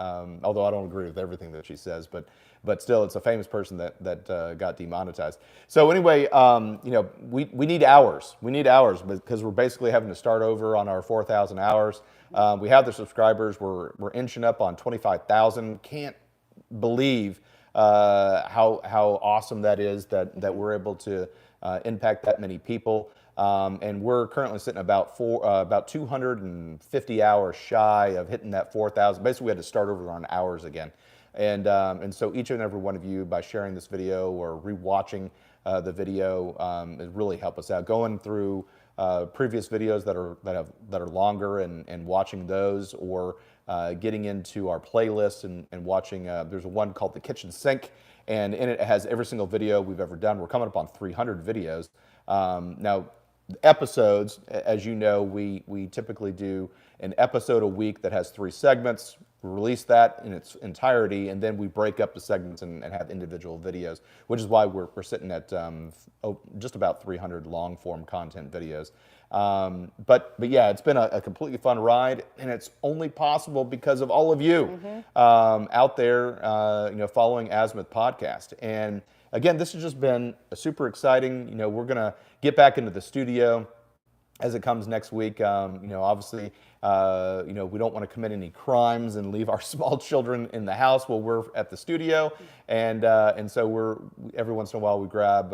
although I don't agree with everything that she says, but still, it's a famous person that got demonetized. So anyway, we need hours. We need hours because we're basically having to start over on our 4,000 hours. We have the subscribers. We're inching up on 25,000. Can't believe how awesome that is that we're able to impact that many people. And we're currently sitting about 250 hours shy of hitting that 4,000. Basically, we had to start over on hours again. And so each and every one of you, by sharing this video or rewatching the video, it really helped us out. Going through previous videos that are longer and watching those, or getting into our playlist and watching. There's one called The Kitchen Sink, and in it has every single video we've ever done. We're coming up on 300 videos. Now, episodes, as you know, we typically do an episode a week that has 3 segments. We release that in its entirety, and then we break up the segments and have individual videos, which is why we're sitting at just about 300 long-form content videos. But yeah, it's been a completely fun ride, and it's only possible because of all of you out there, following Azimuth Podcast. And again, this has just been a super exciting. We're gonna get back into the studio as it comes next week. Obviously, we don't want to commit any crimes and leave our small children in the house while we're at the studio. And so every once in a while we grab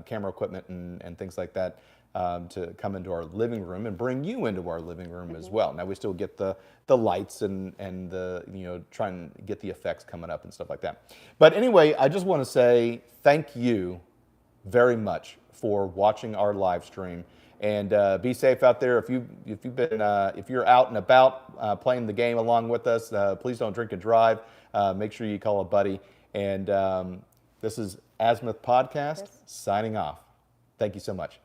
camera equipment and things like that to come into our living room and bring you into our living room as well. Now we still get the lights and the try and get the effects coming up and stuff like that. But anyway, I just want to say thank you very much for watching our live stream. And be safe out there. If you're out and about playing the game along with us, please don't drink and drive. Make sure you call a buddy. And this is Azimuth Podcast signing off. Thank you so much.